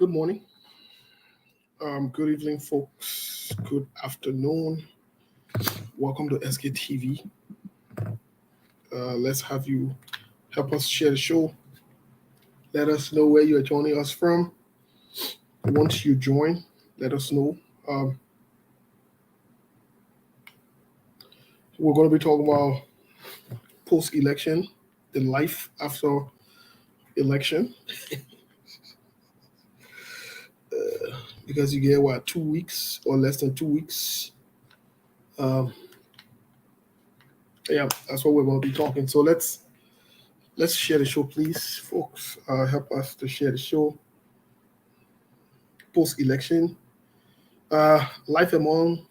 Good morning. Good evening, folks. Good afternoon. Welcome to SKTV. Let's have you help us share the show. Let us know where you are joining us from. Once you join, let us know. Um, we're going to be talking about post-election, the life after election, because you get 2 weeks or less than 2 weeks. Um, yeah, that's what we're going to be talking. So let's share the show, please, folks. Help us to share the show. Post-election, life among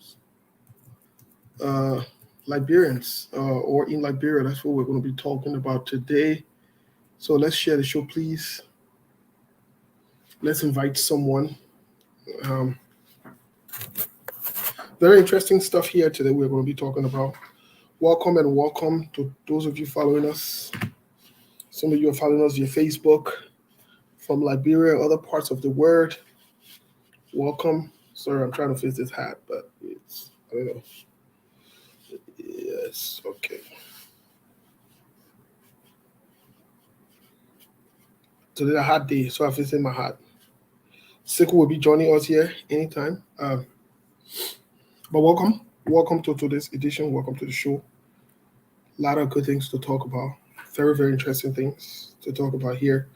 uh, Liberians or in Liberia. That's what we're going to be talking about today. So let's share the show, please. Let's invite someone. Um, very interesting stuff here today. We're going to be talking about. Welcome and welcome to those of you following us. Some of you are following us via Facebook from Liberia, other parts of the world. Welcome. Sorry, I'm trying to fix this hat, but I don't know. Yes, okay. Today's a hot day, so I fixed my hat. Siku will be joining us here anytime. But welcome to today's edition. Welcome to the show. A lot of good things to talk about. Very, very interesting things to talk about here.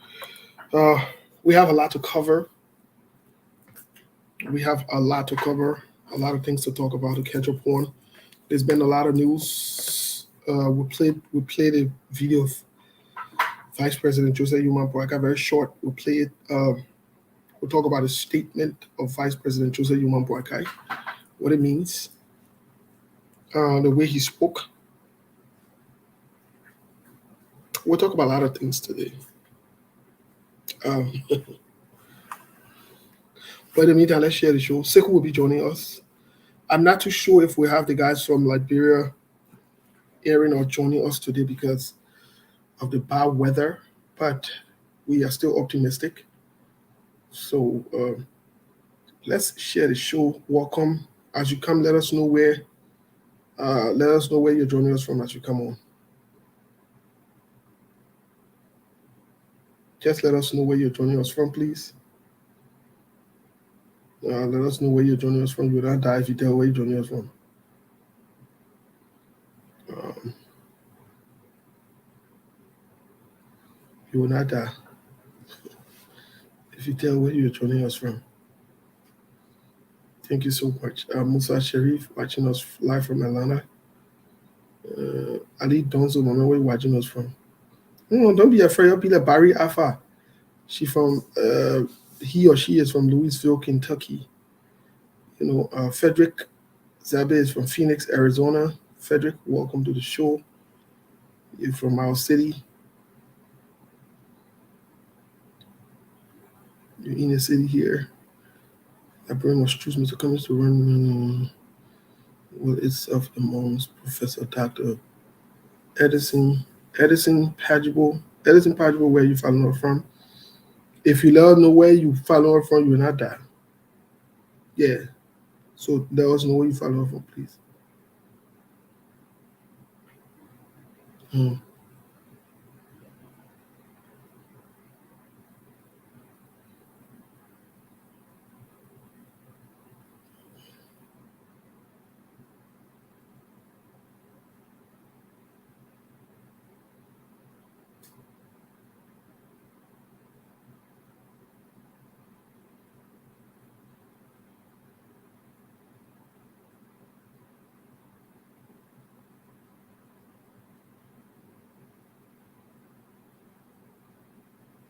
We have a lot to cover. A lot of things to talk about, to catch up on. There's been a lot of news. We played a video of Vice President Jose Yuma Boyka, very short. We'll play it. We'll talk about a statement of Vice President Jose Yuma Boyka, what it means, the way he spoke. We'll talk about a lot of things today. But in the meantime, let's share the show. Sekou will be joining us. I'm not too sure if we have the guys from Liberia airing or joining us today because of the bad weather, but we are still optimistic. So let's share the show. Welcome. As you come, let us know where you're joining us from as you come on. Just let us know where you're joining us from, please. Let us know where you're joining us from. You will not die if you tell where you're joining us from. You will not die if you tell where you're joining us from. Thank you so much. Musa Sharif watching us live from Atlanta. Ali Donzo, Mama, where you watching us from? No, don't be afraid. I'll be like Barry Afa. He or she is from Louisville, Kentucky. Frederick Zabe is from Phoenix, Arizona. Frederick, welcome to the show. You're from our city. You're in the city here. That brain was choose me to come to run with itself amongst Professor Dr. Edison Pagible. Edison Pagible, where you following her from? If you let us know where you follow her from, you will not die. Yeah. So let us know where you follow her from, please.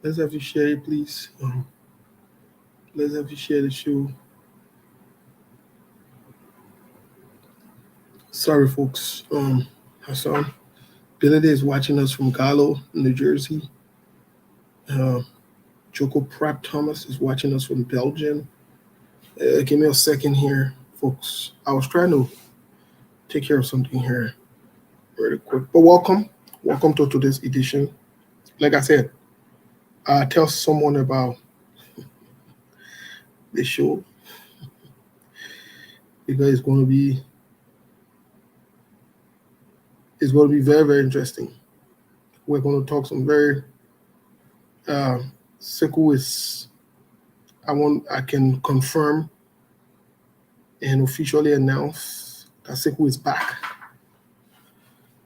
Let's have you share it, please. Let's have you share the show. Sorry, folks. Hassan Billy is watching us from Gallo, New Jersey. Joko Pratt Thomas is watching us from Belgium. Give me a second here, folks. I was trying to take care of something here really quick. But welcome to today's edition. Like I said, tell someone about the show because it's going to be very, very interesting. We're going to talk some very Sekou is I can confirm and officially announce that Sekou is back.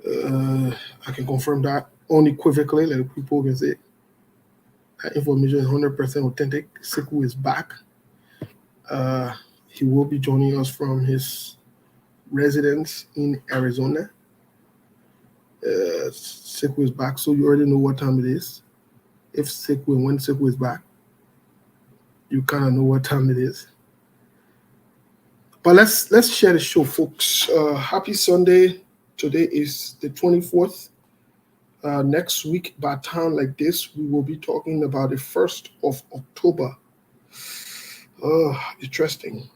I can confirm that unequivocally, like people can say. That information is 100% authentic. Sekou is back. He will be joining us from his residence in Arizona. Sekou is back, so you already know what time it is. If Sekou and when Sekou is back, you kind of know what time it is. But let's share the show, folks. Happy Sunday. Today is the 24th. Next week, by a time like this, we will be talking about the 1st of October. Interesting.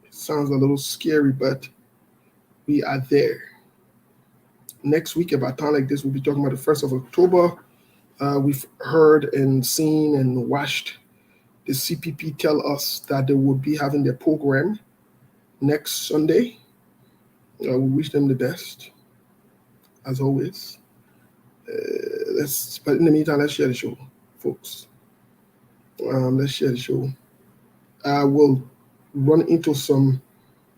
It sounds a little scary, but we are there. Next week, about a time like this, we'll be talking about the 1st of October. We've heard and seen and watched the CPP tell us that they will be having their program next Sunday. We wish them the best, as always. But in the meantime, let's share the show, folks. Let's share the show. I will run into some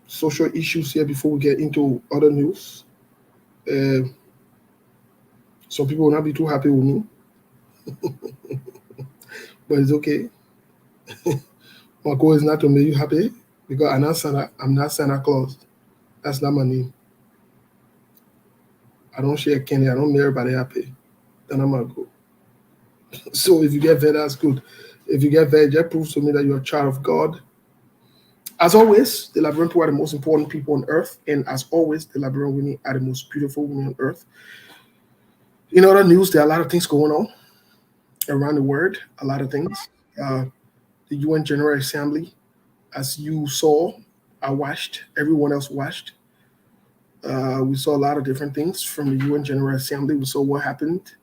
social issues here before we get into other news. Some people will not be too happy with me, but it's okay. My goal is not to make you happy because I'm not Santa Claus. That's not my name. I don't share candy. I don't make everybody happy. Then I'm gonna go. So if you get vet, that's good. If you get vet, that proves to me that you're a child of God. As always, the Liberian people are the most important people on earth, and as always, the Liberian women are the most beautiful women on earth. In other news, there are a lot of things going on around the world. A lot of things. The UN General Assembly, as you saw, I watched. Everyone else watched. We saw a lot of different things from the UN General Assembly. We saw what happened.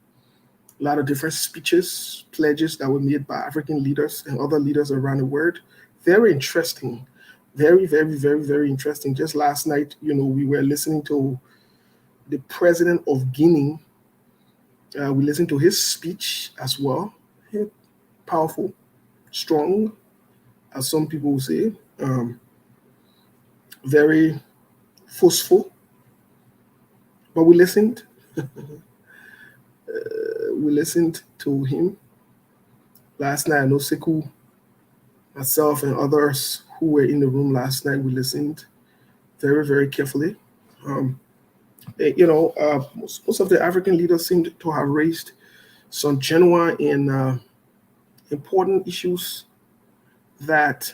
A lot of different speeches, pledges that were made by African leaders and other leaders around the world. Very interesting. Very, very, very, very interesting. Just last night, we were listening to the president of Guinea. We listened to his speech as well. Powerful, strong, as some people will say. Very forceful. But we listened. We listened to him last night. I know Sekou, myself, and others who were in the room last night, we listened very, very carefully. Most of the African leaders seemed to have raised some genuine and important issues that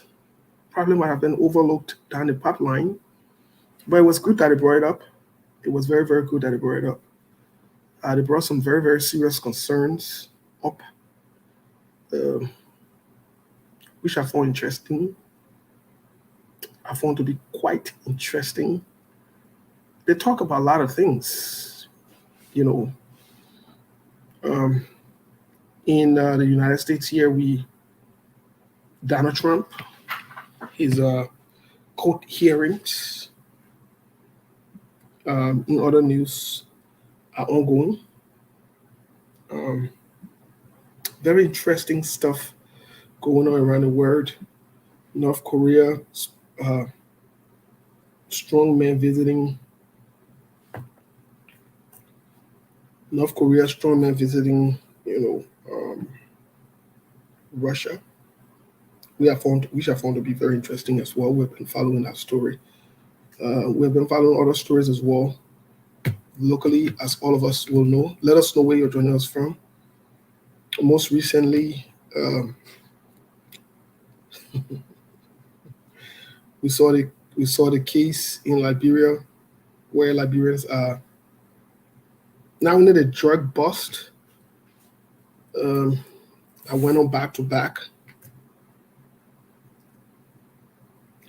probably might have been overlooked down the pipeline. But it was good that they brought it up. It was very, very good that they brought it up. They brought some very, very serious concerns up, which I found interesting. I found to be quite interesting. They talk about a lot of things, in the United States here, Donald Trump, his court hearings in other news are ongoing. Very interesting stuff going on around the world. North Korea, strong man visiting. North Korea, strong man visiting, Russia. Which I found to be very interesting as well. We've been following that story. We've been following other stories as well, locally, as all of us will know. Let us know where you're joining us from. Most recently, we saw the case in Liberia, where Liberians are now under the drug bust. I went on back to back.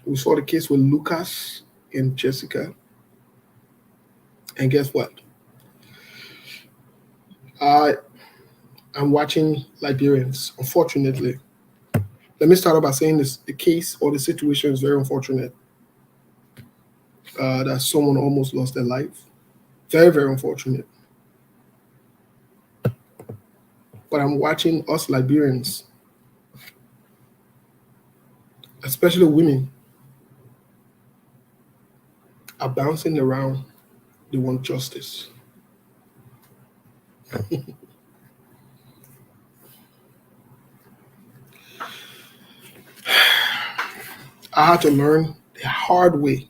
We saw the case with Lucas and Jessica. And guess what? I'm watching Liberians, unfortunately. Let me start off by saying this: the case or the situation is very unfortunate. That someone almost lost their life. Very, very unfortunate. But I'm watching us Liberians, especially women, are bouncing around. They want justice. I had to learn the hard way.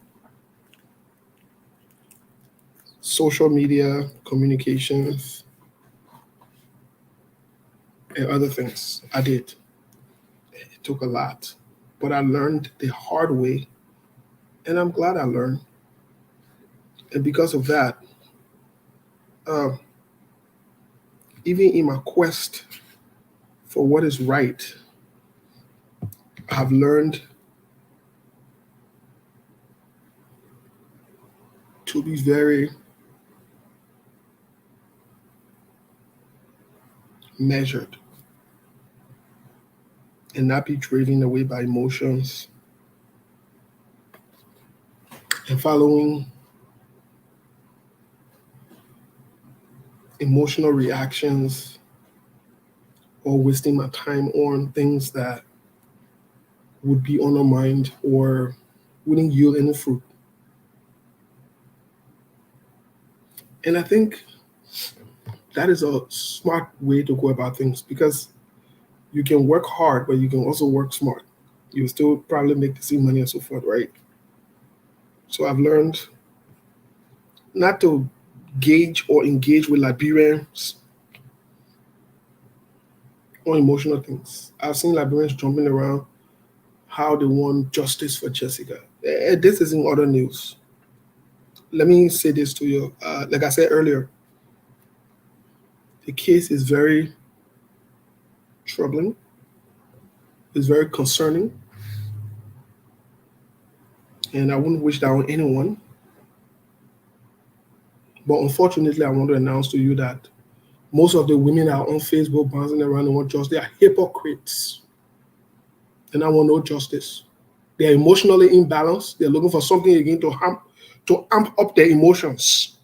Social media, communications, and other things. I did. It took a lot. But I learned the hard way, and I'm glad I learned. And because of that, uh, even in my quest for what is right, I've learned to be very measured and not be driven away by emotions and following emotional reactions or wasting my time on things that would be undermined or wouldn't yield any fruit. And I think that is a smart way to go about things, because you can work hard, but you can also work smart. You still probably make the same money and so forth, right? So I've learned not to gauge or engage with Liberians on emotional things. I've seen Liberians jumping around how they want justice for Jessica. This is in other news. Let me say this to you. Like I said earlier, the case is very troubling. It's very concerning. And I wouldn't wish that on anyone. But unfortunately, I want to announce to you that most of the women that are on Facebook bouncing around and want justice, they are hypocrites. And I want no justice. They are emotionally imbalanced. They're looking for something again to amp up their emotions.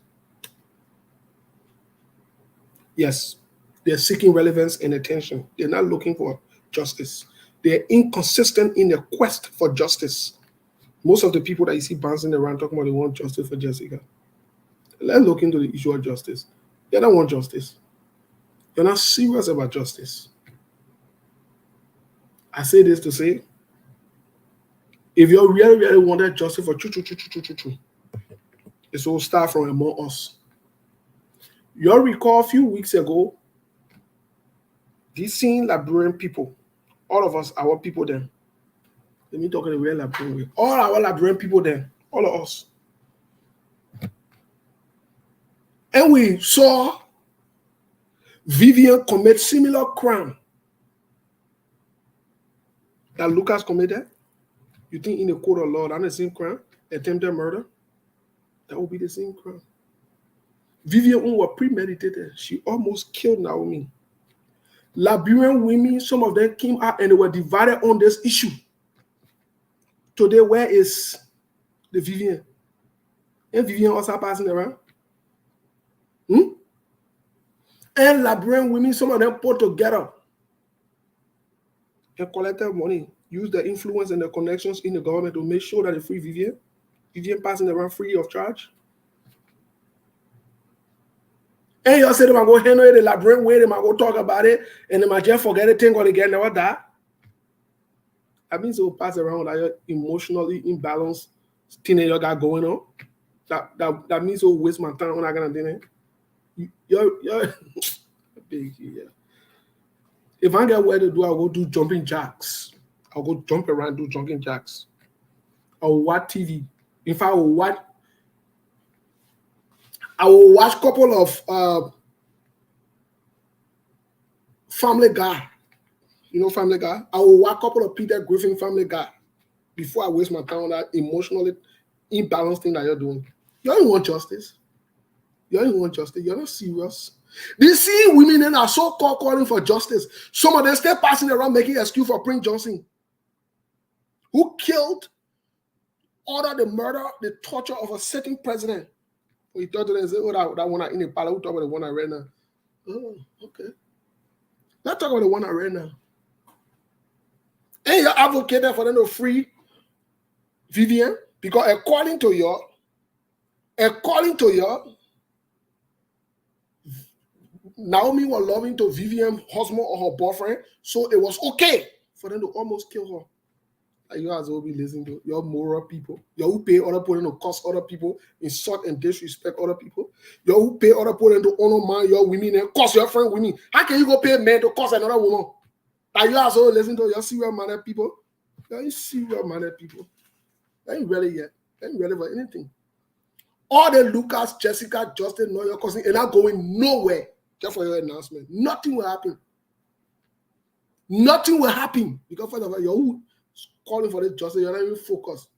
Yes, they're seeking relevance and attention. They're not looking for justice. They're inconsistent in their quest for justice. Most of the people that you see bouncing around talking about they want justice for Jessica, let's look into the issue of justice. They don't want justice. You're not serious about justice. I say this to say, if you really, really wanted justice for it will start from among us. You'll recall a few weeks ago, these same Liberian people, all of us, our people then. Let me talk in a real Liberian way. All our Liberian people then, all of us. And we saw Vivian commit similar crime that Lucas committed. You think in the court of law, that's the same crime? Attempted murder? That would be the same crime. Vivian was premeditated. She almost killed Naomi. Liberian women, some of them came out and they were divided on this issue. Today, where is the Vivian? And Vivian also passing around? And Liberian women, some of them put together and collected money, use the influence and the connections in the government to make sure that they free Vivian. Vivian passing around free of charge. And you say they might go handle it the Liberian way, they might go talk about it, and they might just forget it, think on again, never that. That means they will pass around with like emotionally imbalanced teenager guy going on. That means they'll waste my time when I gonna do it. You're big, yeah. If I get where to do, I'll go do jumping jacks. I'll go jump around, do jumping jacks. I'll watch TV. If I will watch a couple of Family Guy. You know Family Guy? I will watch a couple of Peter Griffin Family Guy before I waste my time on that emotionally imbalanced thing that you're doing. You don't want justice. You don't want justice. You're not serious. They see women that are so-called calling for justice. Some of them still passing around making excuse for Prince Johnson. who killed, ordered the murder, the torture of a sitting president. We talk to them and say, oh, that one in the palace, we talk about the one I read now. Oh, okay. Let's talk about the one I read now. And you're advocating for them to free Vivian, because according to your Naomi was loving to Vivian's husband or her boyfriend, so it was okay for them to almost kill her. Like you guys will be listening to your moral people. You who pay other people to curse other people, insult and disrespect other people. You who pay other people to honor man, your women and curse your friend women. How can you go pay men to curse another woman? Like you guys will listen to your serious minded people. You serious minded people. They ain't ready yet. They ain't ready for anything. All the Lucas, Jessica, Justin, know your cousin, and not going nowhere. Just for your announcement. Nothing will happen. Nothing will happen. Because first of all, you're calling for the justice, you're not even focused.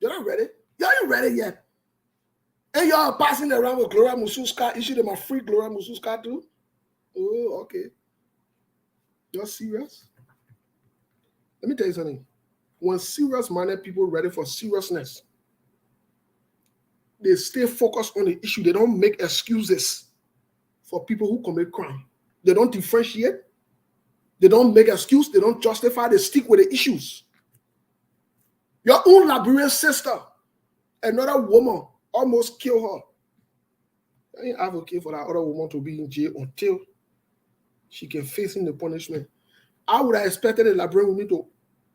You're not ready. You ain't ready yet. And you're passing around with Gloria Mususka. Issue them a free Gloria Mususka too. Oh, okay. You're serious? Let me tell you something. When serious-minded people are ready for seriousness, they stay focused on the issue. They don't make excuses for people who commit crime. They don't differentiate. They don't make excuses. They don't justify. They stick with the issues. Your own Liberian sister, another woman, almost killed her. I ain't advocate for that other woman to be in jail until she can face the punishment. I would have expected the Liberian women to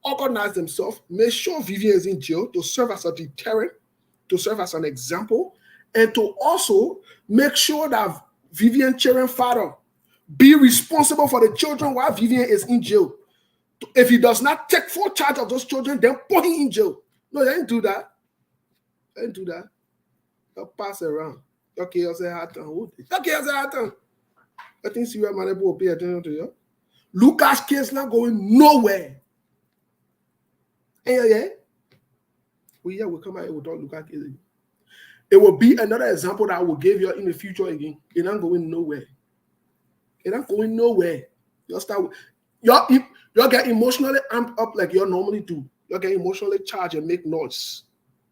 organize themselves, make sure Vivian is in jail to serve as a deterrent, to serve as an example, and to also make sure that Vivian's children's father be responsible for the children while Vivian is in jail. If he does not take full charge of those children, then put him in jail. No, they didn't do that. They didn't do that. They'll pass around. Okay, you'll say hard time. Okay, you'll say hard time. I think serious man will pay attention to you. Lucas' case not going nowhere. Yeah. We'll come out here with Lucas case. It will be another example that I will give you in the future again. It's not going nowhere. It's not going nowhere. You'll get emotionally amped up like you normally do. You'll get emotionally charged and make noise.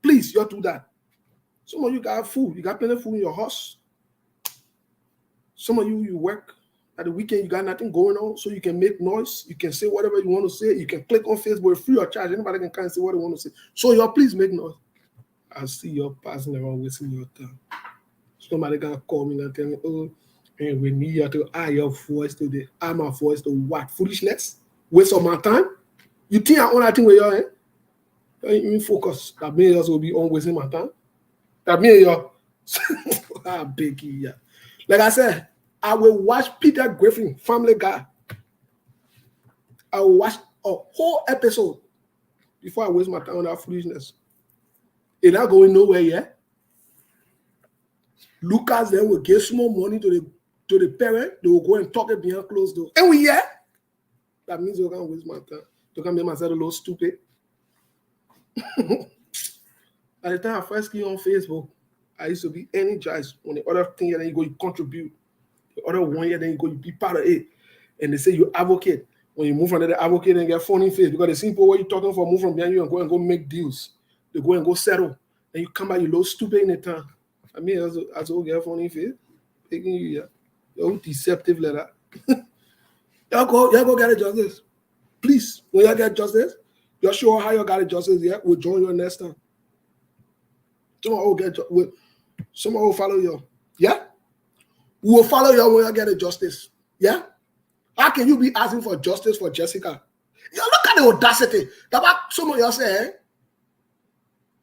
Please, you'll do that. Some of you got food. You got plenty of food in your house. Some of you work at the weekend. You got nothing going on, so you can make noise. You can say whatever you want to say. You can click on Facebook free of charge. Anybody can come and say what they want to say. So y'all please make noise. I see you passing around wasting your time. Somebody gonna call me and tell me, oh, and we need you to add your voice to the my voice to what? Foolishness? Waste of my time? You think I own that thing with your hand? You ain't even focus. That means also will be on wasting my time. That means you're big. Yeah. Like I said, I will watch Peter Griffin, Family Guy. I will watch a whole episode before I waste my time on that foolishness. It's not going nowhere yet. Lucas then will give small money to the parent. They will go and talk it behind closed doors. And we here. That means you're going to waste my time. You can make myself a little stupid. At the time I first came on Facebook, I used to be energized. When the other thing, then you go, you contribute. The other one year, then you go, you be part of it. And they say you advocate. When you move from the advocate and get phone in face, because the simple way you're talking for move from behind you and go make deals. They go and go settle. And you come back, you little stupid in the town. I mean, as old get phone in face, taking you here. You're deceptive like that. y'all go get a justice. Please, when you get justice, you're sure how you got a justice, yeah? We'll join you next time. Someone will follow you. Yeah? We will follow you when you get a justice. Yeah? How can you be asking for justice for Jessica? You look at the audacity. That's what some of you say,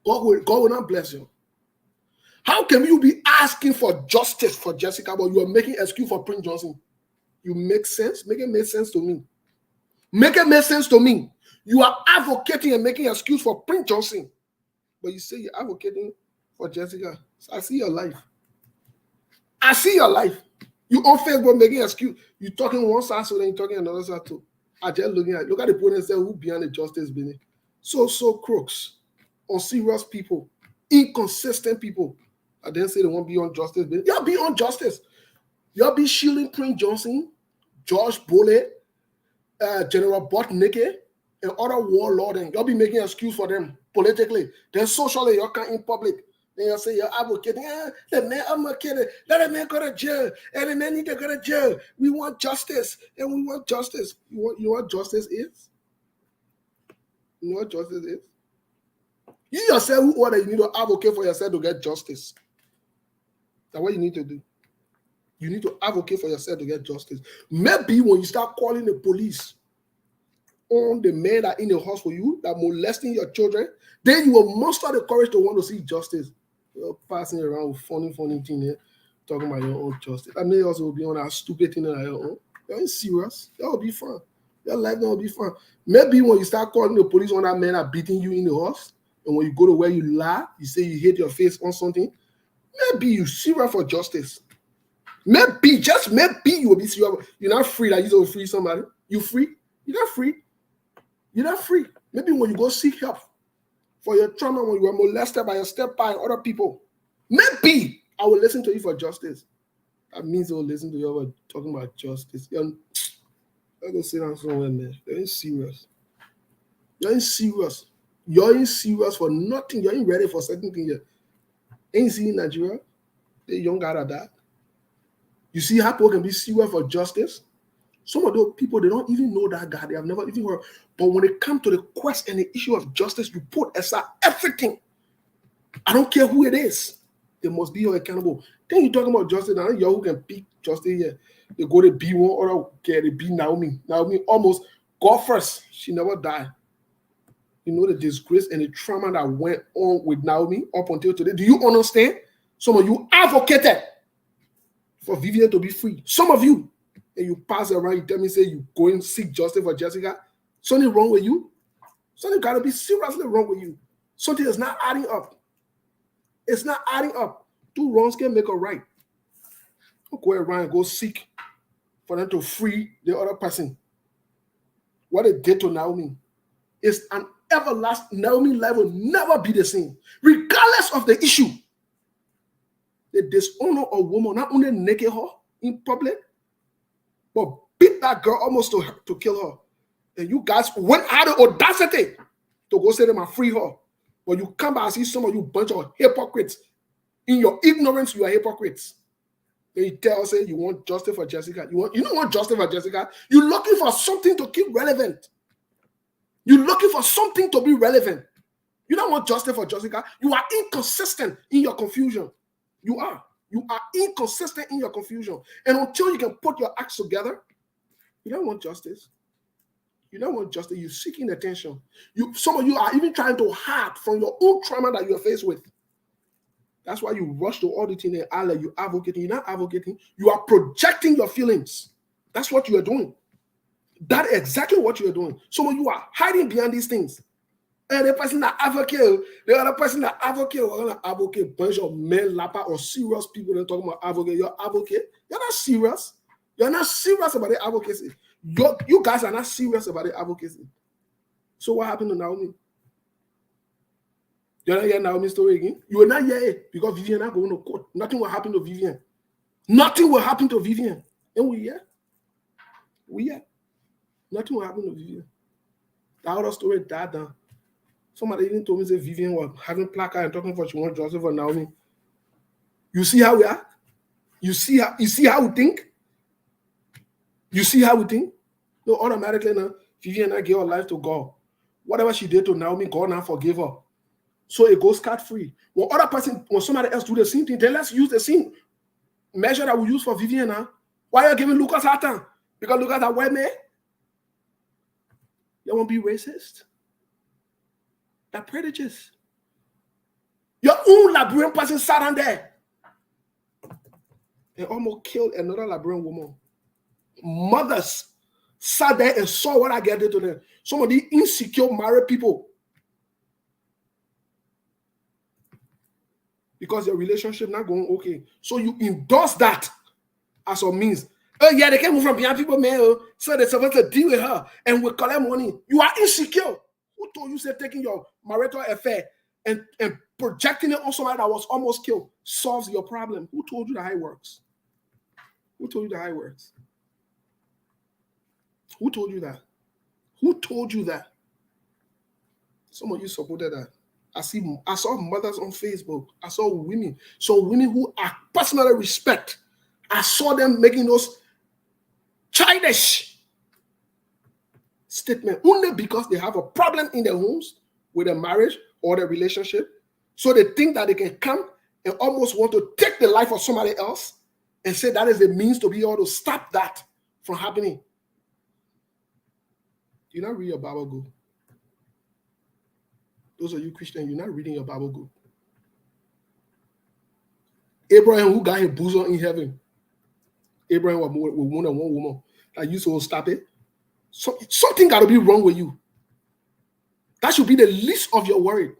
God will not bless you. How can you be asking for justice for Jessica, but you are making excuse for Prince Johnson? You make sense? Make it make sense to me. Make it make sense to me. You are advocating and making excuse for Prince Johnson, but you say you're advocating for Jessica. So I see your life. I see your life. You on Facebook making excuse. You talking one side, so then you talking another side too. I just looking at look at the point and say who behind the justice business. So crooks, unserious people, inconsistent people. I didn't say they won't be on justice. You'll be on justice. You'll be shielding Prince Johnson, George Bolle, General Botnicki, and other warlords, and y'all be making excuse for them politically. Then socially, y'all can't in public. Then y'all say you're advocating, the man, I'm a kid, let a man go to jail, and the man need to go to jail. We want justice, and we want justice. You know what justice is? You know what justice is? You yourself, who order, you need to advocate for yourself to get justice. That's what you need to do. You need to advocate for yourself to get justice. Maybe when you start calling the police on the men that are in the house for you, that molesting your children, then you will muster the courage to want to see justice. You're passing around with funny thing here, talking about your own justice. I may also be on that stupid thing on your own. You ain't serious. That will be fun. Your life will be fun. Maybe when you start calling the police on that men are beating you in the house, and when you go to where you lie, you say you hate your face on something, maybe you serious for justice. Maybe, just maybe you will be serious. You're not free that you don't free somebody. You free? You're not free. You're not free. Maybe when you go seek help for your trauma, when you were molested by your stepfather and other people, maybe I will listen to you for justice. That means I will listen to you over talking about justice. You're going to sit down somewhere, man. You ain't serious. You ain't serious. You ain't serious for nothing. You ain't ready for certain things yet. Ain't seen Nigeria? The young guy that died. You see how people can be serious for justice? Some of those people, they don't even know that God. They have never even heard. But when it comes to the quest and the issue of justice, you put aside everything. I don't care who it is. They must be accountable. Then you're talking about justice. Now you who can pick justice here. They go to B1 or get to be Naomi. Naomi almost got first. She never died. You know the disgrace and the trauma that went on with Naomi up until today. Do you understand? Some of you advocated for Vivian to be free. Some of you. And you pass around, you tell me, say you go and seek justice for Jessica. Something wrong with you? Something got to be seriously wrong with you. Something is not adding up. It's not adding up. Two wrongs can make a right. Don't go around and go seek for them to free the other person. What they did to Naomi is an everlasting. Naomi life will never be the same, regardless of the issue. They dishonor a woman, not only naked her in public, but beat that girl almost to kill her. And you guys went out of audacity to go say them and free her. But you come back and see some of you bunch of hypocrites. In your ignorance, you are hypocrites. And you tell us, say you want justice for Jessica. You don't want justice for Jessica. You're looking for something to keep relevant. You're looking for something to be relevant. You don't want justice for Jessica. You are inconsistent in your confusion. You are. You are inconsistent in your confusion. And until you can put your acts together, you don't want justice. You don't want justice. You're seeking attention. Some of you are even trying to hide from your own trauma that you're faced with. That's why you rush to auditing and Allah, you advocating. You're not advocating. You are projecting your feelings. That's what you are doing. That's exactly what you are doing. Some of you are hiding behind these things. And the person that advocate, the other person that advocate, we're going to advocate bunch of men, lapa, or serious people that talking about advocate. You're advocate. You're not serious. You're not serious about the advocacy. You guys are not serious about the advocacy. So what happened to Naomi? You're not hearing Naomi's story again? You will not hear it because Vivian not going to court. Nothing will happen to Vivian. Nothing will happen to Vivian. And we hear. Nothing will happen to Vivian. The other story died down. Somebody even told me that Vivian was having placard and talking about she wants Joseph or Naomi. You see how we are? You see how we think? You see how we think? No, automatically now, Vivian now gave her life to God. Whatever she did to Naomi, God now forgave her. So it goes scot-free. When somebody else do the same thing, then let's use the same measure that we use for Vivian now. Why are you giving Lucas hard time? Because Lucas are white man? You won't be racist. They're prejudice. Your own Liberian person sat on there and almost killed another Liberian woman. Mothers sat there and saw what I get to them. Some of the insecure married people. Because your relationship not going okay. So you endorse that as a means. Oh yeah, they can move from behind people, man. So they're supposed to deal with her and will collect money. You are insecure. Who told you say taking your marital affair and projecting it on somebody that was almost killed solves your problem? Who told you that it works? Who told you that it works? Who told you that? Who told you that? Some of you supported that. I saw mothers on Facebook. I saw women who I personally respect. I saw them making those childish statements only because they have a problem in their homes with their marriage or their relationship. So they think that they can come and almost want to take the life of somebody else and say that is the means to be able to stop that from happening. Do you not read your Bible good? Those of you Christians, you're not reading your Bible good. Abraham, who got his bosom in heaven, Abraham was with more than one woman. Like you so stop it. Something got to be wrong with you. That should be the least of your worry.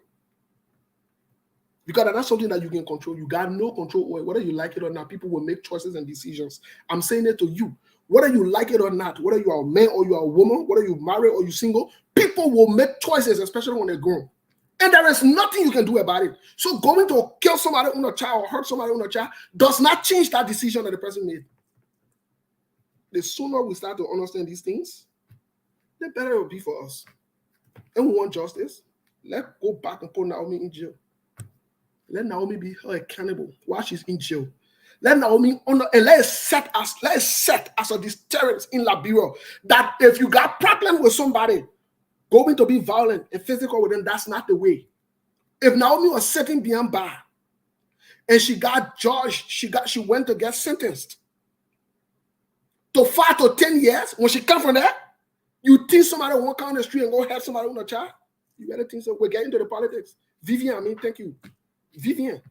Because that's something that you can control. You got no control over it. Whether you like it or not, people will make choices and decisions. I'm saying it to you. Whether you like it or not, whether you are a man or you are a woman, whether you're married or you're single, people will make choices, especially when they're grown. And there is nothing you can do about it. So going to kill somebody on a child or hurt somebody on a child does not change that decision that the person made. The sooner we start to understand these things, the better it will be for us. And we want justice. Let's go back and put Naomi in jail. Let Naomi be held accountable while she's in jail. Let Naomi honor and let it set as a deterrent in Liberia that if you got problem with somebody going to be violent and physical with them, that's not the way. If Naomi was sitting behind bar and she got judged, she went to get sentenced to 5 to 10 years. When she come from there, you think somebody won't come on the street and go help somebody on a child? You better think so. We're getting to the politics. Vivian, thank you. Vivian,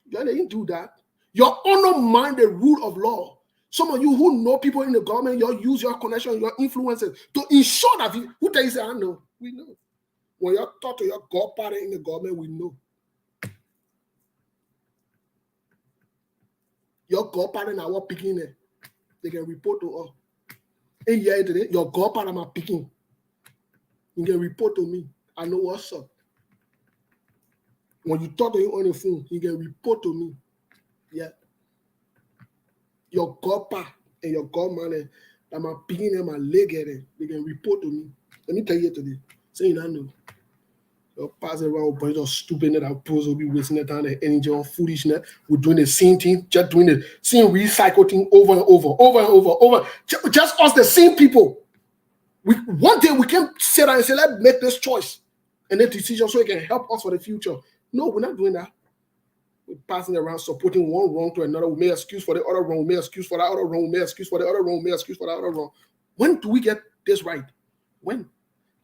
you didn't do that. You undermine the rule of law. Some of you who know people in the government, you use your connection, your influences to ensure that who tell you say, I know, we know. When you talk to your godfather in the government, we know. Your godfather now what picking it. They can report to us. And yeah, today, your godfather are picking. You can report to me. I know what's up. When you talk to him on the phone, he can report to me. Yeah. Your godpa and your godman that my picking them my leg at it, they can report to me. Let me tell you today. Say you don't know. You're passing around a bunch of stupidness that pros will be wasting their time and energy on foolishness. We're doing the same thing, just doing the same recycle thing over and over. Just us, the same people. One day we can sit down and say, let's make this choice and the decision so it can help us for the future. No, we're not doing that. We're passing around, supporting one wrong to another. We make excuse for the other wrong. We make excuse for the other wrong. We make excuse for the other wrong. We make excuse for the other wrong. When do we get this right? When?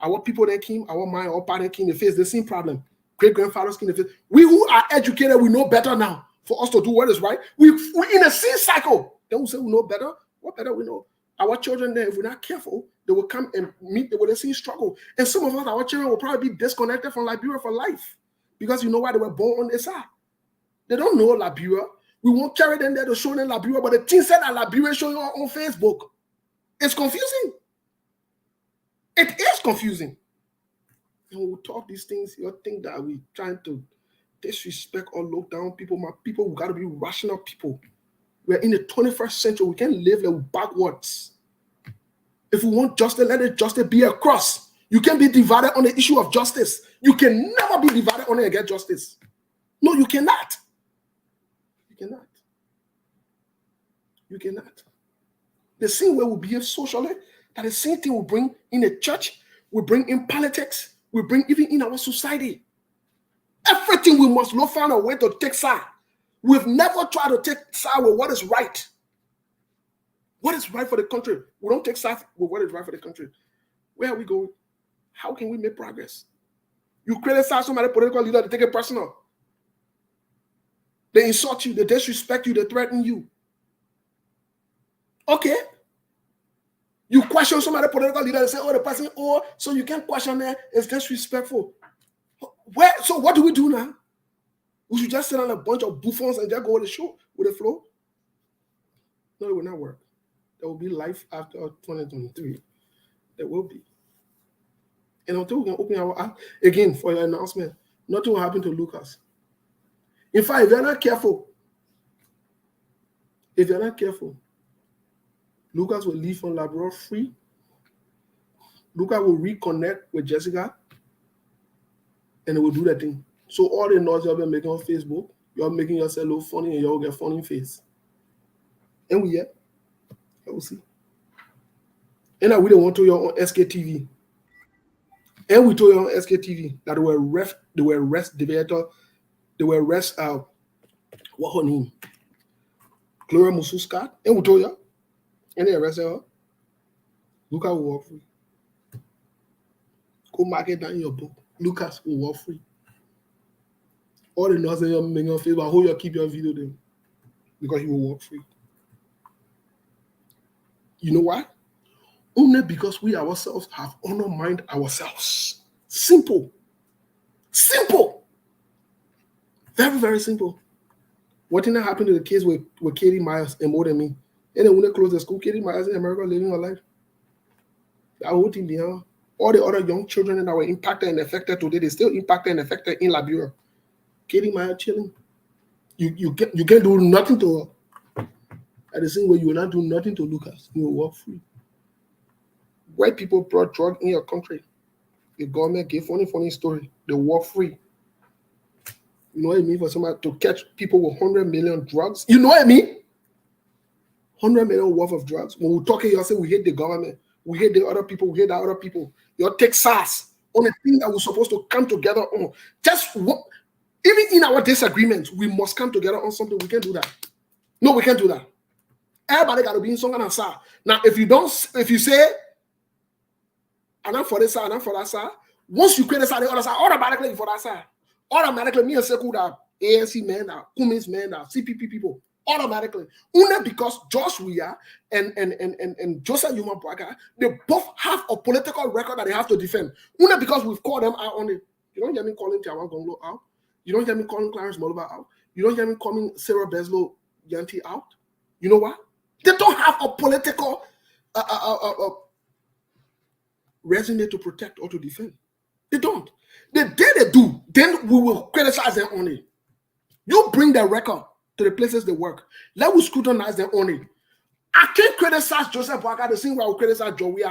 Our people that came, our mind, our parents came, they face the same problem. Great-grandfathers came, they face. We who are educated, we know better now. For us to do what is right, we're in a same cycle. Then we say we know better. What better we know? Our children then, if we're not careful, they will come and meet with the same struggle. And some of us, our children will probably be disconnected from Liberia for life. Because you know why they were born on this side. They don't know Liberia. We won't carry them there to show them Liberia, but the thing said that Liberia showing on Facebook. It's confusing. It is confusing. And when we talk these things, you think that we're trying to disrespect or look down people. My people, we got to be rational people. We're in the 21st century. We can't live like backwards. If we want justice, let it justice be a cross. You can't be divided on the issue of justice. You can never be divided on it and get justice. No, you cannot. You cannot. You cannot. The same way we behave socially, that the same thing we bring in the church, we bring in politics, we bring even in our society. Everything we must look find a way to take side. We've never tried to take side with what is right. What is right for the country? We don't take side with what is right for the country. Where are we going? How can we make progress? You criticize somebody, political leader, they take it personal. They insult you, they disrespect you, they threaten you. Okay. You question somebody, political leader, they say, oh, the person, oh, so you can't question that. It's disrespectful. So what do we do now? We should just sit on a bunch of buffoons and just go with the show, with the flow? No, it will not work. There will be life after 2023. There will be. And until we can open our eyes, again, for your announcement, nothing will happen to Lucas. In fact, if you're not careful, Lucas will leave from Labrador free. Lucas will reconnect with Jessica. and they will do that thing. So all the noise you've been making on Facebook, you're making yourself look funny and you'll get funny face. And we yet, I will see. And I really want to your on SKTV. And we told you on SKTV that they were arrest debater, they were arrest what her name? Gloria Mususka. And we told you, and they arrested her. Lucas will walk free. Go mark it down in your book. Lucas will walk free. All the noise you're making on Facebook, I hope you keep your video there. Because he will walk free. You know why? Only because we ourselves have undermined ourselves. Simple. Simple. Very, very simple. What did happen to the kids with Katie Myers and more than me? And then when they closed the school, Katie Myers in America living her life. That whole thing behind. All the other young children that were impacted and affected today, they still impacted and affected in Liberia. Katie Myers chilling. You can't do nothing to her. At the same way, you will not do nothing to Lucas. You will walk free. White people brought drugs in your country. The government gave funny story. They walk free. You know what I mean? For somebody to catch people with 100 million drugs. You know what I mean? 100 million worth of drugs. When we talk here, you say we hate the government. We hate the other people. We hate the other people. You take SARS on a thing that we're supposed to come together on. Even in our disagreements, we must come together on something. We can't do that. No, we can't do that. Everybody got to be in some kind of SAR. Now, if you say, I'm not for this side, I'm not for that side. Once you create a side, the other side, automatically for that side. Automatically, me and Sekou that ANC men, that Cummins men, that CPP people, automatically. Only because Josh Weah and Joseph Yuma Bwaga, they both have a political record that they have to defend. Only because we've called them out on it. You don't hear me calling Tiawan Gonglo out. You don't hear me calling Clarence Moluba out. You don't hear me calling Sarah Beslow Yanti out. You know what? They don't have a political resume to protect or to defend. They don't. The day they do, then we will criticize them on it. You bring their record to the places they work. Let us scrutinize them on it. I can't criticize Joseph Bwaga the same way I will criticize Joey,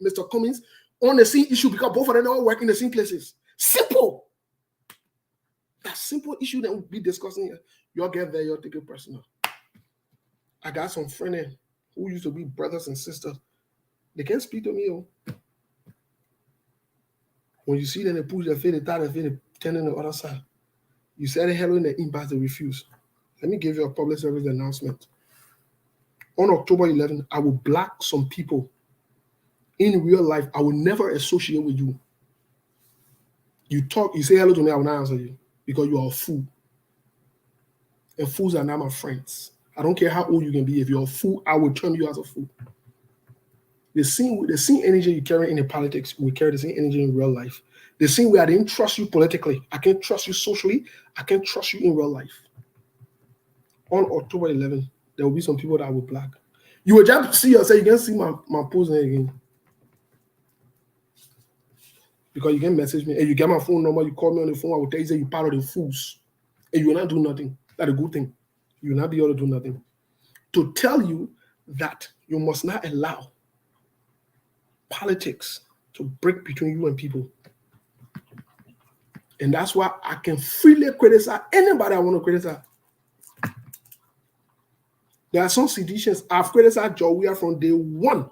Mr. Cummins on the same issue because both of them all work in the same places. Simple. That simple issue that we'll be discussing here. You'll get there, you'll take it personal. I got some friends who used to be brothers and sisters. They can't speak to me. When you see them, they push their feet, they tie their feet, they turn on the other side. You say the hello in the impasse, they refuse. Let me give you a public service announcement. On October 11th, I will block some people. In real life, I will never associate with you. You say hello to me, I will not answer you because you are a fool. And fools are not my friends. I don't care how old you can be. If you're a fool, I will term you as a fool. The same energy you carry in the politics, we carry the same energy in real life. The same way I didn't trust you politically, I can't trust you socially, I can't trust you in real life. On October 11th, there will be some people that will block. You will just see yourself, you can see my post again. Because you can message me, and you get my phone number, you call me on the phone, I will tell you that you're part of the fools. And you will not do nothing. That's a good thing. You will not be able to do nothing. To tell you that you must not allow politics to break between you and people. And that's why I can freely criticize anybody I want to criticize. There are some seditions. I've criticized Joey from day one.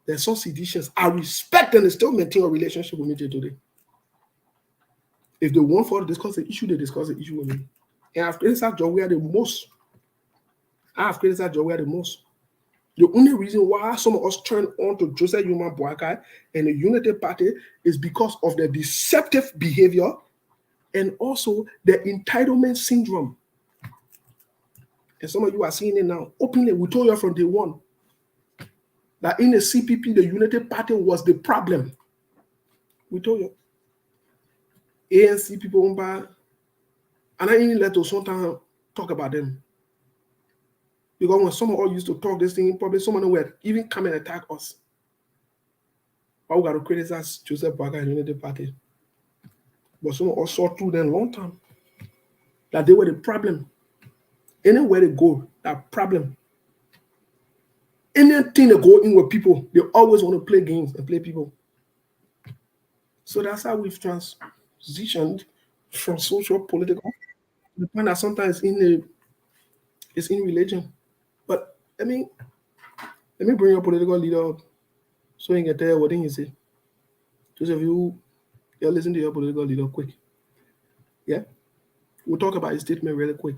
There are some seditions. I respect and they still maintain a relationship with me today. If they want to discuss the issue, they discuss the issue with me. And I've criticized Joey the most. The only reason why some of us turn on to Joseph Yuma Bwaga and the Unity Party is because of their deceptive behavior and also the entitlement syndrome. And some of you are seeing it now. Openly, we told you from day one that in the CPP, the Unity Party was the problem. We told you. ANC people, and I didn't let us sometimes talk about them. Because when some of us used to talk this thing in public, someone would even come and attack us. But we got to criticize Joseph Bwaga and Unity Party. But some of us saw through them a long time that they were the problem. Anywhere they go, that problem. Anything they go in with people, they always want to play games and play people. So that's how we've transitioned from social political to the point that sometimes it's in religion. But let me bring your political leader up so you can tell what thing you say. Those of you you're listening to your political leader quick. Yeah? We'll talk about his statement really quick.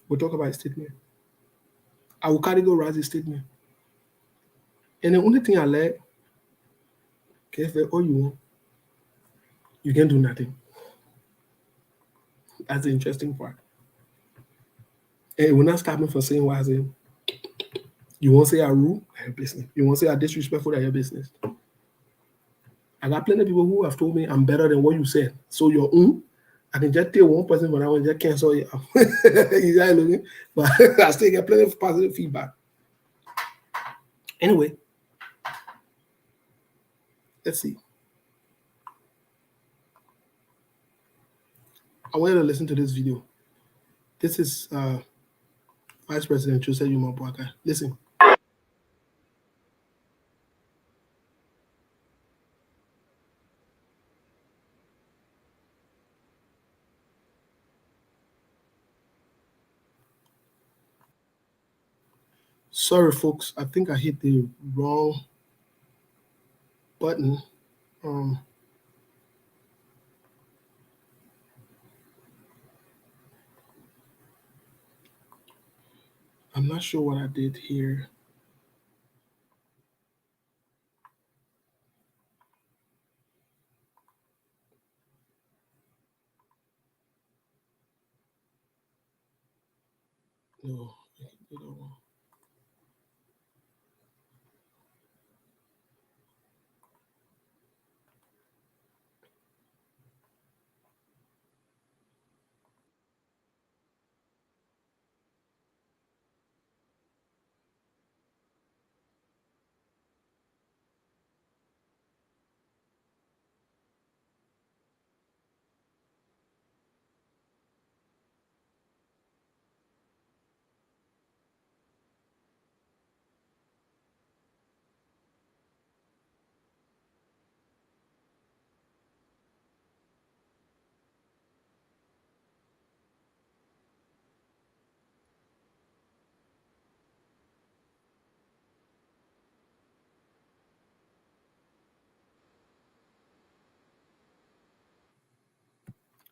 We'll talk about his statement. I will categorize his statement. And the only thing I like, okay, if all you want, you can do nothing. That's the interesting part. And it will not stop me from saying what I say. You won't say I rule, your business. You won't say I disrespectful, your business. I got plenty of people who have told me I'm better than what you said. So your own, I can just tell one person when I want to just cancel it out. Is that looking? But I still get plenty of positive feedback. Anyway, let's see. I want you to listen to this video. This is Vice President Jose Yumabwaka. Listen. Sorry, folks. I think I hit the wrong button. I'm not sure what I did here. No, I did that one.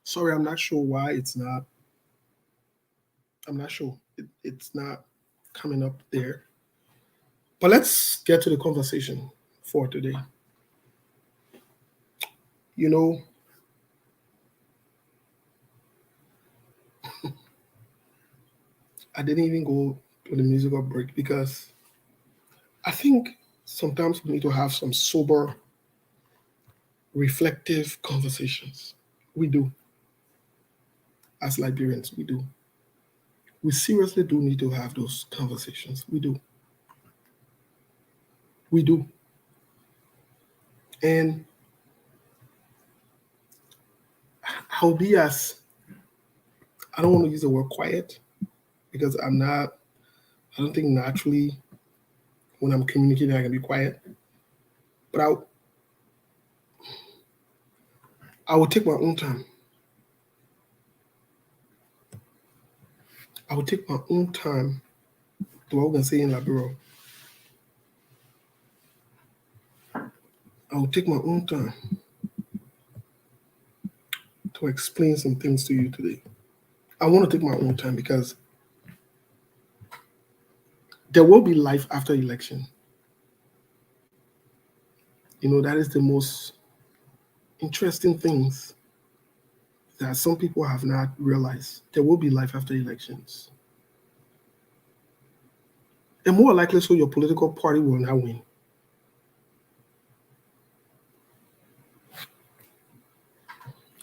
Sorry, I'm not sure why it's not. I'm not sure. It's not coming up there. But let's get to the conversation for today. You know, I didn't even go to the musical break because I think sometimes we need to have some sober, reflective conversations. We do. As Liberians, we do. We seriously do need to have those conversations. We do. We do. And I'll be as, I don't want to use the word quiet because I don't think naturally when I'm communicating I can be quiet. But I will take my own time. I will take my own time to what we can say in Liberia. I will take my own time to explain some things to you today. I want to take my own time because there will be life after election. You know, that is the most interesting things that some people have not realized. There will be life after elections. And more likely so your political party will not win.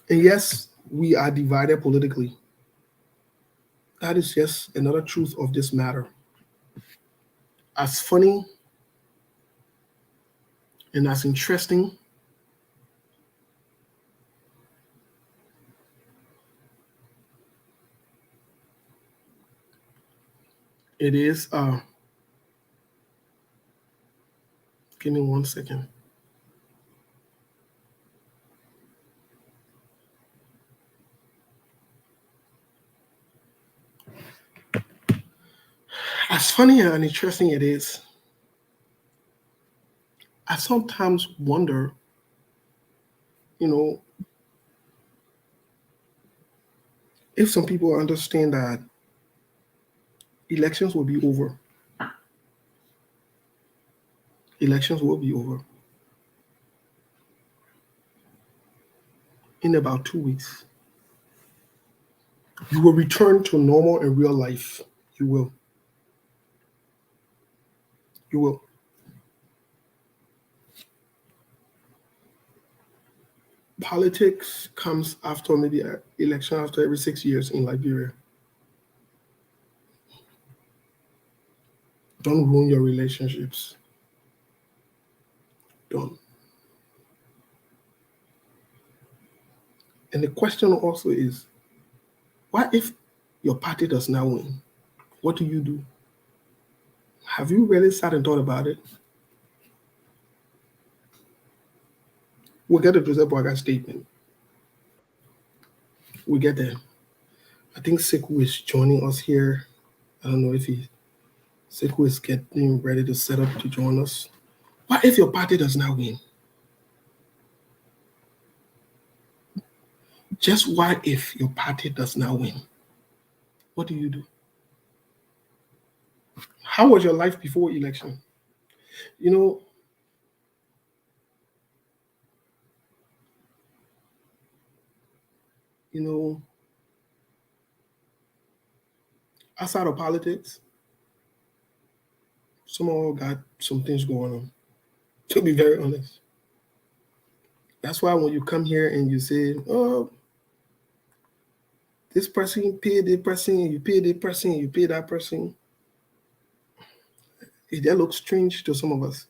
And yes, we are divided politically. That is just another truth of this matter. As funny and as interesting it is, give me 1 second. As funny and interesting it is, I sometimes wonder, you know, if some people understand that elections will be over. Elections will be over in about 2 weeks. You will return to normal and real life. You will. You will. Politics comes after maybe an election after every 6 years in Liberia. Don't ruin your relationships. Don't. And the question also is, what if your party does not win? What do you do? Have you really sat and thought about it? We'll get to Joseph Boaga's statement. We'll get there. I think Sekou is joining us here. I don't know if Sekou is getting ready to set up to join us. What if your party does not win? Just what if your party does not win? What do you do? How was your life before election? You know, outside of politics, some all got some things going on. To be very honest. That's why when you come here and you say, oh, this person paid this person, you pay this person, you pay that person, that looks strange to some of us,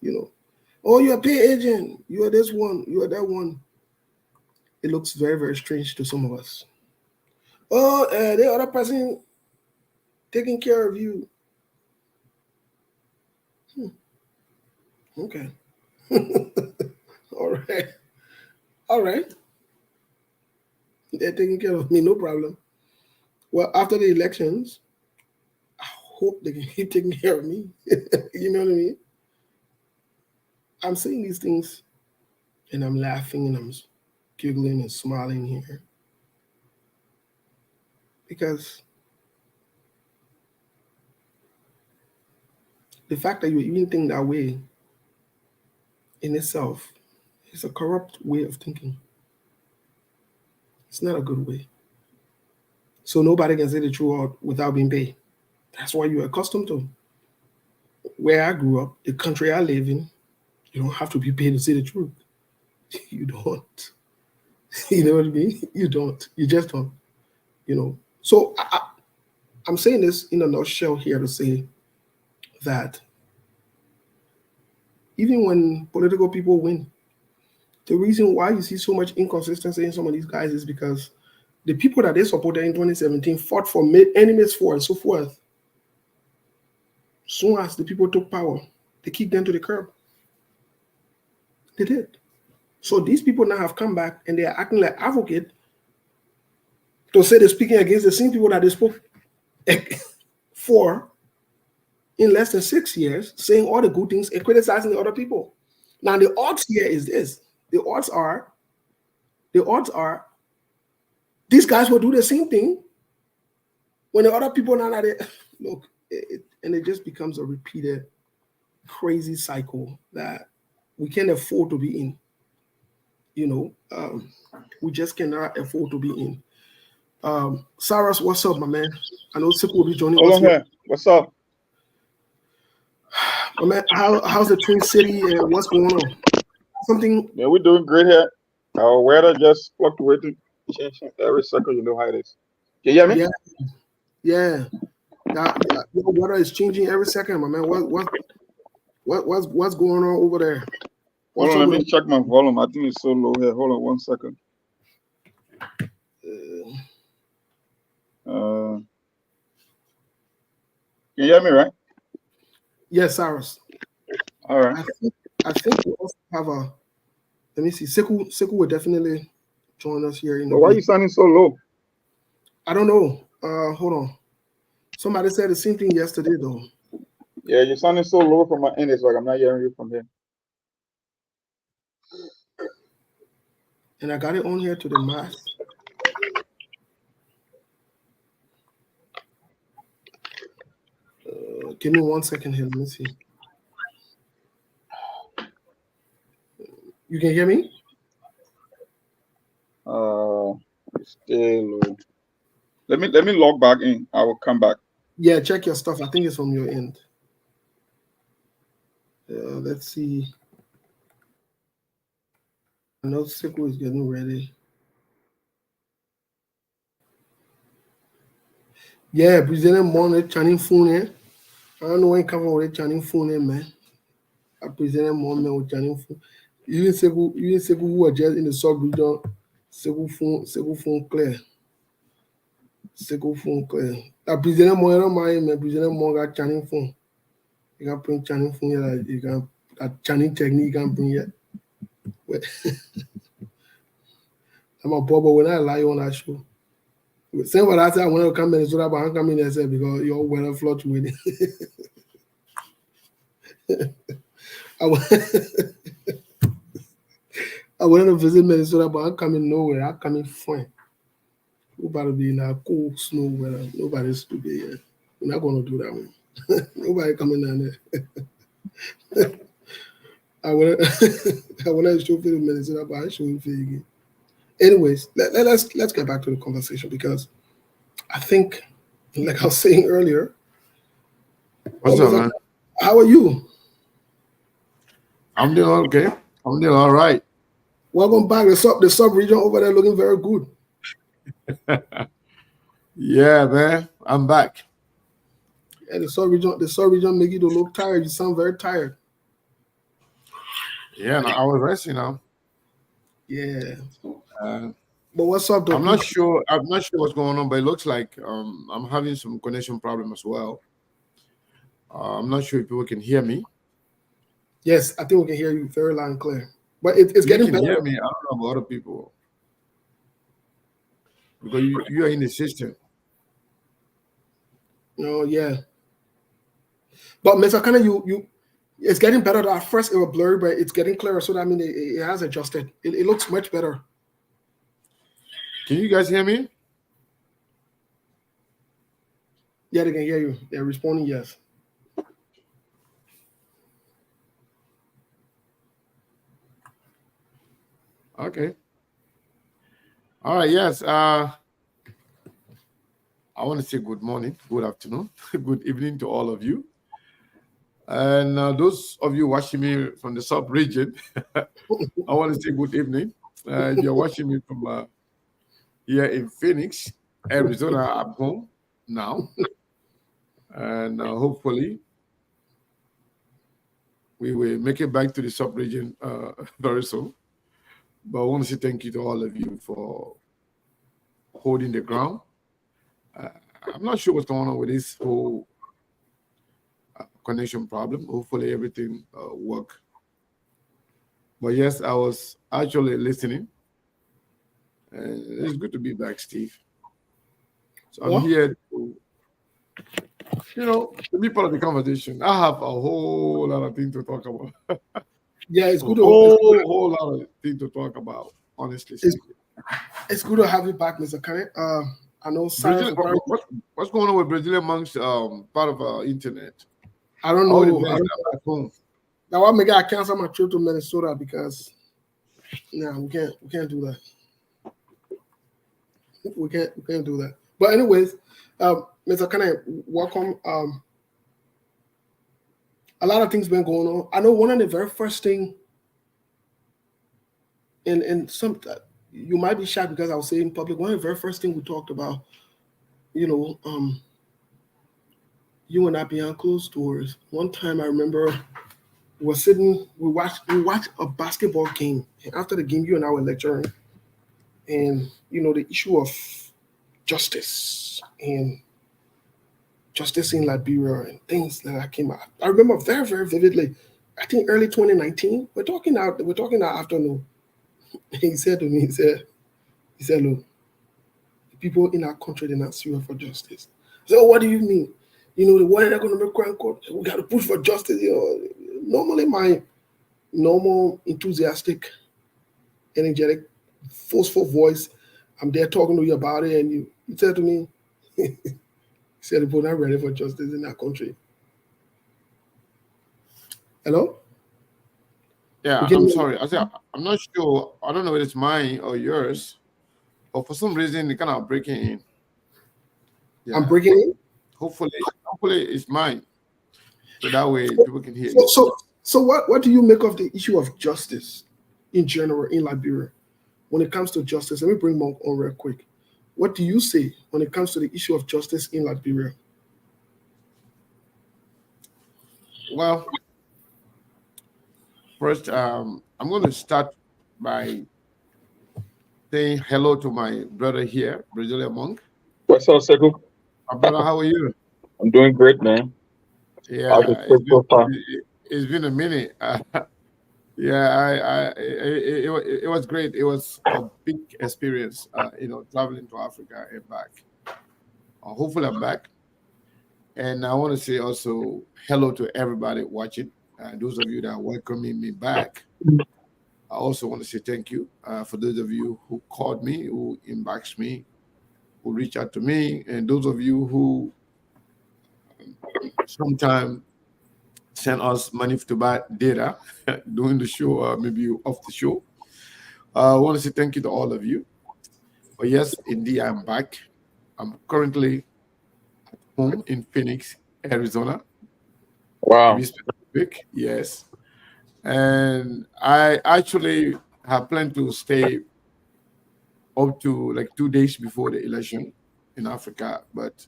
Oh, you're a pay agent, you are this one, you are that one. It looks very, very strange to some of us. Oh, the other person taking care of you. Okay. All right. All right. They're taking care of me, no problem. Well, after the elections, I hope they can keep taking care of me. You know what I mean? I'm saying these things and I'm laughing and I'm giggling and smiling here. Because the fact that you even think that way in itself is a corrupt way of thinking. It's not a good way. So nobody can say the truth without being paid. That's what you're accustomed to. Where I grew up, the country I live in, you don't have to be paid to say the truth. You don't. You know what I mean? You don't. You just don't. So I'm saying this in a nutshell here to say that even when political people win, the reason why you see so much inconsistency in some of these guys is because the people that they supported in 2017 fought for enemies for and so forth. Soon as the people took power, they kicked them to the curb. They did. So these people now have come back and they are acting like advocate to say they're speaking against the same people that they spoke for in less than 6 years, saying all the good things and criticizing the other people. Now the odds here is this. The odds are these guys will do the same thing when the other people now that they look, and it just becomes a repeated crazy cycle that we can't afford to be in. We just cannot afford to be in. Cyrus, what's up, my man? I know Sip will be joining us here. What's up? My man, how's the Twin City and what's going on? Something? Yeah, we're doing great here. Our weather just fluctuating, changing every second. You know how it is. Can you hear me? Yeah. Your weather is changing every second, my man. What's going on over there? Hold on, let me check my volume. I think it's so low here. Hold on 1 second. Can you hear me, right? Yes, Cyrus. All right. I think we also have a. Let me see. Sekou will definitely join us here. But why are you sounding so low? I don't know. Hold on. Somebody said the same thing yesterday, though. Yeah, you're sounding so low from my end. It's like I'm not hearing you from here. And I got it on here to the max. Give me 1 second here. Let me see. You can hear me? Uh, it's still low. Let me log back in. I will come back. Yeah, check your stuff. I think it's from your end. Let's see. I know Sickle is getting ready. Yeah, Brazilian morning Chinese phone in. I don't know when cover with Chinese phone in, man. I Brazilian morning with Chinese phone. Even Sickle who are just in the sub region, Sickle phone clear. Sickle phone clear. A Brazilian morning, I don't mind, man. Brazilian morning got Chinese phone. You can bring Chinese phone here, like, you can a Chinese technique you can bring it. I'm a boy, but when I lie on that show. Same what I said, I want to come in Minnesota, but I'm coming there because your weather fluctuating. I want, I want to visit Minnesota, but I'm coming nowhere. I'm coming fine. We're about to be in a cool snow weather. Nobody's to be here. We're not going to do that one. Nobody coming down there. I want to, I want to show for the Minnesota, but I show it for you again. Anyways, let's get back to the conversation because I think, like I was saying earlier, What's up, man? how are you? I'm doing okay. I'm doing all right. Welcome back. The sub region over there looking very good. Yeah, man. I'm back. Yeah, the sub region make you to look tired. You sound very tired. Yeah, no, I was resting now. Yeah. Uh, But what's up, though? I'm not sure. I'm not sure what's going on, but it looks like I'm having some connection problem as well. I'm not sure if people can hear me. Yes, I think we can hear you very loud and clear. But it's You getting can better. hear me. I don't know about other people because you are in the system. Oh, yeah. But Mr. Kana, you it's getting better. At first it was blurry, but it's getting clearer. So that means it has adjusted. It looks much better. Can you guys hear me? Yeah, they can hear you. They're responding yes. Okay. All right. Yes. I want to say good morning, good afternoon, good evening to all of you. And those of you watching me from the sub region, I want to say good evening. If you're watching me from here in Phoenix, Arizona, I'm home now. And hopefully, we will make it back to the sub region very soon. But I want to say thank you to all of you for holding the ground. Uh, I'm not sure what's going on with this whole connection problem. Hopefully, everything work. But yes, I was actually listening. And it's good to be back, Steve. So I'm here to, to be part of the conversation. I have a whole lot of things to talk about. Yeah, it's good. Whole lot of things to talk about, honestly speaking. It's good to have you back, Mr. Kane. I know Cyrus. What's going on with Brazilian monks part of our internet? I don't know. At home. Now I maybe I cancel my trip to Minnesota because we can't do that. We can't do that. But anyways, Mr. Kane, welcome. A lot of things been going on. I know one of the very first thing in some you might be shocked because I was saying in public, one of the very first thing we talked about, you and I behind closed doors. One time I remember we watched a basketball game. And after the game, you and I were lecturing. And the issue of justice and justice in Liberia and things that came out. I remember very, very vividly. I think early 2019. We're talking that afternoon. He said to me, he said, look, the people in our country did not sue for justice. So what do you mean? the World Economic Crime Court. We got to push for justice. Normally my normal, enthusiastic, energetic, forceful voice. I'm there talking to you about it, and you said to me, you said we're not ready for justice in that country. Hello? You Yeah, can I'm hear me? sorry. I said I'm not sure. I don't know if it's mine or yours, but for some reason it kind of breaking in. I'm Yeah. breaking in. Hopefully it's mine, so that way people can hear So, you. so, so what do you make of the issue of justice in general in Liberia? When it comes to justice, let me bring Monk on real quick. What do you say when it comes to the issue of justice in Liberia? Well, first, I'm going to start by saying hello to my brother here, Brazilian Monk. What's up, Seku? My brother, how are you? I'm doing great, man. How's the Yeah, trip so far? it's been a minute. Yeah, it was great. It was a big experience, traveling to Africa and back. Hopefully, I'm back. And I want to say also hello to everybody watching. Those of you that are welcoming me back. I also want to say thank you for those of you who called me, who inboxed me, who reached out to me, and those of you who sometimes send us money to buy data during the show or maybe off the show. I want to say thank you to all of you. But yes, indeed, I'm back. I'm currently home in Phoenix, Arizona, to be Wow. specific. Yes. And I actually have planned to stay up to like 2 days before the election in Africa, but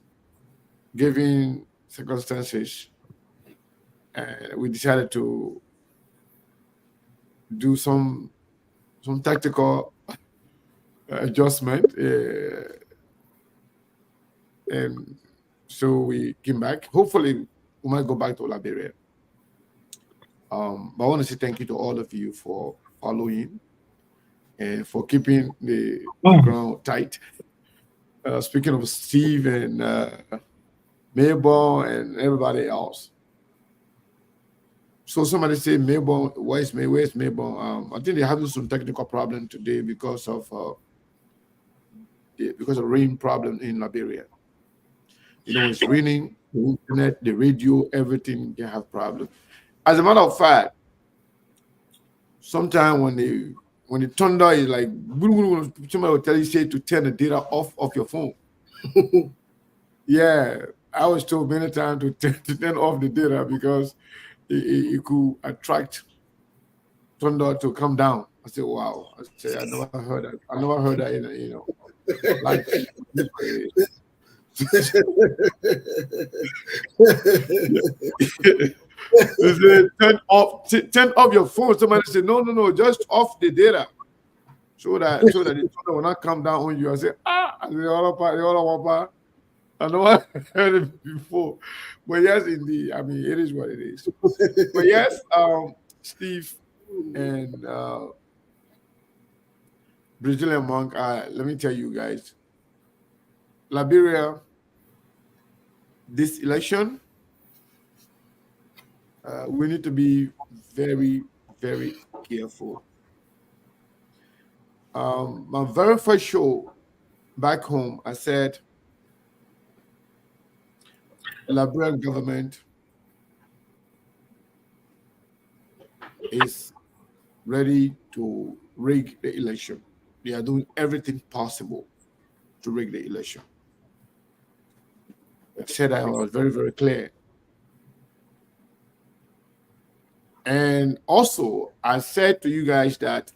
given circumstances, we decided to do some tactical adjustment, and so we came back. Hopefully, we might go back to Liberia. But I want to say thank you to all of you for following and for keeping the ground tight. Speaking of Steve and Mabel and everybody else. So somebody say Mabel, where's Mabel? I think they're having some technical problem today because of rain problem in Liberia. It's raining, the internet, the radio, everything can have problems. As a matter of fact, sometimes when the thunder is like somebody will tell you say to turn the data off of your phone. Yeah, I was told many times to turn off the data because it could attract thunder to come down. I said, wow. I said, I never heard that. I never heard that in life. They said, turn off your phone. Somebody said, no, just off the data. So that the thunder will not come down on you. I said, I said, I know I heard it before. But yes, indeed. I mean, it is what it is. But yes, Steve and Brazilian Monk, let me tell you guys, Liberia, this election, we need to be very, very careful. My very first show back home, I said, Liberian government is ready to rig the election. They are doing everything possible to rig the election. I said I was very, very clear. And also, I said to you guys that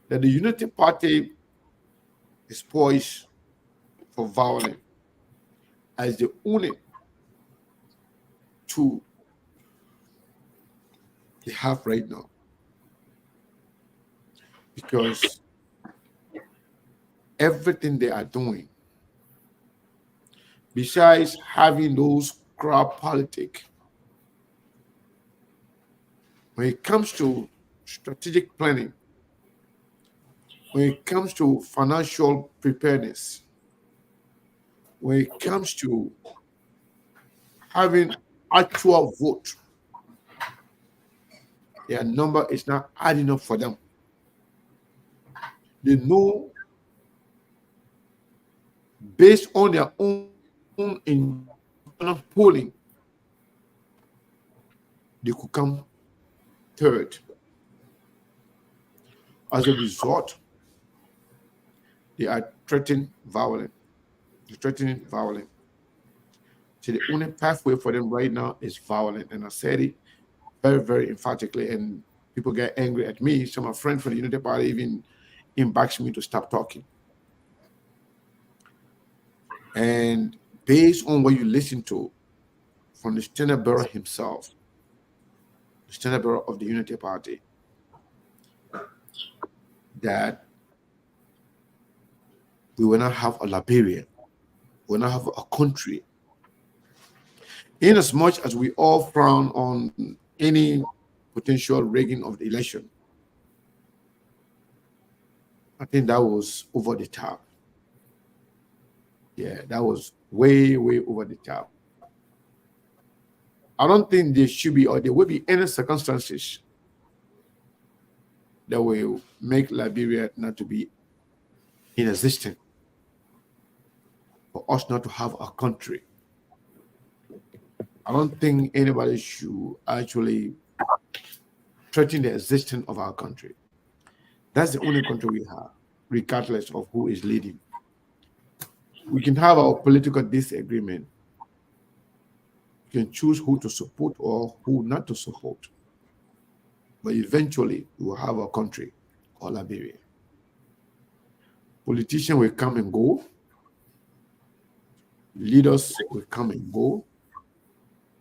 the Unity Party is poised for violence as the only tool they have right now. Because everything they are doing, besides having those crowd politics, when it comes to strategic planning, when it comes to financial preparedness, when it comes to having actual vote, their number is not adding up for them. They know based on their own internal polling, they could come third. As a result, they are threatening violence. They're threatening violence. So the only pathway for them right now is violent. And I said it very, very emphatically. And people get angry at me. Some of my friends from the United Party even inbox me to stop talking. And based on what you listen to from the standard bearer himself, the standard bearer of the Unity Party, that we will not have a Liberia, we will not have a country. In as much as we all frown on any potential rigging of the election, I think that was over the top. Yeah, that was way, way over the top. I don't think there should be or there will be any circumstances that will make Liberia not to be in existence, for us not to have a country. I don't think anybody should actually threaten the existence of our country. That's the only country we have, regardless of who is leading. We can have our political disagreement. We can choose who to support or who not to support. But eventually, we will have a country called Liberia. Politicians will come and go. Leaders will come and go.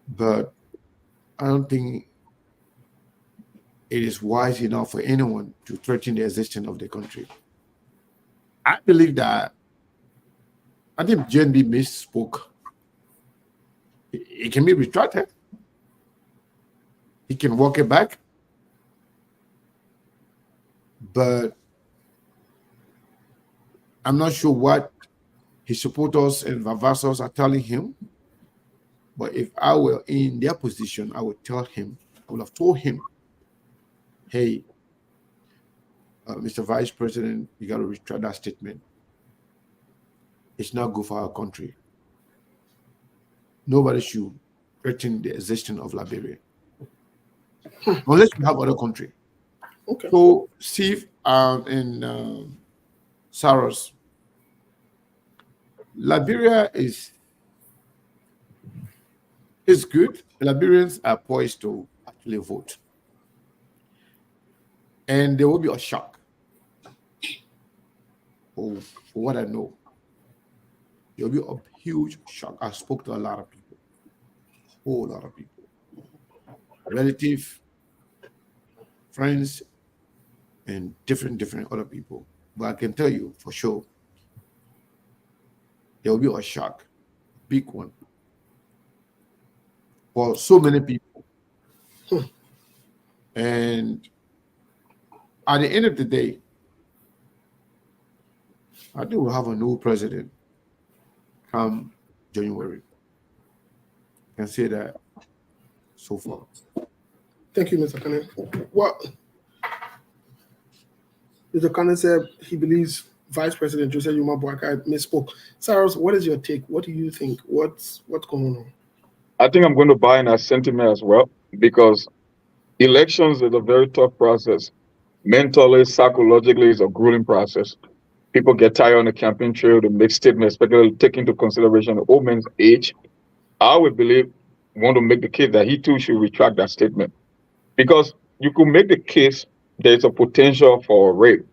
But I don't think it is wise enough for anyone to threaten the existence of the country. I believe that, I think JNB misspoke. It can be retracted. He can walk it back. But I'm not sure what his supporters and vassals are telling him. But if I were in their position, I would tell him, I would have told him, hey, Mr. Vice President, you got to retract that statement. It's not good for our country. Nobody should threaten the existence of Liberia. Unless we have other country. Okay. So, Steve and Saros, Liberia is good. Liberians are poised to actually vote. And there will be a shock. For what I know, there will be a huge shock. I spoke to a lot of people, a whole lot of people, relatives, friends, and different other people. But I can tell you for sure, there will be a shock, big one, for so many people. And at the end of the day, I think we'll have a new president come January. I can say that so far. Thank you, Mr. Kane. Well, Mr. Kane said he believes Vice President Joseph Yuma Boakai misspoke. Cyrus, what is your take? What do you think? What's going on? I think I'm going to buy in that sentiment as well, because elections is a very tough process. Mentally, psychologically, it's a grueling process. People get tired on the campaign trail to make statements, especially take into consideration the old man's age. I would want to make the case that he too should retract that statement, because you could make the case there's a potential for rape.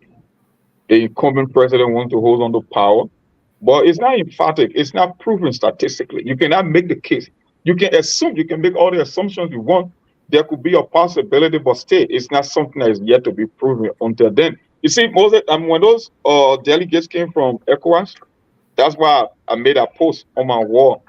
The incumbent president wants to hold on to power, but it's not emphatic. It's not proven statistically. You cannot make the case. You can assume, you can make all the assumptions you want. There could be a possibility, but still, it's not something that is yet to be proven until then. You see, Moses, when those delegates came from ECOWAS, that's why I made a post on my wall.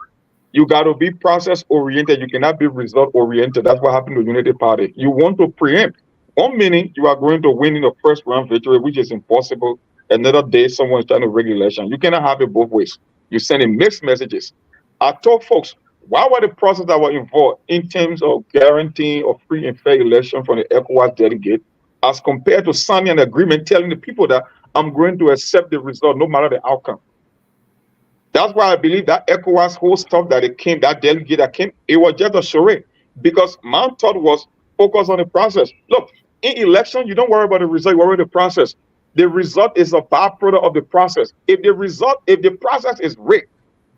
You got to be process oriented. You cannot be result oriented. That's what happened to Unity Party. You want to preempt. One minute you are going to win in the first round victory, which is impossible. Another day someone is trying to rig election. You cannot have it both ways. You're sending mixed messages. I told folks, what were the process that were involved in terms of guaranteeing a free and fair election from the ECOWAS delegate, as compared to signing an agreement telling the people that I'm going to accept the result no matter the outcome? That's why I believe that ECOWAS whole stuff that it came, that delegate that came, it was just a charade, because my thought was focus on the process. Look, in election, you don't worry about the result, you worry about the process. The result is a byproduct of the process. If the process is rigged,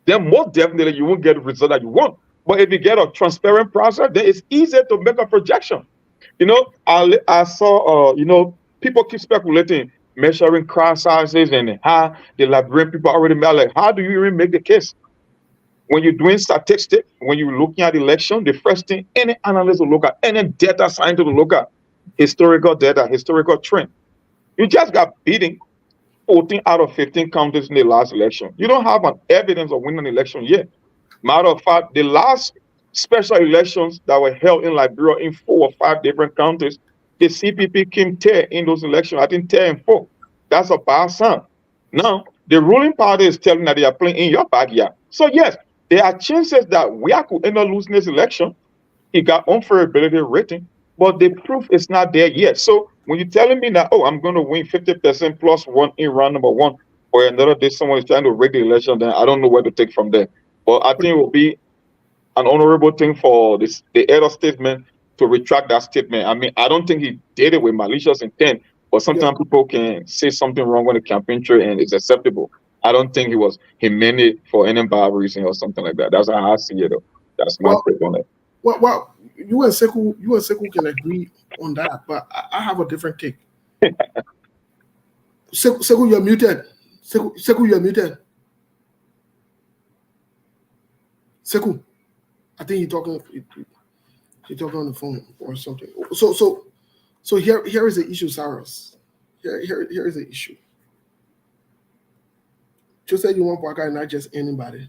then most definitely you won't get the result that you want. But if you get a transparent process, then it's easier to make a projection. I saw, people keep speculating, measuring crowd sizes and how the Liberian people already made. Like, how do you even make the case? When you're doing statistics, when you're looking at election, the first thing any analyst will look at, any data scientist will look at, historical data, historical trend. You just got beaten 14 out of 15 counties in the last election. You don't have an evidence of winning an election yet. Matter of fact, the last special elections that were held in Liberia in 4 or 5 different counties, the CPP came third in those elections. I think 10 and 4. That's a bad sign. Now, the ruling party is telling that they are playing in your backyard. So yes, there are chances that we could end up losing this election. It got unfavorability rating, but the proof is not there yet. So when you're telling me that, oh, I'm going to win 50% plus 1 in round number 1, or another day someone is trying to rig the election, then I don't know where to take from there. But I think it will be an honorable thing for the head of statement to retract that statement. I mean, I don't think he did it with malicious intent, but sometimes people can say something wrong on the campaign trail and it's acceptable. I don't think he meant it for any bad reason or something like that. That's how I see it, though. That's my take on it. Well, you and Sekou can agree on that, but I have a different take. Sekou, you're muted. Sekou, you're muted. Sekou, I think you're talking on the phone or something. So here is the issue, Cyrus. Here is the issue. Joseph Yuma Pwaka is not just anybody.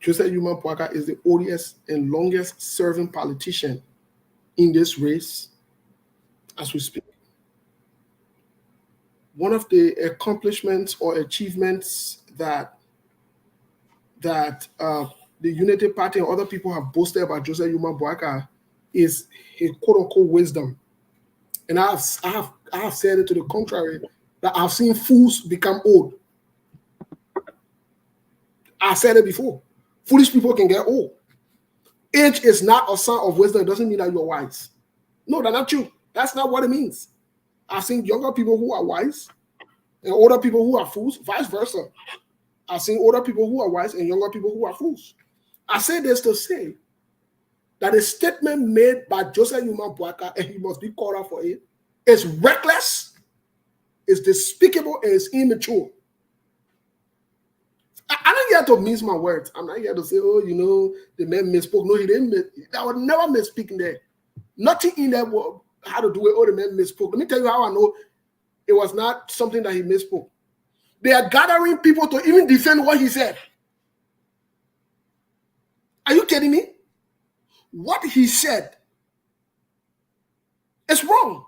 Joseph Yuma Pwaka is the oldest and longest serving politician in this race as we speak. One of the accomplishments or achievements that the Unity Party and other people have boasted about Joseph Yuma Pwaka is his quote-unquote wisdom. And I have said it to the contrary, that I've seen fools become old. I said it before. Foolish people can get old. Age is not a sign of wisdom. It doesn't mean that you're wise. No, that's not true. That's not what it means. I've seen younger people who are wise and older people who are fools, vice versa. I've seen older people who are wise and younger people who are fools. I say this to say that a statement made by Joseph Yuma Pwaka, and he must be called out for it, is reckless, is despicable, and is immature. I'm not here to mince my words. I'm not here to say, oh, the man misspoke. No, he didn't. I would never misspeak in there. Nothing in there had to do with, oh, the man misspoke. Let me tell you how I know it was not something that he misspoke. They are gathering people to even defend what he said. Are you kidding me? What he said is wrong.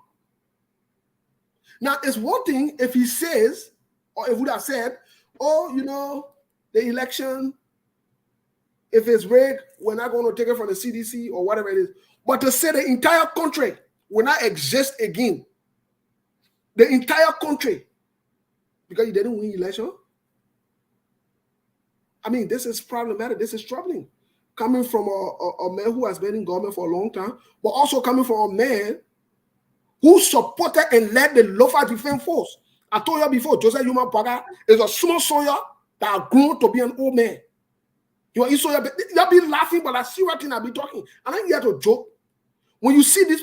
Now, it's one thing if he says, or if he would have said, oh, the election, if it's rigged, we're not going to take it from the CDC or whatever it is. But to say the entire country will not exist again, the entire country, because you didn't win election. I mean, this is problematic. This is troubling. Coming from a man who has been in government for a long time, but also coming from a man who supported and led the Lofa Defense Force. I told you before, Joseph Yuma Pwaka is a small soldier that grew to be an old man. You'll be laughing, but I see what I'll be talking. And I'm here to joke. When you see this,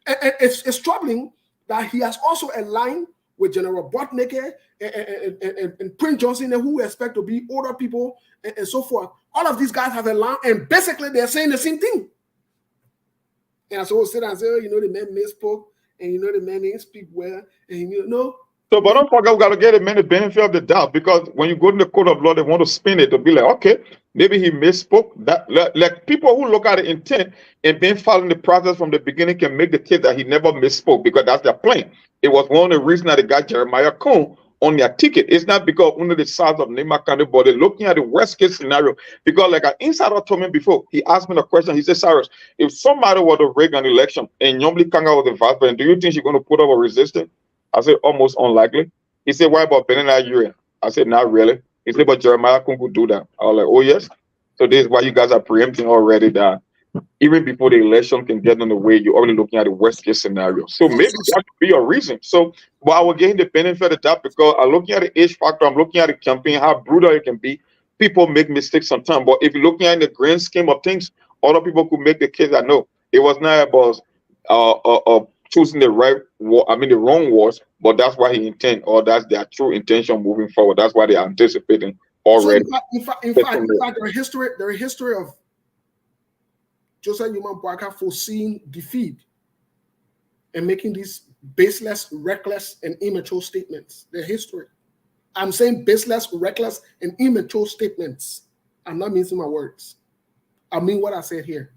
it's troubling that he has also aligned with General Botneke and Prince Johnson, who expect to be older people and so forth. All of these guys have aligned, and basically they're saying the same thing. And I so sit and say, the man misspoke, and the man didn't speak well, and no. So, but don't forget, we got to get a man the benefit of the doubt, because when you go to the court of law, they want to spin it to be like, okay, maybe he misspoke. That like people who look at the intent and been following the process from the beginning can make the case that he never misspoke, because that's their plan. It was one of the reasons that they got Jeremiah Cohn on their ticket. It's not because only the size of Nema County, but they're looking at the worst case scenario. Because like an insider told me before, he asked me the question. He said, Cyrus, if somebody were to rig an election and Nyomli Kanga was the vice president, do you think she's going to put up a resistance? I said, almost unlikely. He said, why about Benin Nigeria? I said, not really. He said, but Jeremiah Kunku do that. I was like, oh yes. So this is why you guys are preempting already that even before the election can get on the way, you're already looking at the worst case scenario. So maybe that could be a reason. So, but I will get the benefit of that because I'm looking at the age factor, I'm looking at the campaign, how brutal it can be. People make mistakes sometimes, but if you're looking at the grand scheme of things, other people could make the case that no, it was not about choosing the right war, I mean the wrong wars, but that's why he intend, or that's their true intention moving forward. That's why they're anticipating already. So in fact, there is history of Joseph Newman Boakai foreseeing defeat and making these baseless, reckless, and immature statements. The history. I'm saying baseless, reckless, and immature statements. I'm not mincing my words. I mean what I said here.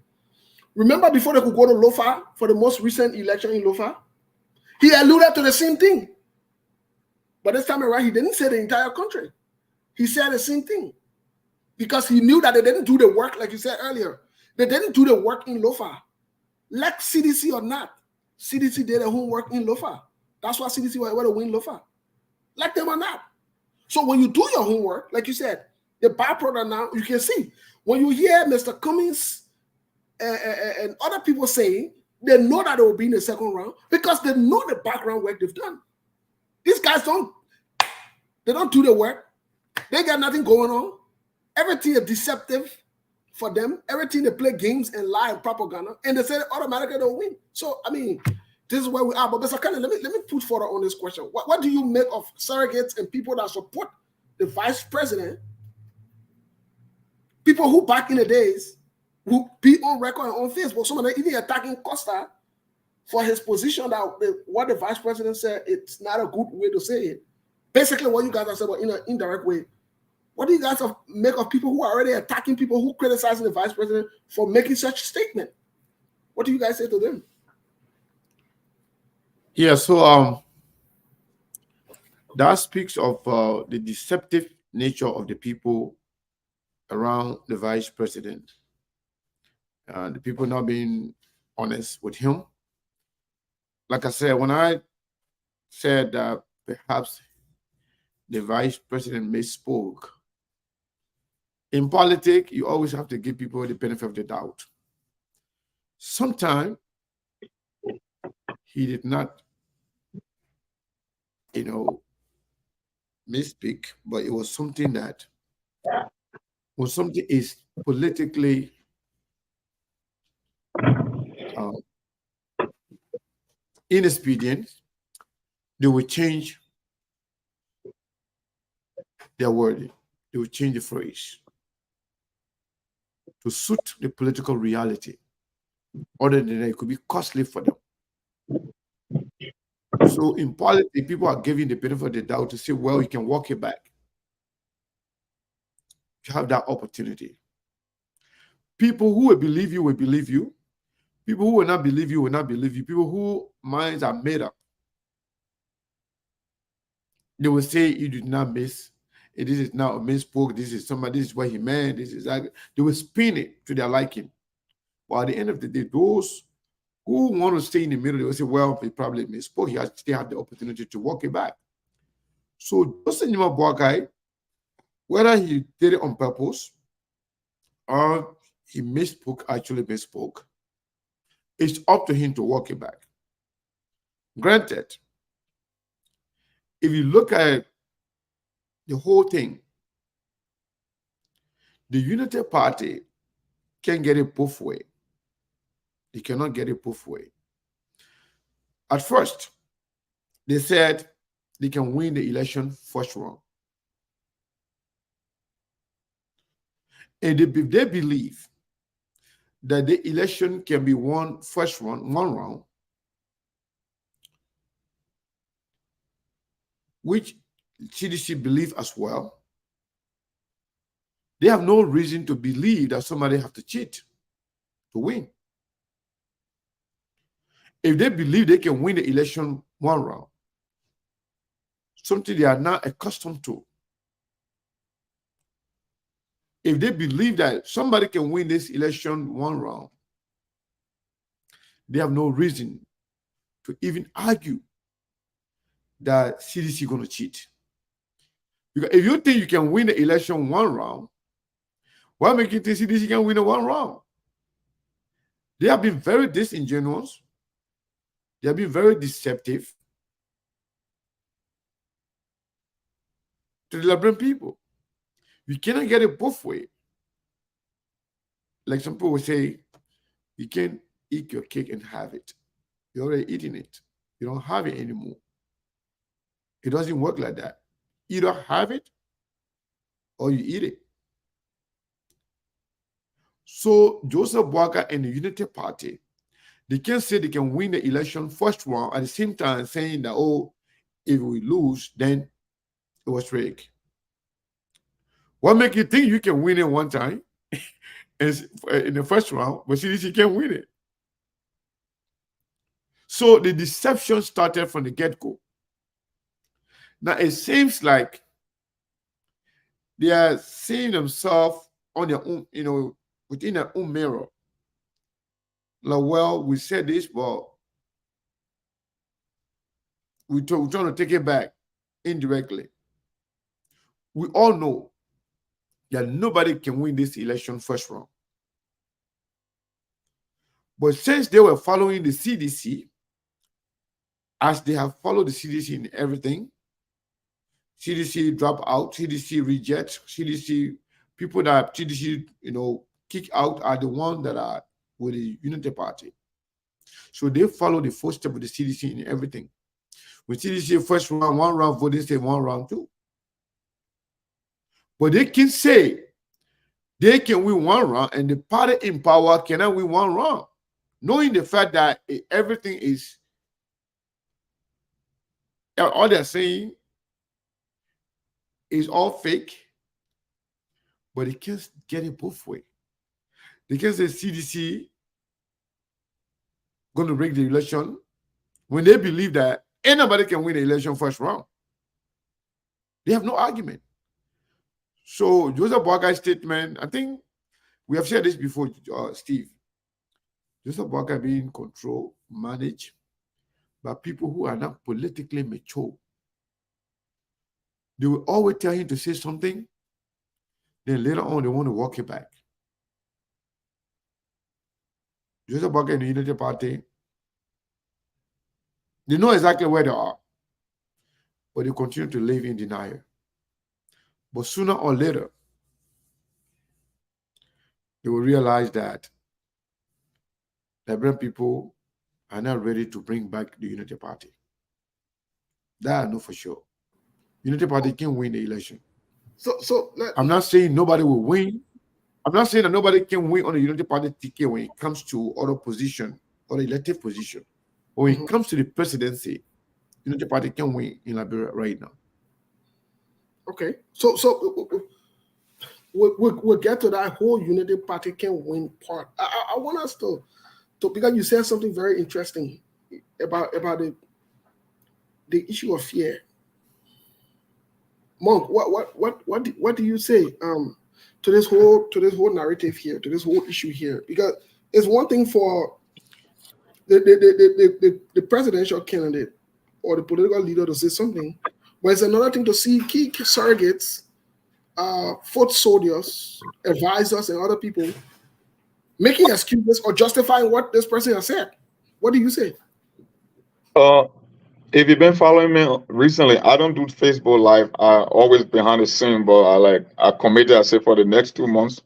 Remember before they could go to Lofa for the most recent election in Lofa? He alluded to the same thing. But this time around, he didn't say the entire country. He said the same thing. Because he knew that they didn't do the work, like you said earlier. They didn't do the work in Lofa. Like CDC or not, CDC did their homework in Lofa. That's why CDC were able to win Lofa. Like them or not. So when you do your homework, like you said, the byproduct now, you can see. When you hear Mr. Cummings and other people saying, they know that they will be in the second round because they know the background work they've done. These guys don't do the work. They got nothing going on. Everything is deceptive for them. Everything they play games and lie and propaganda, and they say automatically they'll win. So I mean, this is where we are. But Mr. Kennedy, let me put further on this question. What do you make of surrogates and people that support the vice president? People who back in the days who be on record and on Facebook, some of them even attacking Costa for his position that what the vice president said, it's not a good way to say it. Basically, what you guys are saying, but in an indirect way. What do you guys make of people who are already attacking people who criticizing the vice president for making such a statement? What do you guys say to them? Yeah, so that speaks of the deceptive nature of the people around the vice president. The people not being honest with him. Like I said, when I said that perhaps the vice president misspoke, in politics, you always have to give people the benefit of the doubt. Sometimes he did not, misspeak, but it was something that is politically inexpedient. They will change their wording. They will change the phrase to suit the political reality. Other than that, it could be costly for them. So in politics, people are giving the benefit of the doubt to say, well, you can walk it back. You have that opportunity. People who will believe you will believe you. People who will not believe you will not believe you. People whose minds are made up, they will say you did not miss. This is not a misspoke. This is somebody. This is what he meant. This is like they will spin it to their liking. But at the end of the day, those who want to stay in the middle, they will say, well, he probably misspoke. He still had the opportunity to walk it back. So Joseph Nima Boakai, whether he did it on purpose or he actually misspoke, it's up to him to walk it back. Granted, if you look at the whole thing, the Unity Party can get it both ways. They cannot get it both ways. At first, they said they can win the election first round. And if they believe that the election can be won first round, one round, which CDC believe as well, they have no reason to believe that somebody have to cheat to win. If they believe they can win the election one round, something they are not accustomed to. If they believe that somebody can win this election one round, they have no reason to even argue that CDC is going to cheat. Because if you think you can win the election one round, why make you think CDC can win it one round? They have been very disingenuous. They have been very deceptive to the Liberian people. You cannot get it both ways. Like some people say, you can't eat your cake and have it. You're already eating it. You don't have it anymore. It doesn't work like that. Either have it or you eat it. So Joseph Boakai and the Unity Party, they can't say they can win the election first round at the same time saying that, oh, if we lose, then it was rigged. What makes you think you can win it one time in the first round, but CDC can't win it? So the deception started from the get-go. Now it seems like they are seeing themselves on their own, within their own mirror. Like, well, we said this, but we're trying to take it back indirectly. We all know that nobody can win this election first round. But since they were following the CDC, as they have followed the CDC in everything, CDC drop out, CDC reject, CDC, people that CDC, kick out are the ones that are with the Unity Party. So they follow the footsteps of the CDC in everything. When CDC first round, one round vote, they say one round two. But they can say they can win one round and the party in power cannot win one round, knowing the fact that everything is, all they're saying is all fake, but they can't get it both ways. They can't say CDC going to rig the election when they believe that anybody can win the election first round. They have no argument. So Joseph Boakai's statement, I think we have said this before, Steve. Joseph Boakai being controlled, managed by people who are not politically mature. They will always tell him to say something, then later on they want to walk it back. Joseph Boakai and the Unity Party, they know exactly where they are, but they continue to live in denial. But sooner or later, they will realize that Liberian people are not ready to bring back the Unity Party. That I know for sure. Unity Party can win the election. I'm not saying nobody will win. I'm not saying that nobody can win on the Unity Party ticket when it comes to other position or elective position. But when it comes to the presidency, Unity Party can win in Liberia right now. Okay, so we'll get to that whole Unity Party can win part. I want us to because you said something very interesting about the issue of fear. Monk, what do you say to this whole narrative here, to this whole issue here? Because it's one thing for the presidential candidate or the political leader to say something, but it's another thing to see key surrogates, foot soldiers, advisors, and other people making excuses or justifying what this person has said. What do you say? If you've been following me recently, I don't do Facebook Live. I always behind the scene, but I committed. I say for the next 2 months,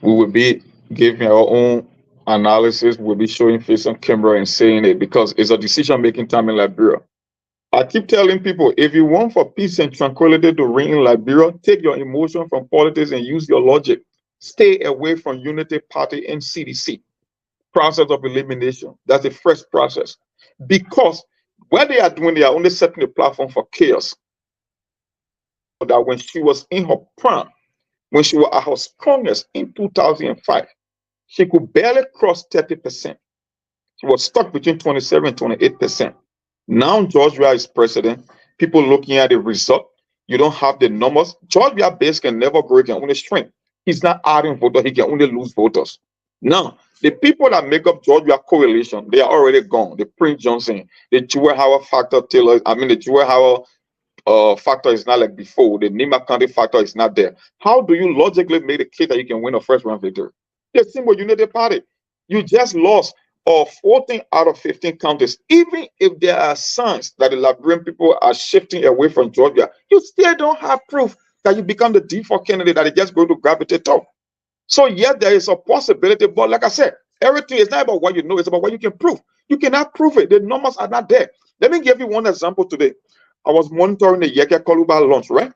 we will be giving our own analysis. We'll be showing face on camera and saying it because it's a decision-making time in Liberia. I keep telling people, if you want for peace and tranquility to reign in Liberia, take your emotion from politics and use your logic. Stay away from Unity Party and CDC. Process of elimination. That's the first process. Because what they are doing, they are only setting the platform for chaos. That when she was in her prime, when she was at her strongest in 2005, she could barely cross 30%. She was stuck between 27 and 28%. Now George Weah is president. people looking at the result. You don't have the numbers. Georgia base can never grow, he can only shrink. He's not adding voters, he can only lose voters. Now, the people that make up Georgia coalition, they are already gone. The Prince Johnson, the Jewel Howard factor Taylor, the Jewel Howard factor is not like before. The Nima County factor is not there. How do you logically make the case that you can win a first round victory? The Simple Unity Party, you just lost 14 out of 15 counties. Even if there are signs that the Liberian people are shifting away from Georgia, you still don't have proof that you become the default candidate that is just going to gravitate to. So yes, there is a possibility, but like I said, everything is not about what you know, it's about what you can prove. You cannot prove it. The numbers are not there. Let me give you one example today. I was monitoring the Yeke Koluba launch, right?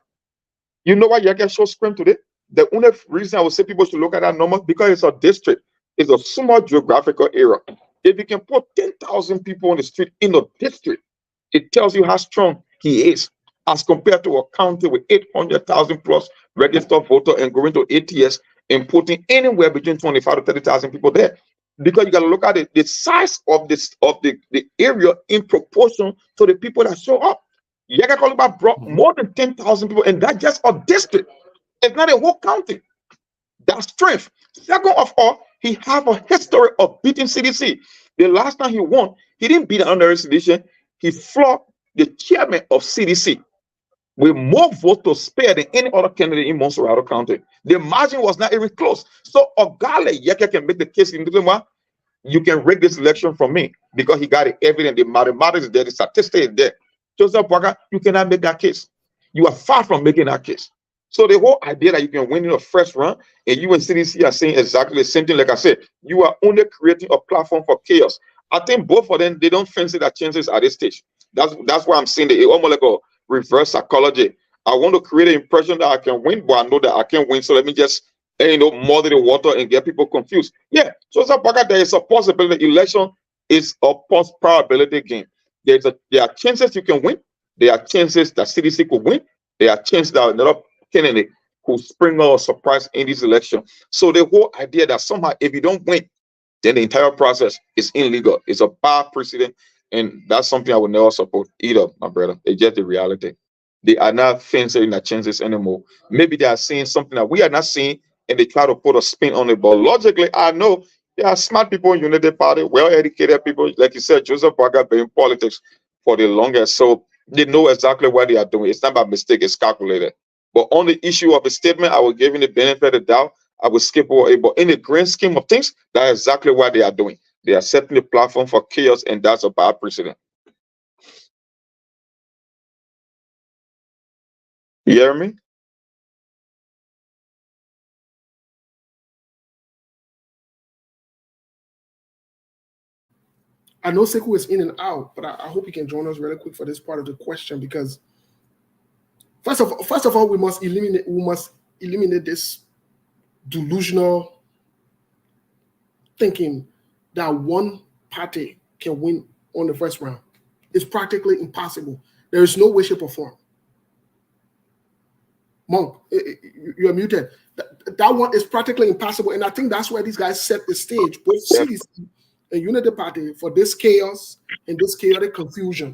You know why Yeke show screen today? The only reason I would say people should look at that number because it's a district. It's a small geographical area. If you can put 10,000 people on the street in a district, it tells you how strong he is as compared to a county with 800,000 plus registered voter and going to ATS and putting anywhere between 25 to 30,000 people there. Because you got to look at it, the size of the area in proportion to the people that show up. Yeke Koluba brought more than 10,000 people, and that's just a district. It's not a whole county. That's strength. Second of all, he have a history of beating CDC. The last time he won, he didn't beat an under sedition. He floored the chairman of CDC with more votes to spare than any other candidate in Montserrat County. The margin was not even close. So Ogale Yeke can make the case in the you can rig this election from me because he got the evidence, the mathematics is there, the statistics is there. Joseph Boakai, you cannot make that case. You are far from making that case. So the whole idea that you can win in the first round and you and CDC are saying exactly the same thing, like I said, you are only creating a platform for chaos. I think both of them, they don't fancy their chances at this stage. That's why I'm saying that it's almost like a reverse psychology. I want to create an impression that I can win, but I know that I can't win. So let me just, muddy the water and get people confused. Yeah, so there is a possibility. Election is a probability game. There are chances you can win. There are chances that CDC could win. There are chances that another candidate could spring a surprise in this election. So the whole idea that somehow if you don't win, then the entire process is illegal. It's a bad precedent, and that's something I would never support either, my brother. It's just the reality. They are not fancying their chances anymore. Maybe they are seeing something that we are not seeing, and they try to put a spin on it. But logically, I know there are smart people in Unity Party, well-educated people. Like you said, Joseph Boakai been in politics for the longest, so they know exactly what they are doing. It's not by mistake, it's calculated. But on the issue of a statement, I will give you the benefit of the doubt. I will skip over it. But in the grand scheme of things, that's exactly what they are doing. They are setting the platform for chaos, and that's a bad precedent. You hear me? I know Sekou is in and out, but I hope he can join us really quick for this part of the question, because first of all, we must eliminate this delusional thinking that one party can win on the first round. It's practically impossible. There is no way, shape, or form. Monk, you're muted. That one is practically impossible, and I think that's where these guys set the stage, both CDC and Unity Party, for this chaos and this chaotic confusion,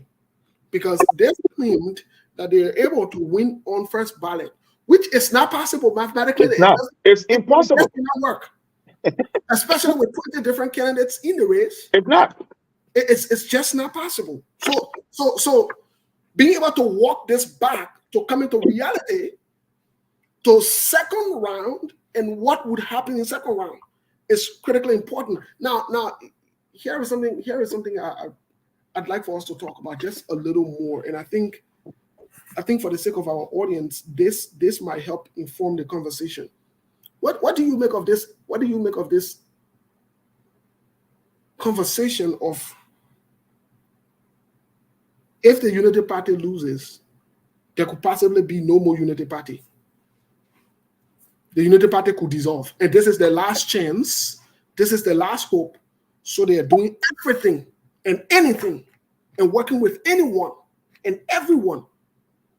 because they claimed that they are able to win on first ballot, which is not possible mathematically. It's impossible. It cannot work, especially with 20 different candidates in the race. It's not. It's just not possible. So being able to walk this back to come into reality to second round and what would happen in second round is critically important. Now, here is something I'd like for us to talk about just a little more, and I think for the sake of our audience, this might help inform the conversation. What do you make of this? What do you make of this conversation of, if the Unity Party loses, there could possibly be no more Unity Party? The Unity Party could dissolve, and this is their last chance. This is their last hope. So they are doing everything and anything and working with anyone and everyone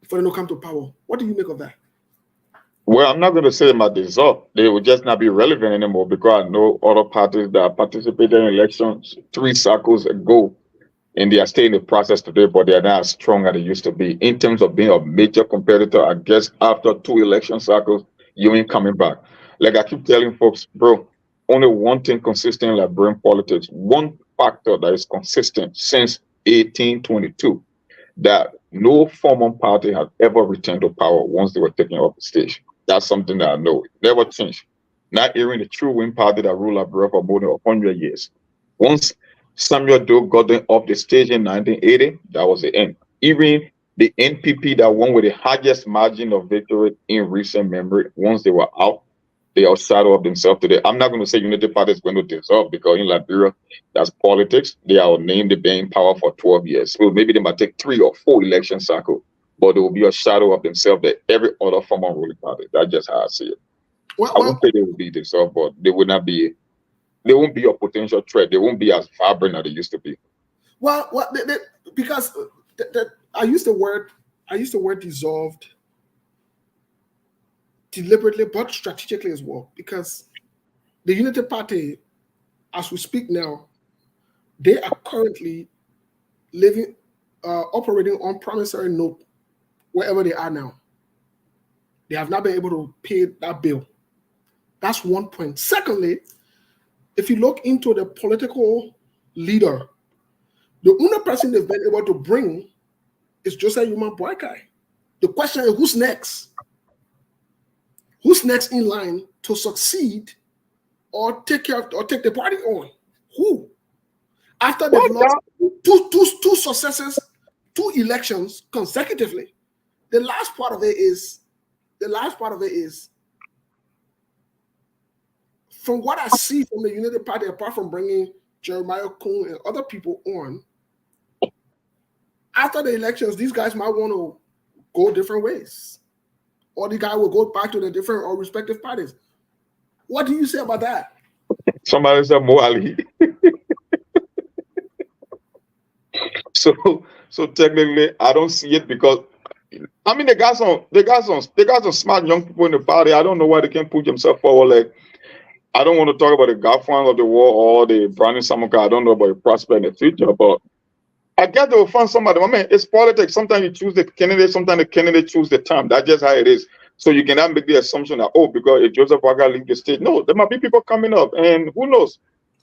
for them to come to power. What do you make of that? Well, I'm not going to say they might dissolve. They will just not be relevant anymore, because I know other parties that participated in elections 3 cycles ago, and they are still in the process today, but they are not as strong as they used to be in terms of being a major competitor. I guess after 2 election cycles, you ain't coming back. Like I keep telling folks, bro, only one thing consistent in Liberian politics, one factor that is consistent since 1822, that no former party has ever returned to power once they were taken off the stage. That's something that I know. It never changed. Not even the true win party that ruled Liberia for more than 100 years. Once Samuel Doe got them off the stage in 1980, that was the end. Even the NPP that won with the highest margin of victory in recent memory, once they were out, they outshadow of themselves today. I'm not going to say Unity Party is going to dissolve because in Liberia, that's politics. They are named to be in power for 12 years. So maybe they might take 3 or 4 election cycles, but they will be a shadow of themselves that every other former ruling party. That's just how I see it. I won't say they will be dissolved, but they would not be. They won't be a potential threat. They won't be as vibrant as they used to be. Well, because I use the word dissolved deliberately but strategically as well, because the Unity Party, as we speak now, they are currently operating on promissory note wherever they are now. They have not been able to pay that bill. That's one point. Secondly, if you look into the political leader, the only person they've been able to bring is Joseph Yuma Boakai. The question is, who's next? Who's next in line to succeed or take the party on? Who? After they've lost two successes, 2 elections consecutively. The last part of it is, from what I see from the Unity Party, apart from bringing Jeremiah Kuhn and other people on, after the elections, these guys might want to go different ways. Or the guy will go back to the different or respective parties. What do you say about that? Somebody said Mo Ali. So technically, I don't see it because I mean they got some smart young people in the party. I don't know why they can't put themselves forward. Like I don't want to talk about the Godfather of the war or the Brandon Samuka. I don't know about the prospect in the future, but I guess they will find somebody. I mean, it's politics. Sometimes you choose the candidate, sometimes the candidate choose the time. That's just how it is. So you cannot make the assumption that, oh, because if Joseph Waga leave the state. No, there might be people coming up, and who knows?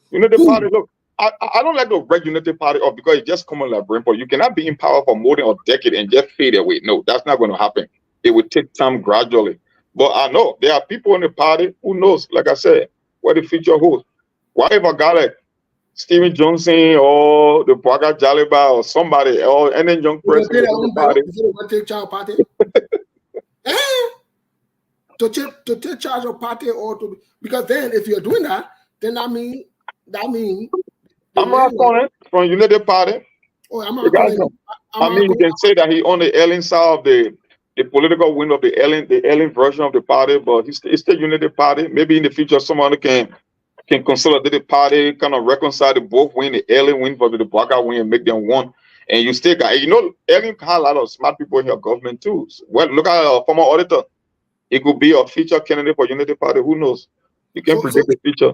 Unity Party, look, I don't like to break Unity Party up because it's just common like brain, but you cannot be in power for more than a decade and just fade away. No, that's not going to happen. It will take time gradually. But I know there are people in the party who knows, like I said, what the future holds. Why if a guy like Stephen Johnson or the Bwaga Jaliba or somebody or any young person in the party. To take charge of party or to, because then if you're doing that, then that mean I'm not calling from Unity Party. Oh, I'm not calling. I mean, you can say that he on the Ellen side of the political wing of the Ellen version of the party, but it's still Unity Party. Maybe in the future someone can consolidate the party, kind of reconcile the both win, the Ellen win for the Bwaga win and make them one. And you still got, Ellen had a lot of smart people in your government too. Well, look at our former auditor. It could be a future candidate for Unity Party. Who knows? You can't predict the future.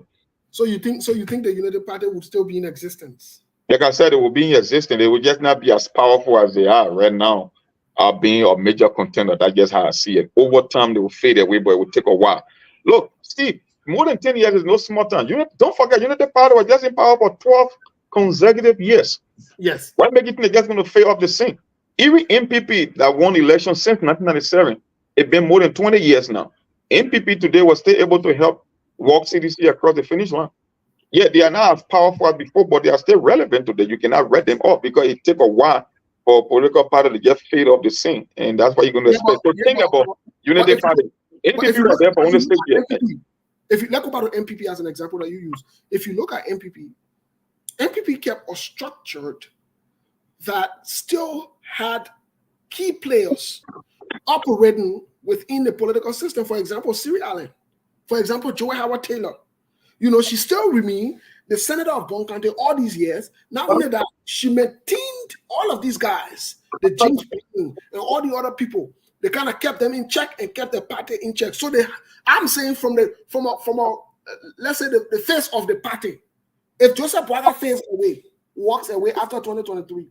So you think the Unity Party would still be in existence? Like I said, it will be in existence. They will just not be as powerful as they are right now, being a major contender. That's just how I see it. Over time, they will fade away, but it will take a while. Look, Steve, more than 10 years is no small time. Don't forget, Unity Party was just in power for 12 consecutive years. Yes. Why make it think they're just going to fade off the scene? Even MPP that won election since 1997, it's been more than 20 years now. MPP today was still able to help walk CDC across the finish line. Yeah, they are not as powerful as before, but they are still relevant today. You cannot write them off because it takes a while for a political party to just fade off the scene. And that's why you're going to expect. So think about Unity Party. MPP right there for only 6 years. If you look about MPP as an example that you use, if you look at MPP kept a structured that still had key players operating within the political system. For example, Siri Allen. For example, Joy Howard Taylor. She still remained the senator of Bon County all these years. Not only that, she maintained all of these guys, the James Payton and all the other people. They kind of kept them in check and kept the party in check. So I'm saying from let's say the face of the party. If Joseph Boaga fades away, walks away after 2023,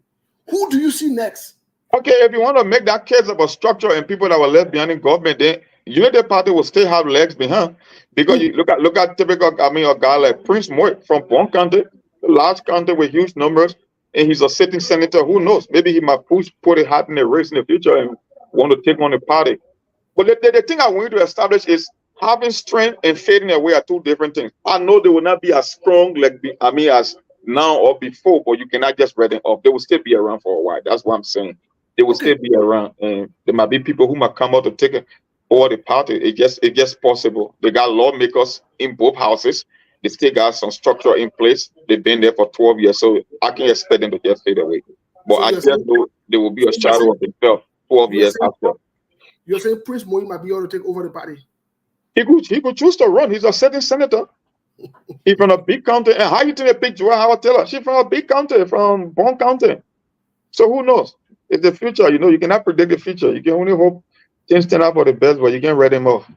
who do you see next? Okay, if you want to make that case about structure and people that were left behind in government, then Unity Party will still have legs behind. Because you look at typical, a guy like Prince Moy from Bon County, a large county with huge numbers, and he's a sitting senator. Who knows? Maybe he might put a hat in the race in the future and want to take on the party. But the thing I want you to establish is having strength and fading away are two different things. I know they will not be as strong as now or before, but you cannot just write them off. They will still be around for a while. That's what I'm saying. They will still be around, and there might be people who might come out to take over the party. It just possible. They got lawmakers in both houses. They still got some structure in place. They've been there for 12 years, so I can expect them to just fade away. But So I you're just saying- know there will be a shadow of themselves 12 You're years saying- after. You're saying Prince Moy might be able to take over the party. He could choose to run. He's a sitting senator. He's from a big county. And how you think they pick Joy Howard Taylor? She's from a big county, from Bon County. So who knows? It's the future. You cannot predict the future. You can only hope things turn out for the best, but you can't write them off.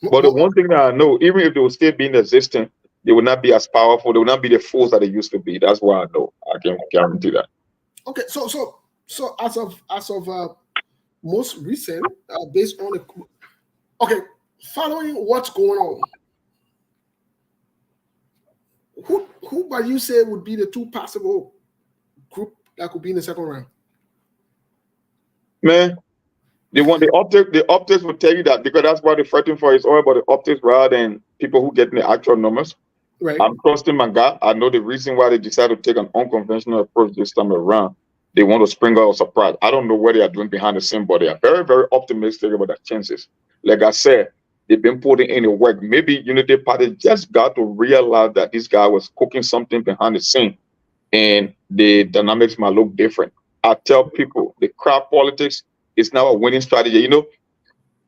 But the one thing that I know, even if they will still be in existence, they will not be as powerful. They will not be the force that they used to be. That's why I know. I can guarantee that. Okay, so as of most recent, based on following what's going on, who by you say would be the two possible group that could be in the second round? Man, the optics will tell you that, because that's what they're fighting for. It's all about the optics rather than people who get the actual numbers. Right. I'm trusting my guy. I know the reason why they decided to take an unconventional approach this time around. They want to sprinkle a surprise. I don't know what they are doing behind the scene, but they are very, very optimistic about their chances. Like I said, they've been putting in the work. Maybe Unity Party just got to realize that this guy was cooking something behind the scene, and the dynamics might look different. I tell people the crowd politics is now a winning strategy.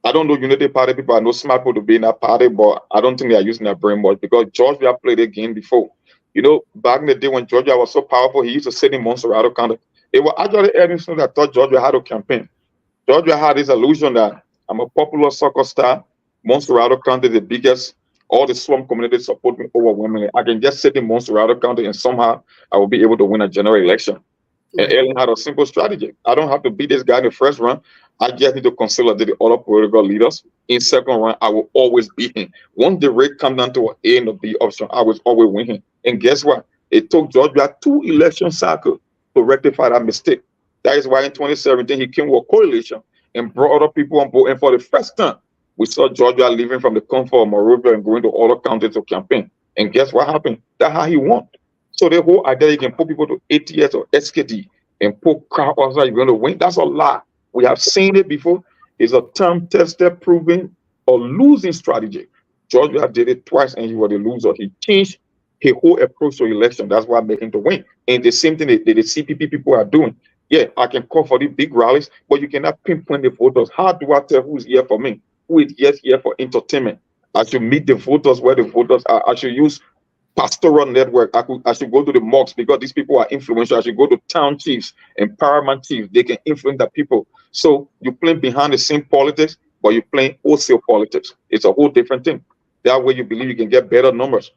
I don't know Unity Party people. I know smart people to be in that party, but I don't think they are using that brain much, because Georgia played a game before. Back in the day when Georgia was so powerful, he used to sit in Monserrado County. It was actually Edison that thought Georgia had to campaign. Georgia had this illusion that I'm a popular soccer star. Monserrado County, the biggest, all the slum communities support me overwhelmingly. I can just sit in Monserrado County and somehow I will be able to win a general election. And Ellen had a simple strategy. I don't have to beat this guy in the first round. I just need to consolidate the other political leaders. In second round, I will always beat him. Once the rate comes down to an A and a B option, I will always win him. And guess what? It took Georgia 2 election cycles to rectify that mistake. That is why in 2017, he came with a coalition and brought other people on board. And for the first time, we saw Georgia leaving from the comfort of Monrovia and going to other counties to campaign. And guess what happened? That's how he won. So the whole idea you can put people to ATS or SKD and put crowd outside, you're going to win, that's a lie. We have seen it before. It's a time-tested, proven, or losing strategy. Georgia did it twice and he was the loser. He changed his whole approach to election. That's why making him to win. And the same thing that the CPP people are doing. Yeah, I can call for the big rallies, but you cannot pinpoint the voters. How do I tell who's here for me? Who is just here for entertainment? I should meet the voters where the voters are. I should use pastoral network. I should go to the mosques because these people are influential. I should go to town chiefs and paramount chiefs. They can influence the people. So you play behind the scene politics, but you play wholesale politics. It's a whole different thing. That way you believe you can get better numbers.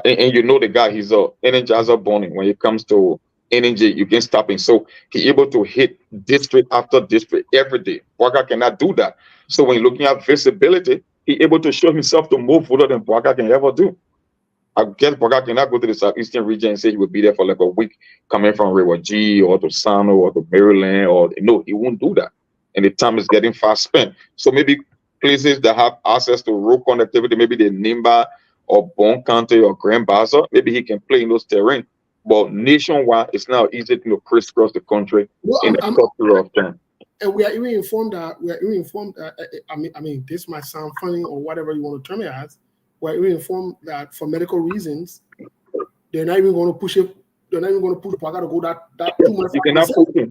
And you know the guy, he's a energizer bunny. When it comes to energy, you can stop him. So he's able to hit district after district every day. Bwaka cannot do that. So when you're looking at visibility, he's able to show himself to more voters than Bwaka can ever do. I guess Bwaka cannot go to the southeastern region and say he will be there for like a week, coming from River G or to Sano or to Maryland, or no, he won't do that. And the time is getting fast spent. So maybe places that have access to road connectivity, maybe the Nimba or Bon County or Grand Baza, maybe he can play in those terrain. But nationwide, it's now easy to crisscross the country in a short period of time. And we are even informed that I mean, this might sound funny or whatever you want to term it as. We're even informed that for medical reasons, they're not even going to push it. They're not even going to push Bwaka to go that 2 months.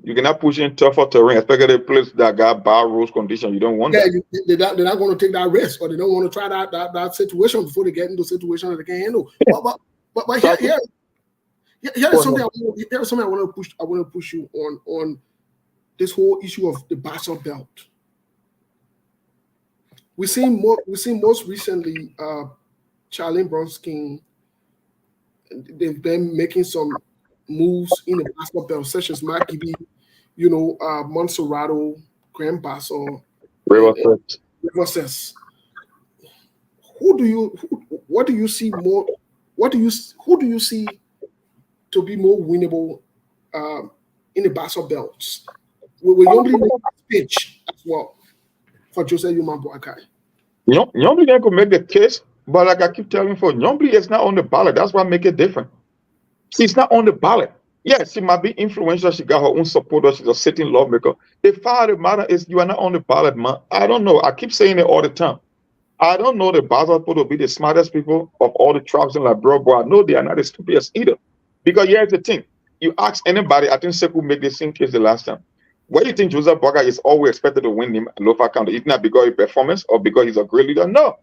You cannot push in tougher terrain, especially a place that got bad roads condition. You don't want that. They're not going to take that risk, or they don't want to try that situation before they get into a situation that they can't handle. But here is something I want to push. I want to push you on this whole issue of the Basel Belt. We seen most recently, Charlene Bronstein. They've been making some moves in the basketball belt, such as Makibi, Monserrato, Grand Basso, River and First. Versus. What do you see more? Who do you see to be more winnable in the basketball belts? We only make a pitch as well for Jose Yuma Boakai. Nyomli then could make the case, but like I keep telling you, for Nyomli is not on the ballot. That's what make it different. She's not on the ballot. Yes, she might be influential. She got her own supporters. She's a sitting lawmaker. The fact of the matter is, you are not on the ballot, man. I don't know. I keep saying it all the time. I don't know the Basel people to be the smartest people of all the tribes in Liberia, but I know they are not the stupidest either. Because here's the thing. You ask anybody, I think Sekou made the same case the last time. Why do you think Joseph Boga is always expected to win him in Lofa County? It's not because of performance or because he's a great leader. No.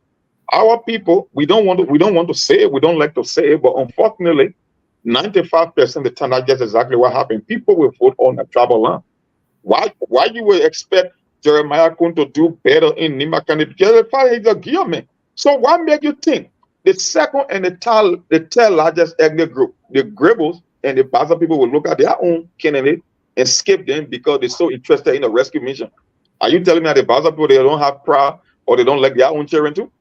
Our people, we don't want to say it, we don't like to say it, but unfortunately, 95% of the time that's just exactly what happened. People will vote on a tribal line. Why you would expect Jeremiah Kun to do better in Nima County? Because the father is a government. So what make you think the second and the third largest ethnic group, the Gribbles and the Baza people, will look at their own candidate and skip them because they're so interested in the rescue mission? Are you telling me that the Baza people, they don't have pride or they don't like their own children too?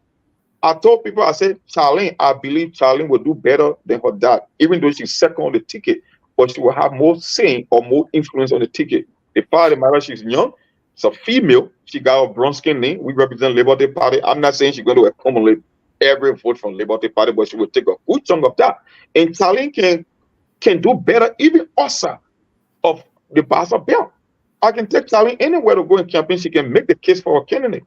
I told people, I said, Charlene, I believe Charlene will do better than her dad, even though she's second on the ticket, but she will have more say or more influence on the ticket. The fact of the matter, she's young, she's a female, she got a brown skin name. We represent Liberty Party. I'm not saying she's going to accumulate every vote from Liberty Party, but she will take a good chunk of that. And Charlene can do better, even also of the Bassa belt. I can take Charlene anywhere to go in campaign. She can make the case for a candidate.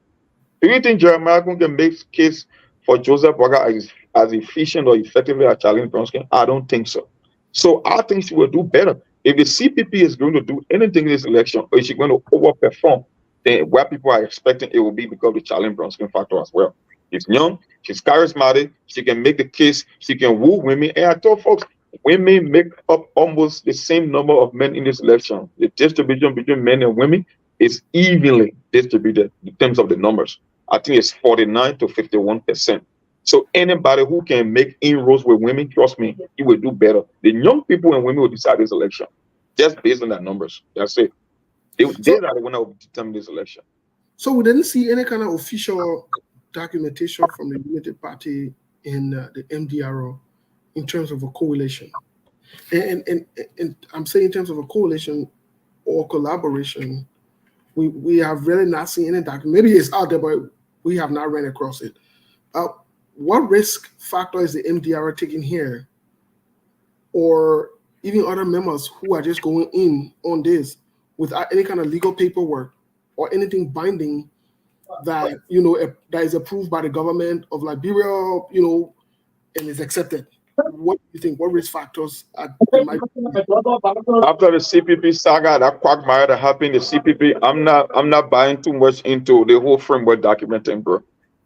Do you think Jeremiah can make case for Joseph Boga as efficient or effectively as Charlene Bronskin? I don't think so. So I think she will do better. If the CPP is going to do anything in this election, or is she going to overperform, then what people are expecting, it will be because of the Charlene Bronskin factor as well. She's young, she's charismatic, she can make the case, she can woo women. And I told folks, women make up almost the same number of men in this election. The distribution between men and women is evenly distributed in terms of the numbers. I think it's 49 to 51%. So anybody who can make inroads with women, trust me, he will do better. The young people and women will decide this election just based on their numbers. That's it. They are the one that will determine this election. So we didn't see any kind of official documentation from the United Party in the MDRO in terms of a coalition. And I'm saying in terms of a coalition or collaboration, we have really not seen any document. Maybe it's out there, but we have not ran across it. What risk factor is the MDR taking here, or even other members who are just going in on this without any kind of legal paperwork or anything binding that that is approved by the government of Liberia, and is accepted? What do you think? What risk factors are there might be? After the CPP saga, that quagmire that happened, the CPP, I'm not buying too much into the whole framework documenting, bro.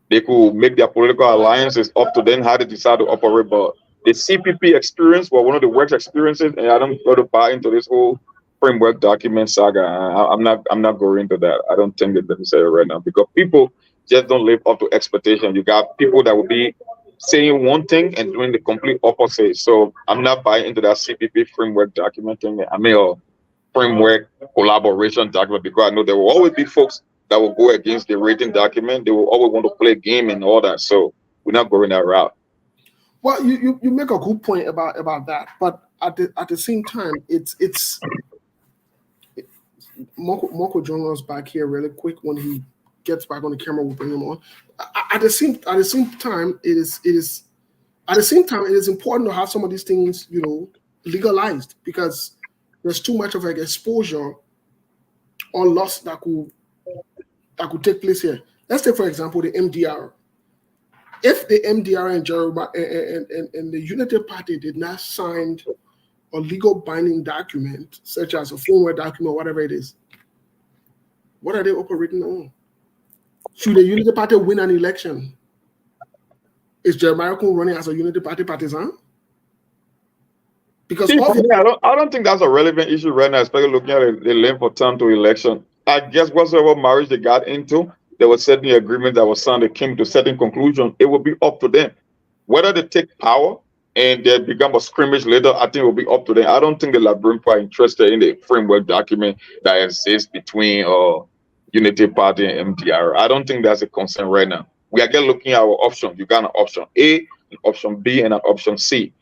They could make their political alliances up to them how they decide to operate. But the CPP experience was one of the worst experiences, and I don't go to buy into this whole framework document saga. I'm not going into that. I don't think it's necessary right now because people just don't live up to expectation. You got people that will be saying one thing and doing the complete opposite. So I'm not buying into that CPP framework documenting. I mean, a framework collaboration document, because I know there will always be folks that will go against the rating document. They will always want to play a game and all that. So we're not going that route. Well, you make a good point about that, but at the same time, it's Moko join us back here really quick. When he gets back on the camera, we'll bring him on. At the same time, it is important to have some of these things, legalized, because there's too much of exposure or loss that could take place here. Let's take, for example, the MDR. If the MDR and Jeremiah and the United Party did not sign a legal binding document, such as a framework document, whatever it is, what are they operating on? Should the Unity Party win an election? Is Jeremiah running as a Unity Party partisan? Because I don't think that's a relevant issue right now, especially looking at the length of time to election. I guess whatsoever marriage they got into, there was certain agreement that was signed, they came to certain conclusion. It will be up to them. Whether they take power and there become a scrimmage later, I think it will be up to them. I don't think the Liberians are interested in the framework document that exists between Unity Party and MDR. I don't think that's a concern right now. We are just looking at our options. You got an option A, an option B, and an option C.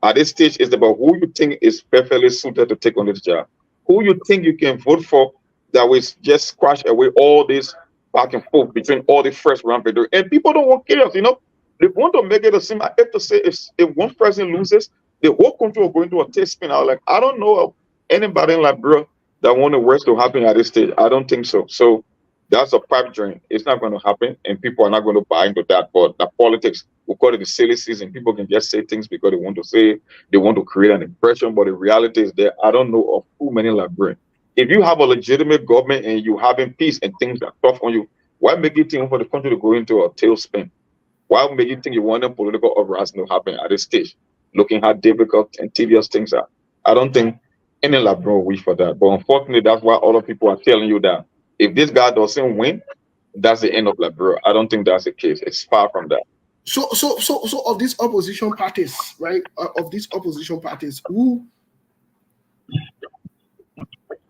At this stage, it's about who you think is perfectly suited to take on this job, who you think you can vote for that will just squash away all this back and forth between all the first round victory. And people don't want chaos, you know. They want to make it seem, I have to say, if one person loses, the whole country will go into a tailspin. I was like, I don't know of anybody in Liberia that want the worst to happen at this stage. I don't think so. So that's a pipe dream. It's not going to happen, and people are not going to buy into that. But the politics, we call it the silly season. People can just say things because they want to say it. They want to create an impression, but the reality is that I don't know of too many Liberians. If you have a legitimate government and you having peace and things are tough on you, why make it think for the country to go into a tailspin? Why make you think you want a political uprising to happen at this stage? Looking how difficult and tedious things are. I don't think any Liberian will wish for that. But unfortunately, that's why other people are telling you that if this guy doesn't win, that's the end of Liberia. I don't think that's the case. It's far from that. So of these opposition parties, right? Who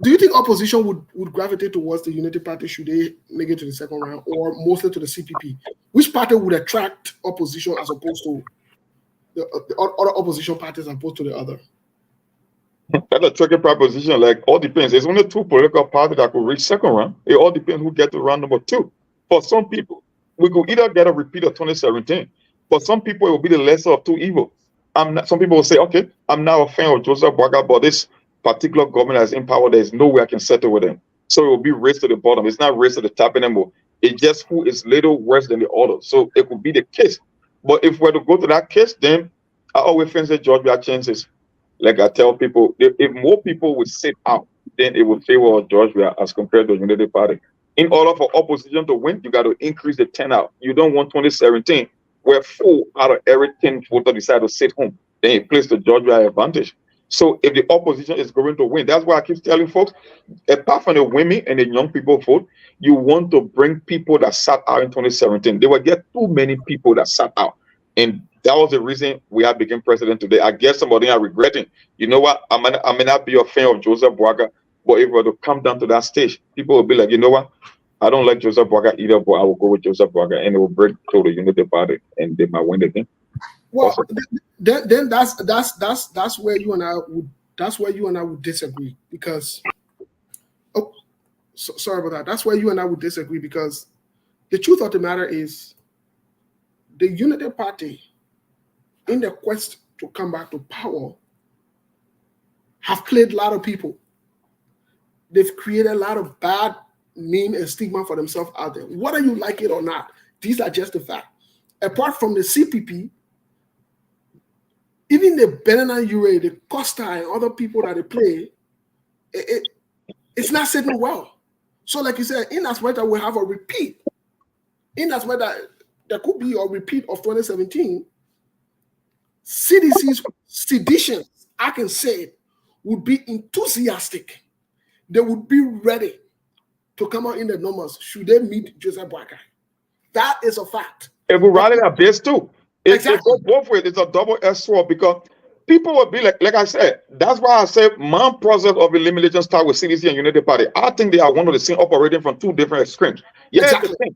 do you think opposition would gravitate towards the Unity Party should they make it to the second round, or mostly to the CPP? Which party would attract opposition as opposed to the other opposition parties as opposed to the other? That's a tricky proposition. Like, all depends. There's only two political parties that could reach second round. It all depends who gets to round number 2. For some people, we could either get a repeat of 2017. For some people, it will be the lesser of two evils. Some people will say, okay, I'm now a fan of Joseph Boaga, but this particular government has in power. There's no way I can settle with them. So it will be raised to the bottom. It's not raised to the top anymore. It's just who is little worse than the other. So it could be the case. But if we're to go to that case, then I always think that Georgia chances. Like I tell people, if more people would sit out, then it would favor Georgia as compared to the Unity Party. In order for opposition to win, you got to increase the turnout. You don't want 2017 where 4 out of every 10 voters decide to sit home. Then it plays the Georgia advantage. So if the opposition is going to win, that's why I keep telling folks, apart from the women and the young people vote, you want to bring people that sat out in 2017. They will get too many people that sat out. And that was the reason we have become president today. I guess somebody are regretting. You know what? I may not be a fan of Joseph Boaga, but if we were to come down to that stage, people will be like, you know what? I don't like Joseph Boaga either, but I will go with Joseph Boaga, and it will break to the Unity Party, and they might win again. Well, then that's where you and I would disagree, because sorry about that. That's where you and I would disagree, because the truth of the matter is the Unity Party, in the quest to come back to power, have played a lot of people. They've created a lot of bad name and stigma for themselves out there. Whether you like it or not, these are just the facts. Apart from the CPP, even the Benana Ure, the Costa, and other people that they play, it's not sitting well. So, like you said, in as much that we have a repeat, in as much that there could be a repeat of 2017, CDC's sedition, I can say it, would be enthusiastic. They would be ready to come out in the numbers should they meet Joseph Boaga. That is a fact. It will rally their base too. Exactly. It goes both ways. It's a double-edged sword, because people will be like I said, that's why I said my process of elimination start with CDC and Unity Party. I think they are one of the same operating from two different extremes. Yeah, exactly.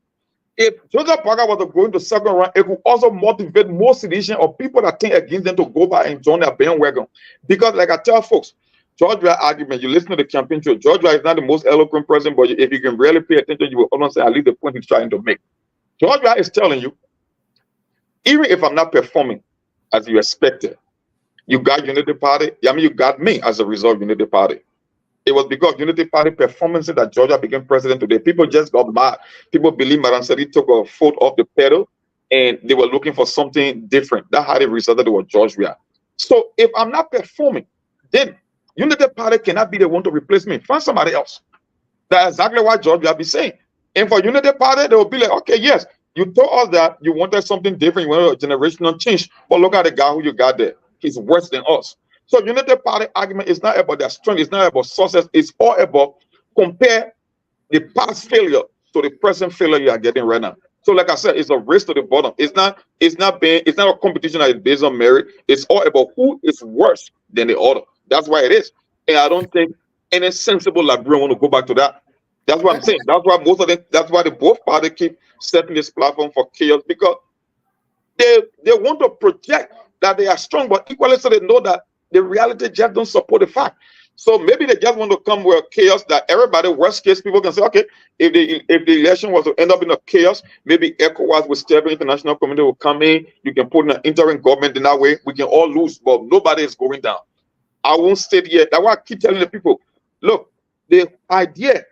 If Joseph Boaga was to go into second round, it could also motivate more sedition or people that think against them to go back and join their bandwagon. Because, like I tell folks, Georgia argument, you listen to the campaign trail, Georgia is not the most eloquent person, but if you can really pay attention, you will understand at least the point he's trying to make. Georgia is telling you, even if I'm not performing as you expected, you got Unity Party. I mean, you got me as a result of Unity Party. It was because Unity Party performance that Georgia became president today. People just got mad. People believe Maranseri took a foot off the pedal and they were looking for something different. That's how they resulted with Georgia. So if I'm not performing, then Unity Party cannot be the one to replace me. Find somebody else. That's exactly what Georgia be saying. And for Unity Party, they will be like, okay, yes, you told us that you wanted something different, you wanted a generational change, but look at the guy who you got there. He's worse than us. So Unity Party argument is not about their strength, it's not about success, it's all about compare the past failure to the present failure you are getting right now. So, like I said, it's a race to the bottom. It's not a competition that is based on merit. It's all about who is worse than the other. That's why it is. And I don't think any sensible Liberian want to go back to that. That's what I'm saying. That's why most of them. That's why the both parties keep setting this platform for chaos, because they want to project that they are strong, but equally so they know that the reality just don't support the fact. So maybe they just want to come with chaos that everybody, worst case, people can say, okay, if the election was to end up in a chaos, maybe ECOWAS with stable international community will come in. You can put in an interim government in that way. We can all lose, but nobody is going down. I won't stay here. That's why I keep telling the people, look, the idea,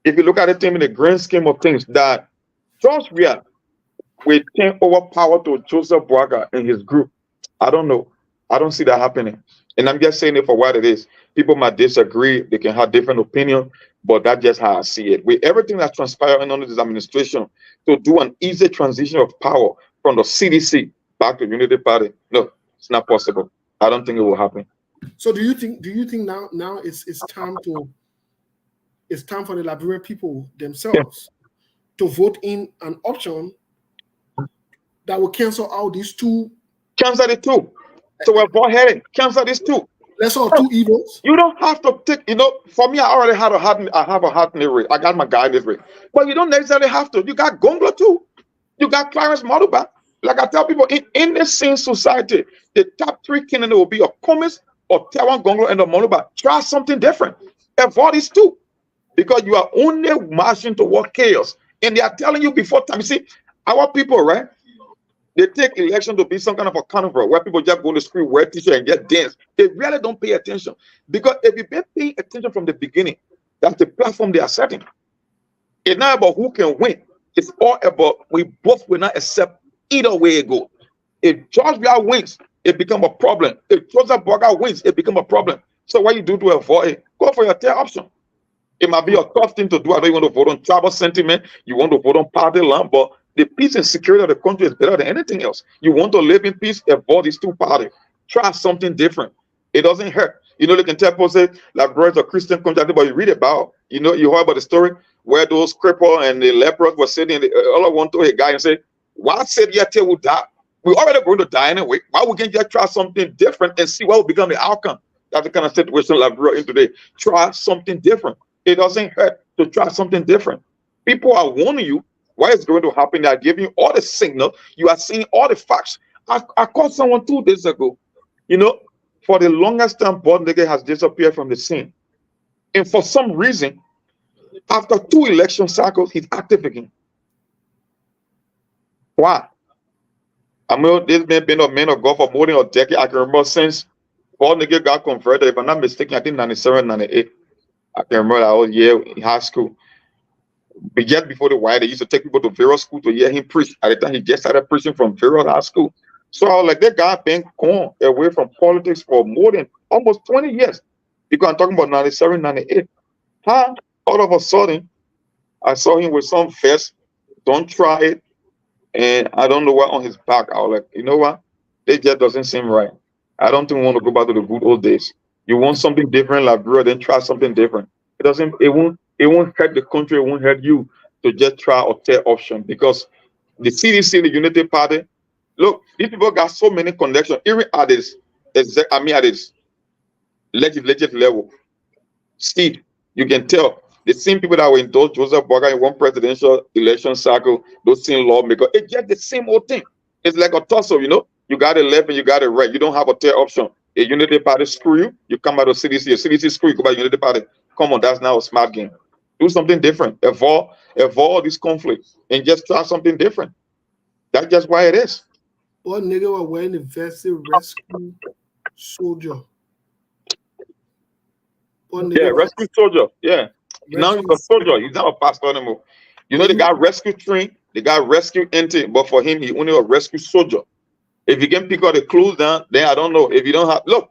if you look at it in the grand scheme of things, that George Weah will turn over power to Joseph Boaga and his group. I don't know. I don't see that happening. And I'm just saying it for what it is. People might disagree. They can have different opinion, but that's just how I see it. With everything that's transpiring under this administration, to do an easy transition of power from the CDC back to Unity Party, no, it's not possible. I don't think it will happen. So do you think now it's time for the Liberian people themselves to vote in an option that will cancel out these two? Cancel the two. So we're both-headed. Cancel these two. Let's all two evils. You don't have to take, for me, I already had I have a heart in the race. I got my guy in this race. But you don't necessarily have to. You got Gonglo too. You got Clarence Maduba. Like I tell people, in this same society, the top three candidates will be a Comis or Tewan Gonglo and a Maduba. Try something different. Avoid these two. Because you are only marching toward chaos. And they are telling you before time. You see, our people, right? They take election to be some kind of a carnival where people just go to school, wear t-shirt and just dance. They really don't pay attention. Because if you've been paying attention from the beginning, that's the platform they are setting. It's not about who can win. It's all about we both will not accept either way it goes. If George Weah wins, it becomes a problem. If Joseph Boaga wins, it becomes a problem. So what you do to avoid it, go for your third option. It might be a tough thing to do. I know you want to vote on tribal sentiment. You want to vote on party line, but the peace and security of the country is better than anything else. You want to live in peace, avoid these two parties. Try something different. It doesn't hurt. They can tell people, say, like, bro, it's a Christian country, but you read about, you heard about the story where those cripples and the lepers were sitting, all I want to a guy and say, why said yet till we die? We're already going to die anyway. Why we can't just try something different and see what will become the outcome? That's the kind of situation like we're in today. Try something different. It doesn't hurt to try something different. People are warning you what is going to happen. They are giving you all the signal. You are seeing all the facts. I called someone 2 days ago. For the longest time, Bob Nigga has disappeared from the scene. And for some reason, after 2 election cycles, he's active again. Why? I mean, this man been a man of God for more than a decade. I can remember since Bob Nigga got converted, if I'm not mistaken, I think 97, 98. I can remember that whole year in high school. But yet before the white, they used to take people to various school to hear him preach. At the time, he just started preaching from various high school. So I was like, that guy been gone away from politics for more than almost 20 years. Because I'm talking about 97, 98. All of a sudden, I saw him with some vest. Don't try it. And I don't know what on his back. I was like, you know what? It just doesn't seem right. I don't think we want to go back to the good old days. You want something different, like bro, then try something different. It won't hurt the country, it won't hurt you to just try a third option. Because the CDC, the Unity Party, look, these people got so many connections, even at this legislative level. Steve, you can tell the same people that were in those Joseph Boaga in one presidential election cycle, those same lawmakers, it's just the same old thing. It's like a tussle, You got it left and you got it right. You don't have a third option. A Unity Party screw you come out of CDC. A CDC screw you, go back to Unity Party. Come on, that's now a smart game. Do something different. Avoid this conflict and just try something different. That's just why it is. What nigga were wearing the vested rescue soldier? Rescue soldier. Yeah. Now he's a soldier. He's not a pastor anymore. They got rescue train, they got rescue entry, but for him, he only a rescue soldier. If you can pick out the clues down, then I don't know. If you don't have, look,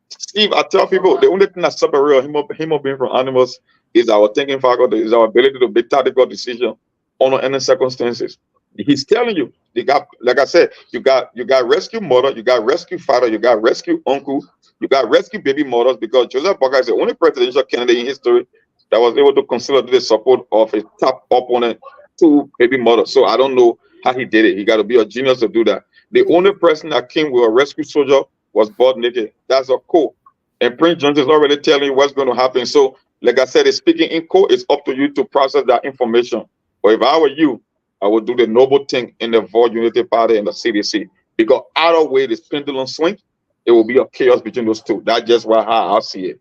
Steve, I tell people the only thing that separates him being from animals is our thinking faculty, is our ability to make tactical decisions under any circumstances. He's telling you, you got, like I said, you got rescue mother, you got rescue father, you got rescue uncle, you got rescue baby mothers, because Joseph Boaga is the only presidential candidate in history that was able to consider the support of a top opponent two maybe mothers. So I don't know how he did it. He got to be a genius to do that. The only person that came with a rescue soldier was butt naked. That's a code. And Prince Johnson is already telling you what's going to happen. So, like I said, it's speaking in code. It's up to you to process that information. But if I were you, I would do the noble thing in the Vote Unity Party and the CDC. Because either way this pendulum swing, it will be a chaos between those two. That's just how I see it.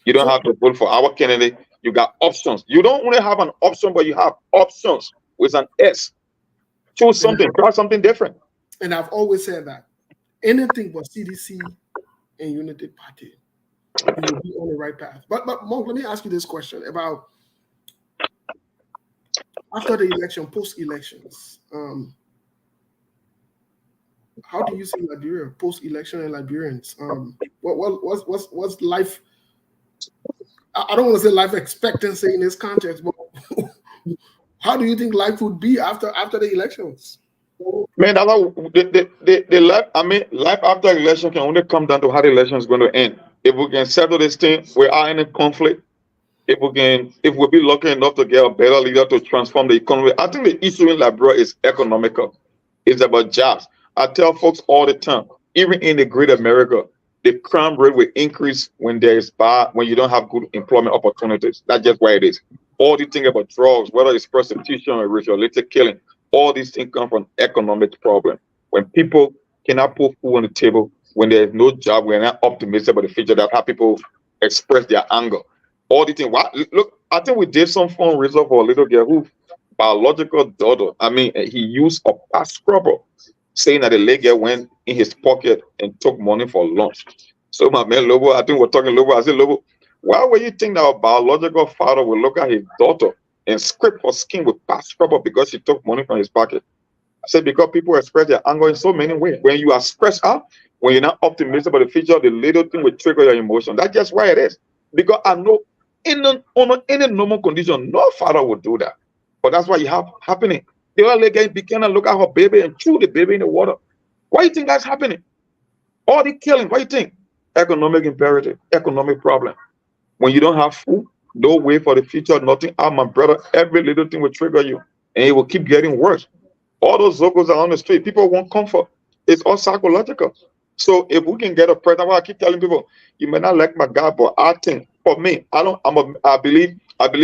You don't have to vote for our candidate. You got options. You don't only have an option, but you have options with an S. Choose something. Try something different. And I've always said that anything but CDC and Unity Party, you will be on the right path. But Monk, let me ask you this question about after the election, post-elections. How do you see Liberia post-election and Liberians? What's life? I don't want to say life expectancy in this context, but how do you think life would be after the elections? Man, the life. I mean, life after election can only come down to how the election is going to end. If we can settle this thing, we are in a conflict. If we be lucky enough to get a better leader to transform the economy, I think the issue in Liberia is economical. It's about jobs. I tell folks all the time, even in the Great America, the crime rate will increase when when you don't have good employment opportunities. That's just why it is. All the things about drugs, whether it's prostitution or ritualistic killing, all these things come from economic problem. When people cannot put food on the table, when there's no job, we're not optimistic about the future. That's how people express their anger. All the things. Look, I think we did some fundraiser for a little girl who biological daughter. I mean, he used a past scrubber, saying that the lady girl went in his pocket and took money for lunch. So my man Lobo, I think we're talking Lobo. I said, Lobo, why would you think that a biological father will look at his daughter and scrape her skin with past scrubber because she took money from his pocket? I said, because people express their anger in so many ways. When you are stressed out, when you're not optimistic about the future, the little thing will trigger your emotion. That's just why it is. Because I know under any normal condition, no father would do that. But that's what you have happening. The other lady began to look at her baby and threw the baby in the water. Why do you think that's happening? All the killing, what do you think? Economic imperative, economic problem. When you don't have food, no way for the future, nothing. My brother, every little thing will trigger you. And it will keep getting worse. All those locals are on the street. People want comfort. It's all psychological. So if we can get a president, I keep telling people, you may not like my guy, but I think for me, I believe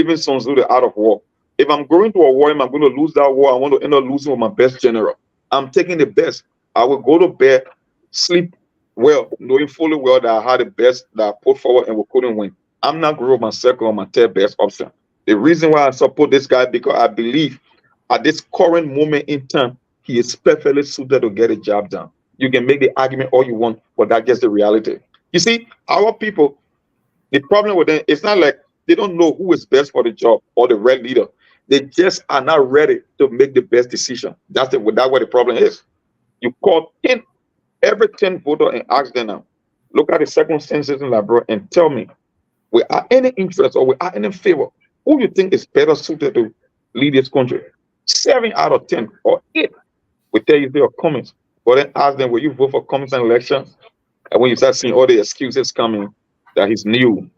in Sun Tzu, the art of war. If I'm going to a war and I'm going to lose that war, I want to end up losing with my best general. I'm taking the best. I will go to bed, sleep well, knowing fully well that I had the best that I put forward and we couldn't win. I'm not going with my second or my third best option. The reason why I support this guy because I believe at this current moment in time, he is perfectly suited to get a job done. You can make the argument all you want, but that's just the reality. You see, our people, the problem with them, it's not like they don't know who is best for the job or the right leader. They just are not ready to make the best decision. That's what the problem is. You call every 10 voter and ask them now, look at the circumstances in Liberia and tell me, we are any interest or we are any favor, who you think is better suited to lead this country? 7 out of 10 or 8 will tell you their comments. But then ask them, will you vote for Cummings in elections? And when you start seeing all the excuses coming, that he's new,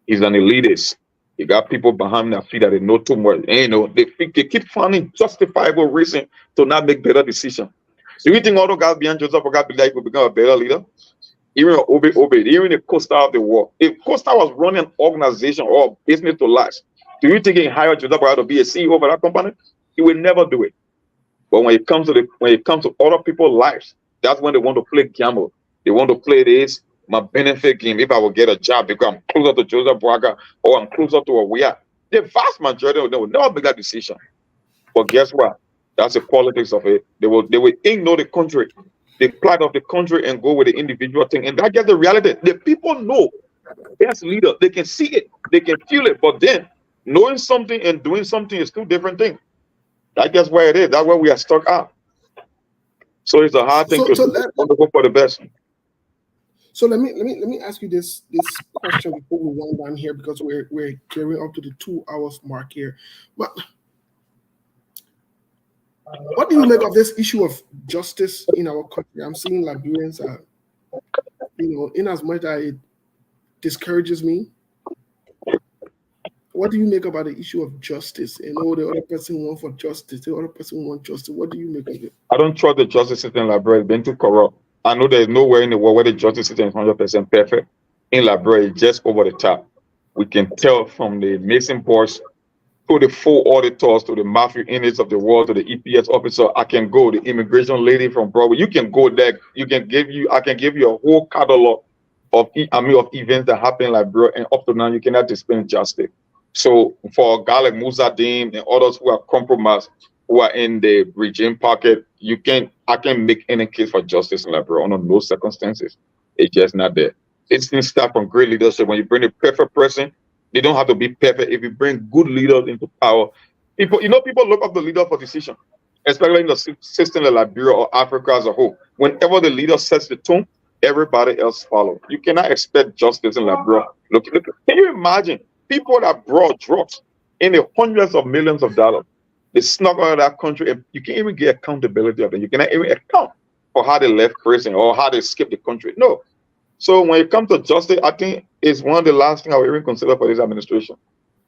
he's an elitist, he got people behind their feet that they know too much. And, you know, they keep finding justifiable reason to not make better decisions. Do you think all the guys behind Joseph Kabila will become a better leader? Even Obe, even the Costa of the world. If Costa was running an organization or a business to last, do you think he hired Joseph to be a CEO of that company? He will never do it. But when it comes to other people's lives, that's when they want to play gamble. They want to play this my benefit game. If I will get a job because I'm closer to Joseph Braga or I'm closer to a we are, the vast majority of them will never make that decision. But guess what? That's the politics of it. They will ignore the country, the plight of the country, and go with the individual thing. And that's just the reality. The people know best leader. They can see it, they can feel it. But then knowing something and doing something is two different things. That's just where it is. That's where we are stuck out. So it's a hard thing to go for the best. So let me ask you this question before we wind down here because we're gearing up to the 2 hours mark here. But what do you make of this issue of justice in our country? I'm seeing Liberians are, in as much as it discourages me, What do you make about the issue of justice? And the other person want for justice, the other person want justice. What do you make of it? I don't trust the justice system in Liberia. It's been too corrupt. I know there's nowhere in the world where the justice system is 100% perfect. In Liberia, it's just over the top. We can tell from the Mason boys to the full auditors, to the mafia inmates of the world, to the EPS officer. I can go, the immigration lady from Broadway. You can go there. I can give you a whole catalog of of events that happen in Liberia, and up to now you cannot dispense justice. So for a guy like Musadim and others who are compromised, who are in the regime pocket, I can't make any case for justice in Liberia under no circumstances. It's just not there. It's going to start from great leadership. When you bring a perfect person, they don't have to be perfect. If you bring good leaders into power, people look up the leader for decision, especially in the system of Liberia or Africa as a whole. Whenever the leader sets the tone, everybody else follow. You cannot expect justice in Liberia. Look, can you imagine people that brought drugs in the hundreds of millions of dollars? They snuck out of that country, and you can't even get accountability of them. You cannot even account for how they left prison or how they escaped the country. No. So when it comes to justice, I think it's one of the last things I would even consider for this administration.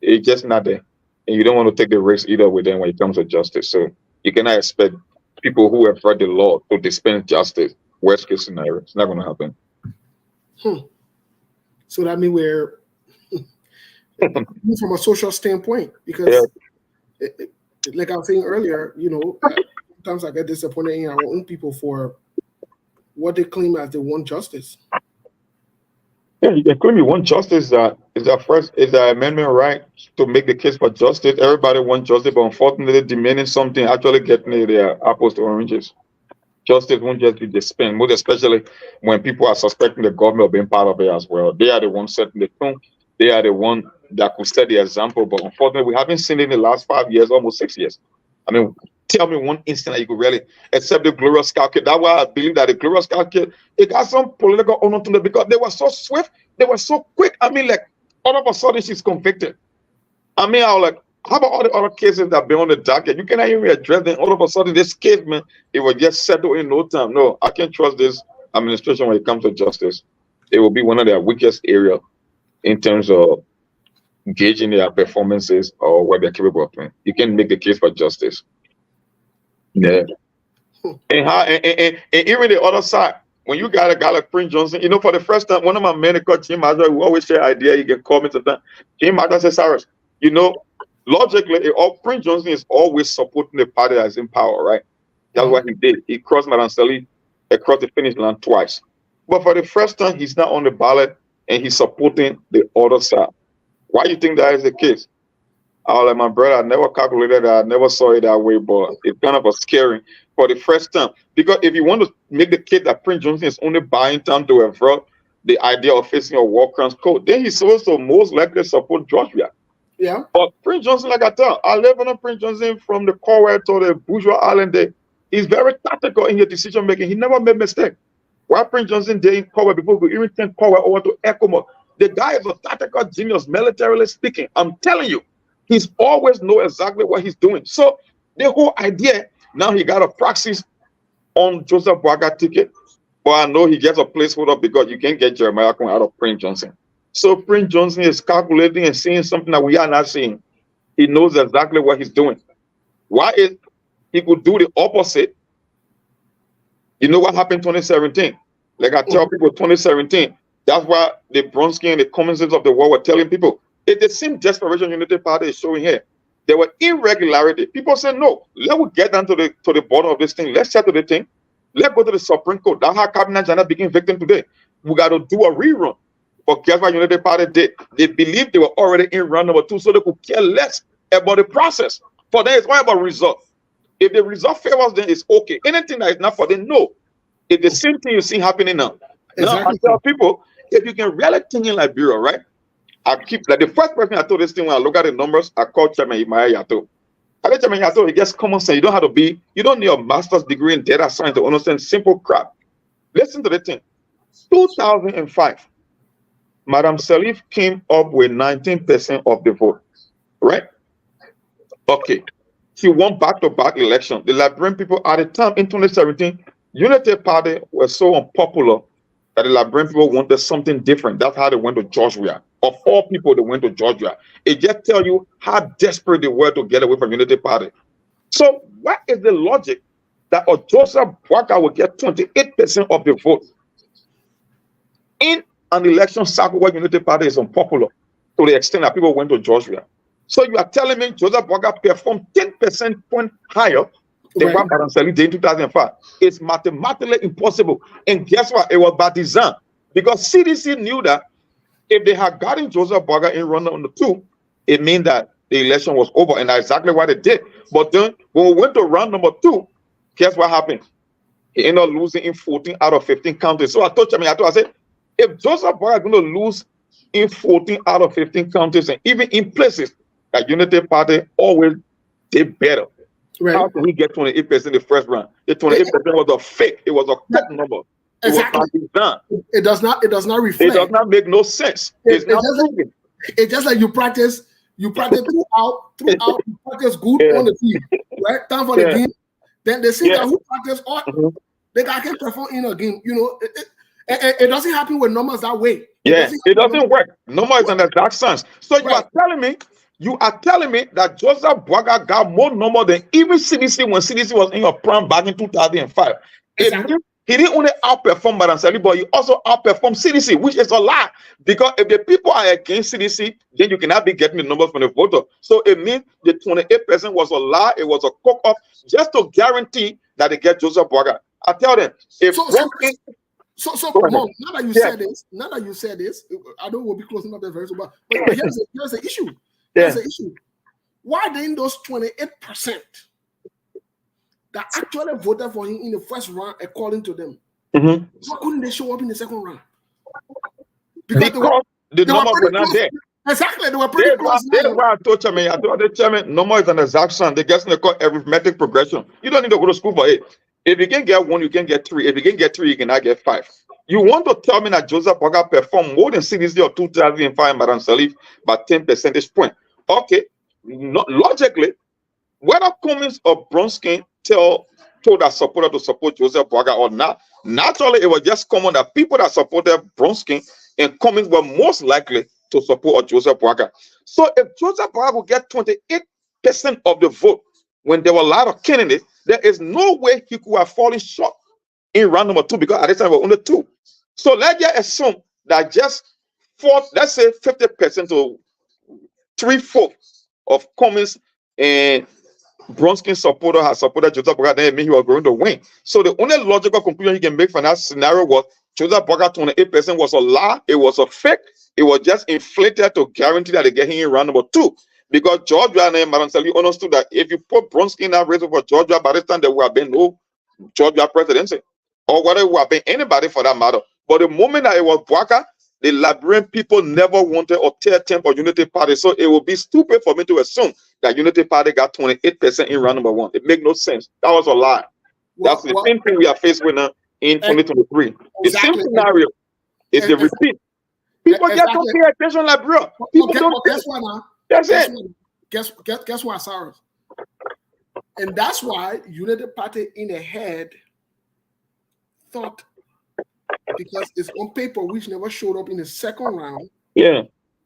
It's just not there. And you don't want to take the risk either with them when it comes to justice. So you cannot expect people who have read the law to dispense justice. Worst case scenario. It's not going to happen. So that means we're from a social standpoint, because like I was saying earlier, sometimes I get disappointed in our own people for what they claim as they want justice. Yeah, you can claim you want justice. That is the amendment right to make the case for justice. Everybody wants justice, but unfortunately, demanding something actually getting their apples to oranges. Justice won't just be dispensed, most especially when people are suspecting the government of being part of it as well. They are the ones setting the tone. They are the one that could set the example. But unfortunately, we haven't seen it in the last 5 years, almost 6 years. I mean, tell me one instant that you could really accept the Glorious Scout Kid. That's why I believe that the Glorious Scout Kid, it got some political honor to them because they were so swift, they were so quick. I mean, like, all of a sudden she's convicted. I mean, I was like, how about all the other cases that have been on the docket? You cannot even address them. All of a sudden, this case, man, it will just settle in no time. No, I can't trust this administration when it comes to justice. It will be one of their weakest areas in terms of gauging their performances or what they're capable of doing. You can make the case for justice. Yeah. And even the other side, when you got a guy like Prince Johnson, for the first time, one of my men called Jim Adler, who always share idea, he can call me sometimes. Jim Adler says, Cyrus, logically, Prince Johnson is always supporting the party that's in power, right? That's what he did. He crossed Madam Sally across the finish line twice. But for the first time, he's not on the ballot and he's supporting the other side. Why do you think that is the case? I was like, my brother, I never calculated that. I never saw it that way, but it's kind of a scary for the first time. Because if you want to make the case that Prince Johnson is only buying time to avert the idea of facing a war crimes code, then he's also most likely support Joshua. Yeah. But Prince Johnson, like I live on Prince Johnson from the Corwell to the Bourgeois Island Day. He's very tactical in his decision making. He never made mistake. While Prince Johnson did in Corwell, before we even send Corwell over to Ecomo, the guy is a tactical genius, militarily speaking. I'm telling you, he's always know exactly what he's doing. So the whole idea, now he got a praxis on Joseph Boaga ticket, but I know he gets a placeholder because you can't get Jeremiah Kung out of Prince Johnson. So Prince Johnson is calculating and seeing something that we are not seeing. He knows exactly what he's doing. Why is he could do the opposite? You know what happened in 2017? Like I tell people, 2017, that's why the Bronsky and the Commonsense of the world were telling people, it's the same desperation Unity Party is showing here. There were irregularity. People said, no, let us get down to the bottom of this thing. Let's settle the thing. Let's go to the Supreme Court. That's how Cabinet Jana became victim today. We got to do a rerun. But guess what Unity Party did? They believed they were already in round number 2, so they could care less about the process. For them, it's all about result. If the result favors them, it's okay. Anything that is not for them, no. It's the same thing you see happening now. Exactly. Now, I tell people, if you can really think in Liberia, right? I keep, like the first person I told this thing when I look at the numbers, I called Chairman Imaya Yato. I let Chairman Yato, he gets common sense. You don't need a master's degree in data science to understand simple crap. Listen to the thing. 2005. Madam Salif came up with 19% of the vote, right? Okay. She won back-to-back election. The Liberian people at the time in 2017, Unity Party was so unpopular that the Liberian people wanted something different. That's how they went to Georgia. of all people that went to Georgia. It just tells you how desperate they were to get away from Unity Party. So what is the logic that a Joseph Boakai will get 28% of the vote in an election cycle where Unity Party is unpopular to the extent that people went to Georgia? So you are telling me Joseph Boakai performed 10% point higher than what Baranseli did in 2005? It's mathematically impossible. And guess what? It was by design. Because CDC knew that if they had gotten Joseph Boakai in round number 2, it means that the election was over, and that's exactly what they did. But then when we went to round number 2, guess what happened? He ended up losing in 14 out of 15 counties. So I said, if Joseph Boakai is going to lose in 14 out of 15 counties, and even in places that Unity Party always did better, how can we get 28% in the first round? The 28% was a fake. It was a cut number. Exactly. It does not reflect. It does not make no sense. It's just like you practice throughout, you practice good on the field, right? Time for the game. Then they see that who practice all, they can't perform in a game. You know, it doesn't happen with numbers that way. It doesn't work. Number is an exact science. So you are telling me that Joseph Boakai got more number than even CDC when CDC was in your prime back in 2005. Exactly. He didn't only outperform Baranseli, but he also outperformed CDC, which is a lie. Because if the people are against CDC, then you cannot be getting the numbers from the voter. So it means the 28% was a lie. It was a cook-off just to guarantee that they get Joseph Boakai. I tell them, if Mom, now that you said this, I know we'll be closing up there very soon, but here's the issue. Here's the issue. Why didn't those 28% that actually voted for him in the first round, according to them, why couldn't they show up in the second round? Because the numbers were not there. Exactly, they were pretty close. That's why I told the chairman, number is an exact science. They get called arithmetic progression. You don't need to go to school for it. If you can get 1, you can get 3. If you can get 3, you cannot get 5. You want to tell me that Joseph Boakai performed more than CDC of 2005 in Baranseli by 10 percentage points? Okay, logically, whether Cummings or Bronskin told that supporter to support Joseph Boakai or not, naturally it was just common that people that supported Bronskin and Cummings were most likely to support Joseph Boakai. So if Joseph Boakai would get 28% of the vote when there were a lot of candidates, there is no way he could have fallen short in round number 2 because at this time we were only 2. So let's just assume that just let's say 50% to 3/4 of Cummings and Bronskin supporter has supported Joseph Boakai, then it means he was going to win. So the only logical conclusion he can make from that scenario was Joseph Boakai 28% was a lie, it was a fake, it was just inflated to guarantee that they get him in round number 2. Because Georgia and Baranseli understood that if you put Bronskin in that race for Georgia, by this time there would have been no Georgia presidency, or whether it would have been anybody for that matter. But the moment that it was Boakai, the Liberian people never wanted a third term for Unity Party. So it would be stupid for me to assume that Unity Party got 28% in round number 1. It makes no sense. That was a lie. That's the same thing we are faced with now in 2023. The same scenario is the repeat. People just don't pay attention like bro. People don't. Guess what now? That's it. Guess what, Cyrus? And that's why Unity Party in the head thought, because it's on paper which never showed up in the second round. Yeah.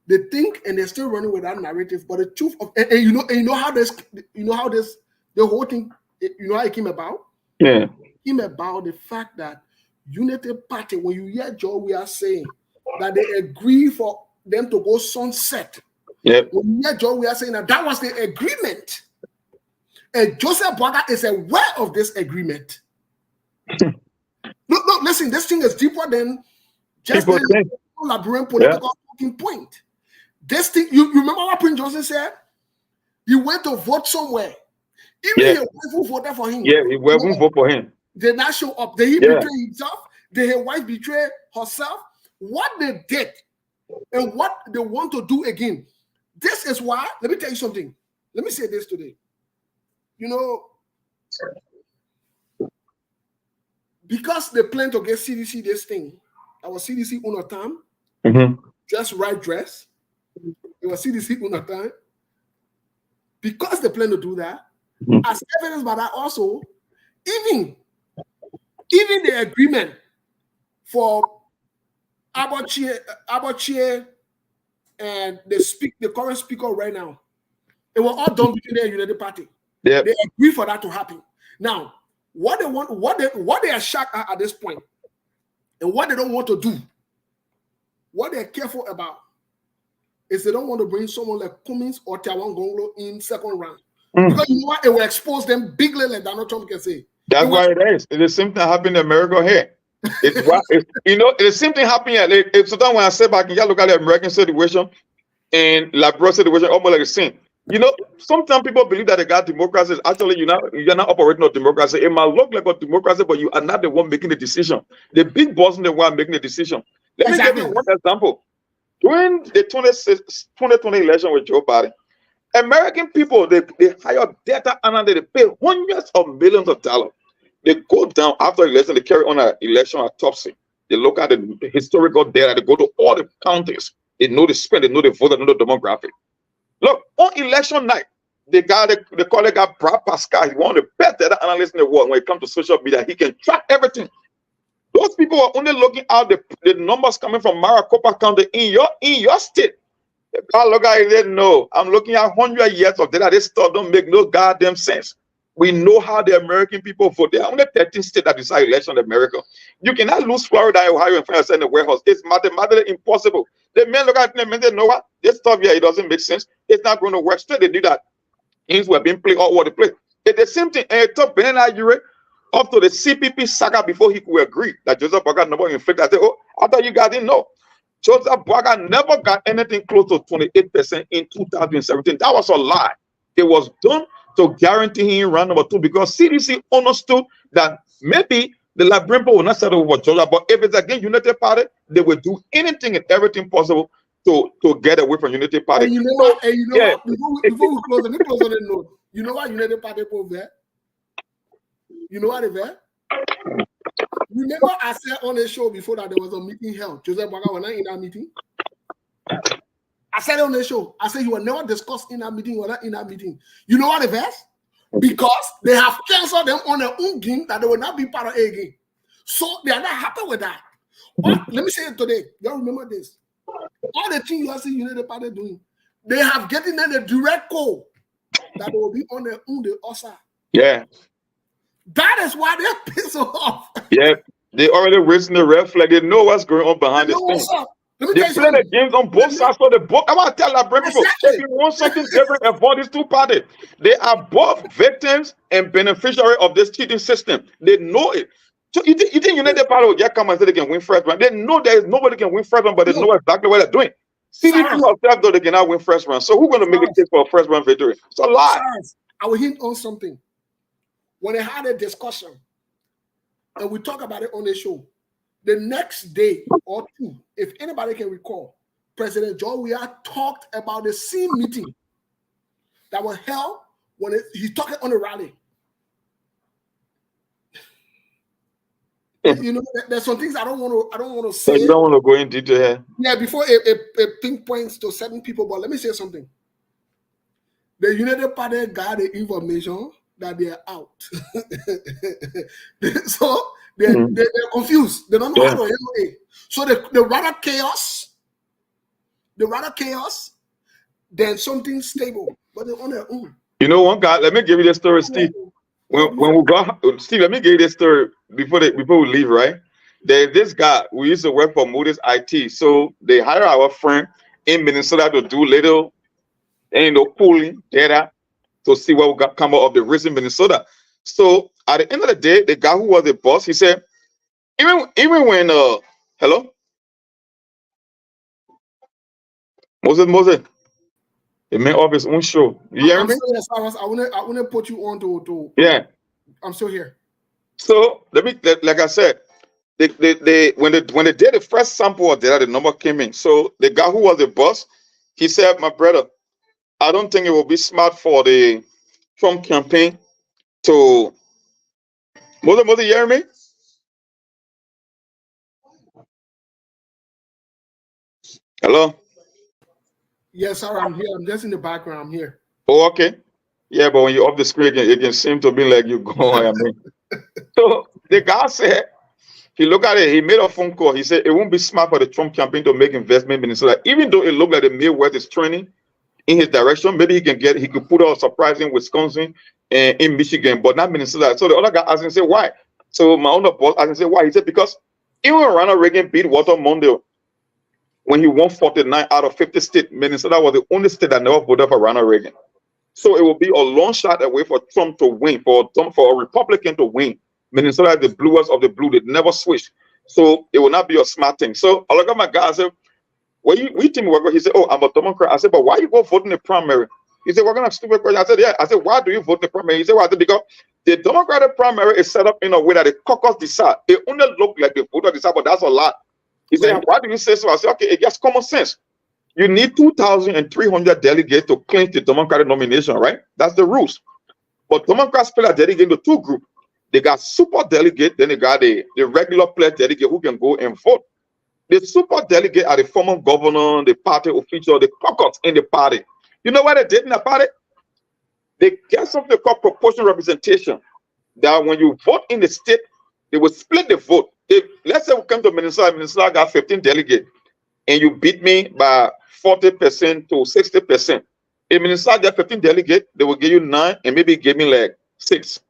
They think and they're still running with that narrative. But the truth of and you know how this the whole thing, you know how it came about? Yeah. It came about the fact that Unity Party, when you hear Joe, we are saying that they agree for them to go sunset. Yeah. When you hear Joe, we are saying that was the agreement. And Joseph Boakai is aware of this agreement. Look, listen, this thing is deeper than just the Liberian political talking point. This thing, you remember what Prince Johnson said? He went to vote somewhere. Even his wife who voted for him. Yeah, he won't vote for him. Did not show up. Did he betray himself? Did his wife betray herself? What they did and what they want to do again. This is why, let me tell you something. Let me say this today. You know, because they plan to get CDC this thing, our CDC on a time, just right dress. It was CDC on a time. Because they plan to do that, as evidence by that also, even the agreement for Abachie and the current speaker right now, it was all done between the United Party. Yeah. They agree for that to happen. Now, what they want, what they are shocked at this point, and what they don't want to do, what they're careful about, is they don't want to bring someone like Cummings or Tawan Gonglo in second round. Because you know what? It will expose them bigly, like Donald Trump can say. That's why it is. It's the same thing happened in America here. It's what it's the same thing happening here. Sometimes when I say back, you look at the American situation and Liberia situation, almost like the same. Sometimes people believe that they got democracy. Actually, you're not operating on democracy. It might look like a democracy, but you are not the one making the decision. The big boss is the one making the decision. Let me give you one example. During the 2020 election with Joe Biden, American people, they hire data analysts, they pay hundreds of millions of dollars. They go down after election, they carry on an election autopsy. They look at the historical data, they go to all the counties. They know the spend, they know the vote, they know the demographic. Look, on election night, they call the guy Brad Pascal. He's one of the best data analysts in the world when it comes to social media. He can track everything. Those people are only looking at the numbers coming from Maricopa County in your state. I look at it, they know. I'm looking at 100 years of data. This stuff don't make no goddamn sense. We know how the American people vote. There are only 13 states that decide election in America. You cannot lose Florida, Ohio, and France in the warehouse. It's mathematically impossible. The men look at them and they know what? This stuff here, it doesn't make sense. It's not going to work. Still, they do that. Things were being played all over the place. It's the same thing. And it took Benin Ayure up to the CPP saga before he could agree that Joseph Boakai never inflicted. I said, oh, I thought you guys didn't know. Joseph Boakai never got anything close to 28% in 2017. That was a lie. It was done to guarantee him round number 2 because CDC understood that maybe the Liberian people will not settle with Georgia, but if it's against United Party, they will do anything and everything possible to get away from United Party. And you know what? Before we close, let me close on the note. You know what United Party people there? You know what they there? Remember I said on the show before that there was a meeting held. Joseph Boakai was not in that meeting. I said on the show, I said you were never discussed in that meeting, you were not in that meeting. You know what the verse? Because they have canceled them on their own game that they will not be part of a game. So they are not happy with that. But let me say it today. Y'all remember this. All the things you see United Party doing, they have getting them a direct call that they will be on their own, the OSA. Yeah. That is why they're pissed off. Yeah. They already raising the red flag. They know what's going on behind this thing. They play the games on both sides. So I want to tell Liberian people, if you want something different about these two parties, they are both victims and beneficiaries of this cheating system. They know it. So you think United Party will just come and say they can win first round? They know there is nobody can win first round, but they know exactly what they're doing. CDC herself, though, they cannot win first round. So who's going to make a case for a first round victory? It's a lie. I will hint on something. When they had a discussion, and we talk about it on the show, the next day or two, if anybody can recall, President John Weah talked about the same meeting that was held when he talked on the rally. You know, there's some things I don't want to say. You don't want to go into detail here. Yeah, before it pinpoints to certain people, but let me say something. The United Party got the information that they are out. So they're confused. They don't know how to handle it. So they rather chaos. They rather chaos than something stable. But they're on their own. You know, one guy, let me give you the story, Steve. When we got Steve, let me give you this story before we leave, right? There's this guy, we used to work for Moody's IT. So they hire our friend in Minnesota to do little, pooling data to see what will come out of the risk in Minnesota. So at the end of the day, the guy who was the boss, he said, even when hello? Moses. The main office own show. You hear me? I want to put you on to yeah. I'm still here. So like I said, when they did the first sample of data, the number came in. So the guy who was the boss, he said, my brother, I don't think it will be smart for the Trump campaign to Moses, you hear me? Hello? Yes, sir, I'm here. I'm just in the background. I'm here. Oh, okay. Yeah, but when you're off the screen, it can seem to be like you're going. I mean. So the guy said He looked at it, he made a phone call. He said it won't be smart for the Trump campaign to make investment in Minnesota. Even though it looked like the Midwest is trending in his direction, maybe he could put out a surprise in Wisconsin and in Michigan, but not Minnesota. So the other guy asked him, say, why? So my other boss asked him, say, why? He said, because even when Ronald Reagan beat Walter Mondale, when he won 49 out of 50 states, Minnesota was the only state that never voted for Ronald Reagan. So it will be a long shot away for Trump to win, for a Republican to win. Minnesota is the bluest of the blue. They never switch. So it will not be a smart thing. So I look at my guy, I said, we think we're going. He said, oh, I'm a Democrat. I said, but why you go vote in the primary? He said, we're going to have stupid question. I said, yeah. I said, why do you vote in the primary? He said, well, I said, because the Democratic primary is set up in a way that the caucus decide. It only look like the voter decide, but that's a lot. He said, why do you say so? I said, okay, it gets common sense. You need 2,300 delegates to clinch the Democratic nomination, right? That's the rules. But Democrats split a delegate into two groups. They got super delegate, then they got the regular player delegate who can go and vote. The super delegate are the former governor, the party official, the caucus in the party. You know what they did in the party? They get something called proportional representation. That when you vote in the state, they will split the vote. If let's say we come to Minnesota got 15 delegates, and you beat me by 40% to 60%. If Minnesota got 15 delegates, they will give you 9 and maybe give me like 6.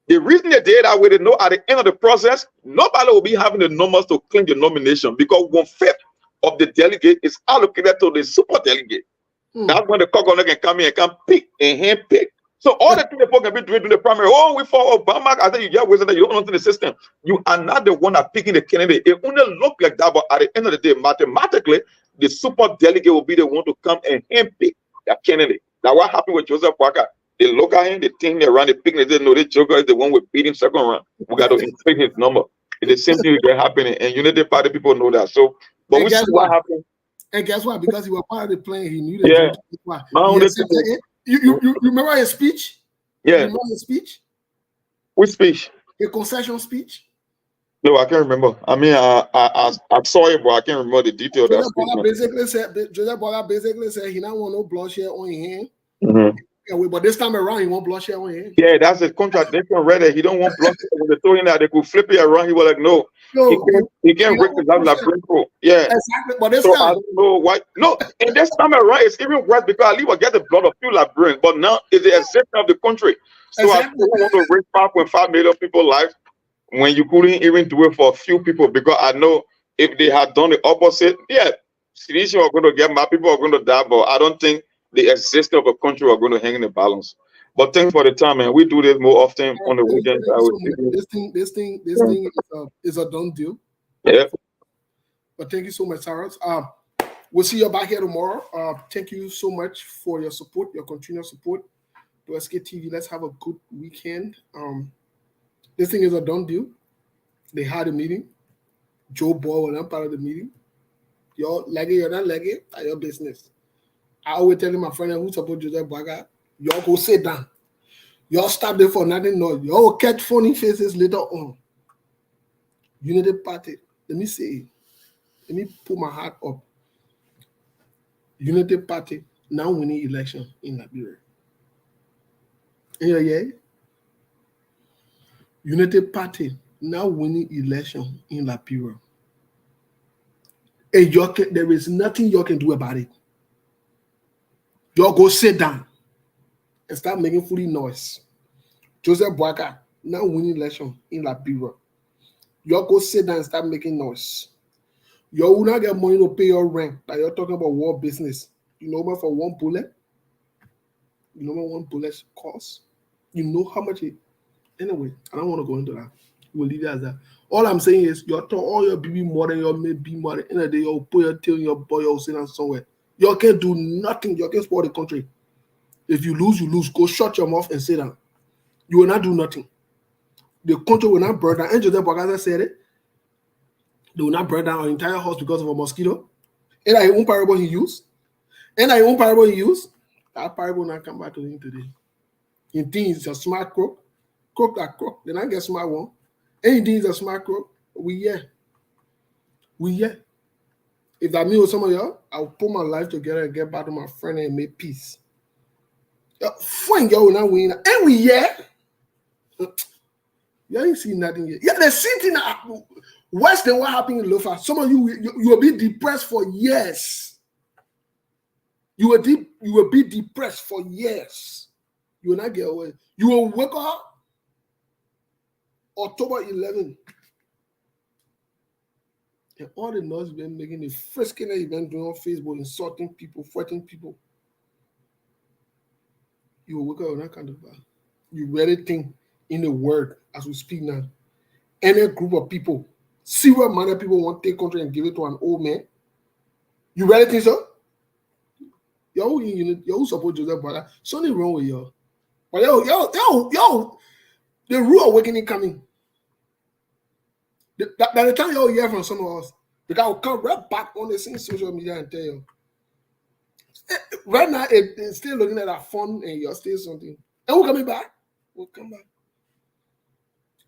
The reason they did that way, they know at the end of the process, nobody will be having the numbers to claim the nomination because 1/5 of the delegate is allocated to the super delegate. That's when the caucus can come in and can pick and hand pick. So all the things people can be doing in the primary, oh, we for Obama, I said you get wisdom that you don't know the system. You are not the one that picking the candidate. It only look like that, but at the end of the day, mathematically, the super delegate will be the one to come and hand pick that candidate. Now, what happened with Joseph Parker? They look at him, they think they around, they pick, they say, no, this Joker is the one we beat him second round. We got to increase his number. It's the same thing that happening, and Unity Party people know that. So, but we see what happened. And guess what? Because he was part of the plan, he knew that. Yeah. You remember his speech? Yeah. You remember his speech? Which speech? A concession speech? No, I can't remember. I mean, I saw it, but I can't remember the detail of that speech. Joseph Bola basically said he don't want no bloodshed on his hand. Mm-hmm. But this time around, he want bloodshed on his hand. Yeah, that's a contradiction right there. He don't want bloodshed. When they told him that they could flip it around, he was like, no. He can't break the like Brinko. Yeah. Exactly. But this so time, I don't know why. No, and this time around, it's even worse because Ali will get the blood of few Liberians, but now it's the exception of the country. So I don't want to waste 5.5 million people's lives when you couldn't even do it for a few people, because I know if they had done the opposite, yeah, cities are going to get mad, people are going to die, but I don't think the existence of a country are going to hang in the balance. But thanks for the time, man. We do this more often on the weekends. This thing is a done deal. Yeah. But thank you so much, Cyrus. We'll see you back here tomorrow. Thank you so much for your support, your continued support to SK TV. Let's have a good weekend. This thing is a done deal. They had a meeting. Joe Ball was not part of the meeting. You're like it, you're not like it, that's your business. I always tell my friend who support Joseph Baga, y'all go sit down. Y'all stop there for nothing. No, y'all catch funny faces later on. Unity Party. Let me say it. Let me put my heart up. Unity Party now winning election in Liberia. Yeah. Unity Party now winning election in Liberia. And there is nothing you can do about it. Y'all go sit down and start making fully noise. Joseph Boakai now winning election in Liberia. Y'all go sit down and start making noise. Y'all will not get money to pay your rent. Like you're talking about war business. You know what for one bullet? You know what one bullet costs? You know how much it. Anyway, I don't want to go into that. We'll leave it as that. All I'm saying is, y'all talk all your BB more than your maybe more than the day you'll put your tail in your boy, you'll sit down somewhere. Y'all can't do nothing. Y'all can't spoil the country. If you lose, you lose. Go shut your mouth and sit down. You will not do nothing. The country will not burn down. And Joseph Bogaza said it. They will not burn down our entire house because of a mosquito. And that one parable he used. That parable will not come back to him today. In things, a smart crook. Crook that crook. Then I get smart one. Anything is a smart crook. We here. If that means some of y'all, I'll put my life together and get back to my friend and make peace. Fine, y'all will not win. And we here. You ain't seen nothing yet. Yeah, the same thing worse than what happened in Lofa. Some of you will be depressed for years. You will be depressed for years. You will not get away. You will wake up October 11th. And all the noise been making, the frisking that you've been doing on Facebook, insulting people, fighting people. You will wake up on that kind of vibe. You really think in the word as we speak now. Any group of people, see what many people want to take control and give it to an old man. You really think so? Yo, support Joseph brother. Something wrong with you. But yo, the rude awakening coming. By the time you hear from some of us, because I'll come right back on the same social media and tell you. Right now, it's still looking at that phone and you're still something. And we're coming back. We'll come back.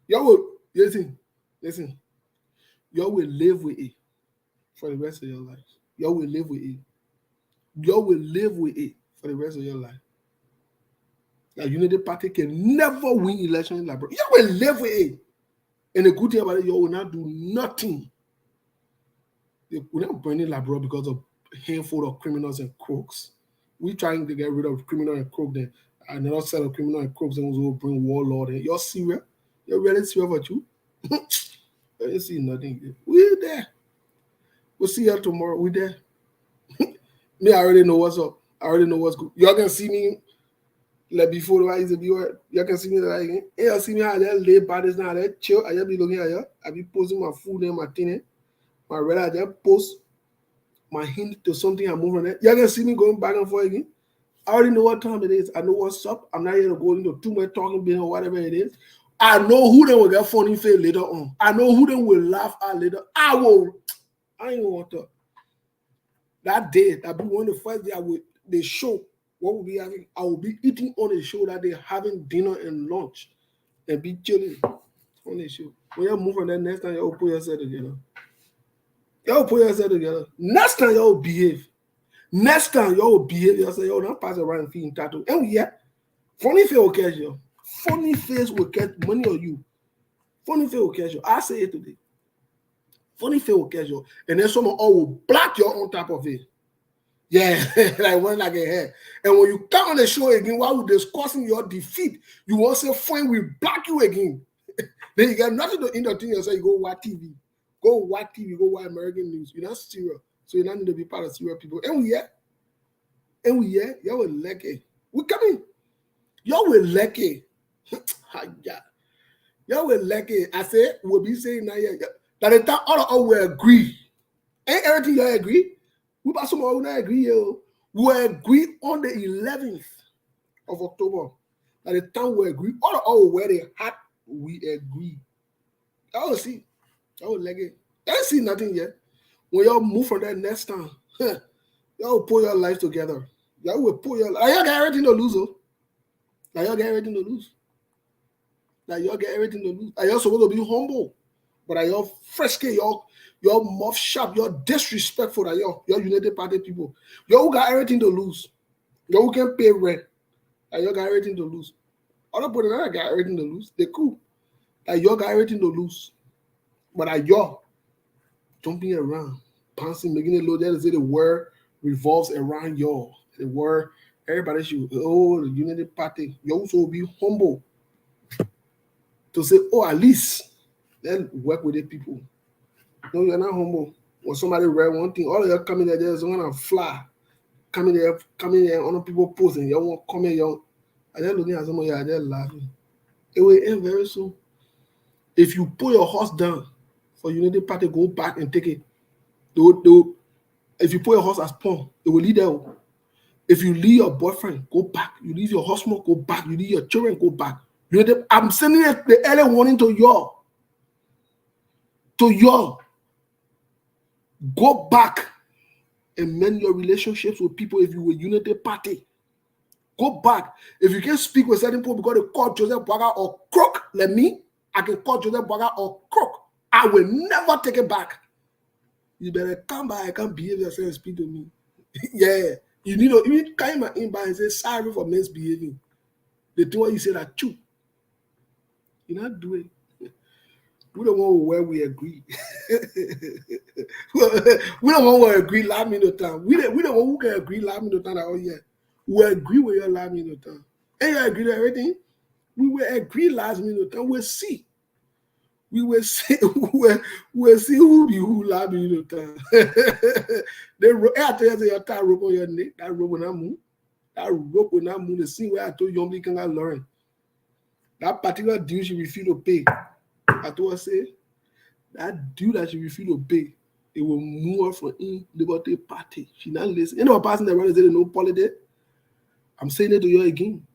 Y'all will, listen. Y'all will live with it for the rest of your life. Y'all will live with it. Y'all will live with it for the rest of your life. The Unity Party can never win election in Liberia. Y'all will live with it. And the good thing about it, y'all will not do nothing. We're not burning Liberia because of a handful of criminals and crooks. We're trying to get rid of criminal and crook. Then another set of criminal and crooks and will bring warlord. And you're serious? You're really serious about you? I ain't see nothing. We're there. We'll see you tomorrow. We're there. Me, I already know what's up. I already know what's good. Y'all can see me like before I used to be. Y'all can see me like, hey, y'all see me how that lay bodies now, that chill. I just be looking at y'all. I be posting my food and my thing. My red, I just post my hint to something I'm moving on. Y'all can see me going back and forth again. I already know what time it is. I know what's up. I'm not here to go into too much talking behind or whatever it is. I know who they will get funny face later on. I know who they will laugh at later. I ain't gonna want to. That day, that'll be one of the first day the show. What will be having? I will be eating on the show that they're having dinner and lunch and be chilling on the show. When you move on that next time, y'all put yourself together. Next time, y'all behave. Next time, y'all behave. Y'all say, yo, don't pass around feeding tattoo. And yeah, funny face will catch you. Funny face will catch money on you. Funny face will catch you. I say it today. Funny face will catch you. And then someone will block you on top of it. Yeah, like one like a hair. And when you come on the show again, while we're discussing your defeat, you won't say, fine, we block you again. Then you got nothing to entertain yourself. You go watch TV. Go watch TV. Go watch American news. You're not serious. So you don't need to be part of serious people. And we y'all will like it. We coming. Y'all will like it. Y'all will like it. I said, we'll be saying now, that the time all will agree. Ain't everything y'all agree? We about some who not agree, yo. We agree on the 11th of October. At the time we agree, all where they had, we agree. Y'all will see. Y'all will like it. Y'all see nothing yet. When y'all move from that next time, y'all will pull your life together. Y'all will pull your life. Y'all got everything to lose, though. Y'all got everything to lose. Y'all supposed to be humble. But y'all frisky, y'all mouth sharp, y'all disrespectful, that y'all United Party people. Y'all got everything to lose. Y'all can pay rent. Y'all got everything to lose. Other people that got everything to lose. They cool. Y'all got everything to lose. But y'all jumping around, pouncing, making it low. That is the word revolves around y'all. The word everybody should, the Unity Party. You also be humble to say, at least then work with the people. No, you're not humble. When somebody read one thing, all of you coming there, there's gonna fly. Coming there, on people posting, you won't comment, you. I just looking at some of you, I just laughing. It will end very soon. If you put your horse down for Unity Party, go back and take it. If you put your horse as pawn, it will lead there. If you leave your boyfriend, go back. You leave your husband, go back. You leave your children, go back. I'm sending the early warning to y'all. Go back and mend your relationships with people if you were Unity Party. Go back. If you can speak with certain people because they call Joseph Boga or crook, I can call Joseph Boga or crook. I will never take it back. You better come by. I can't behave yourself and speak to me. Yeah. You need to come in by and say sorry for misbehaving. The thing what you say that true. You not do it. We don't want where we agree. We don't want to agree last minute time. We don't want who can agree last minute time. Oh yeah, we agree with your last minute time. And you agree to everything. We will agree last minute time. We'll see. We will see. We'll see who be who last minute time. I tell you, your tie rope on your neck. That rope will not move. That rope will not move. The same way I told you, only can I learn. That particular deal she refuse to pay. I told her, say, that dude that she refuse to pay, it will move her from in Liberty Party. She not listen. You know, passing the run is no politics. I'm saying it to you again.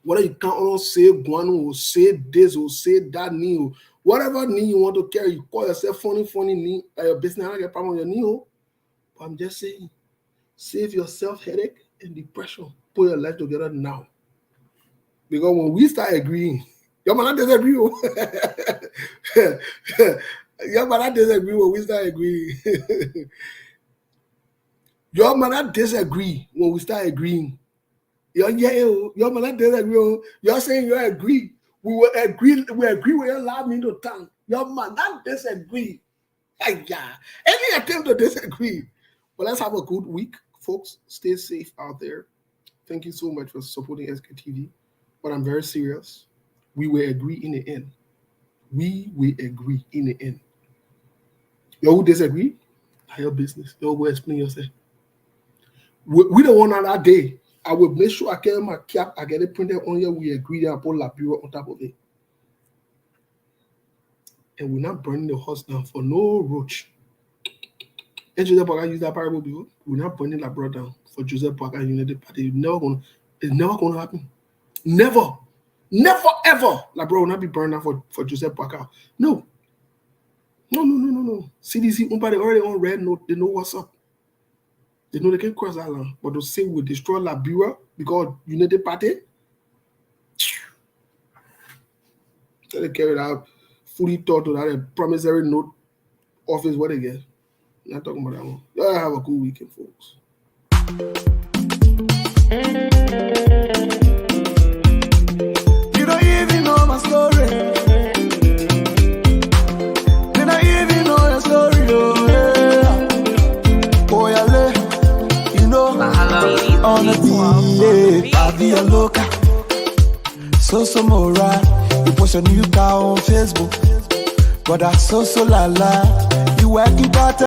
Whether you can't say guano or say this or say that knee or whatever knee you want to carry, you call yourself funny knee, your business, I don't get problem on your knee. But I'm just saying, save yourself headache and depression. Put your life together now. Because when we start agreeing, your man disagree. Your man disagree when we start agreeing. Your man disagree when we start agreeing. Your man disagree. You're saying you agree. We will agree. We agree with your last minute time. Your man disagree. Yeah. Any attempt to disagree. But let's have a good week, folks. Stay safe out there. Thank you so much for supporting SKTV. But I'm very serious. We will agree in the end. We will agree in the end. You who disagree? Your business. You go explain yourself. We don't want on that day. I will make sure I get my cap. I get it printed on here. We agree and put Liberia on top of it. And we're not burning the house down for no roach. And Joseph Parker used that parable before. We're not burning Liberia down for Joseph Parker United Party. It's never going to happen. Never ever Liberia will not be burned down for Joseph Parker. No. CDC they already on red note. They know what's up. They know they can cross that line. But to say we destroy Liberia because United Party, they carry that fully thought to that promissory note office what they get. Not talking about that one. Y'all have a good weekend, folks. You don't even know my story. You don't even know your story, oh yeah. Oh yeah, you know. On the beat, I be a local. So moral. You post your new car on Facebook. But that's so la la. You working part.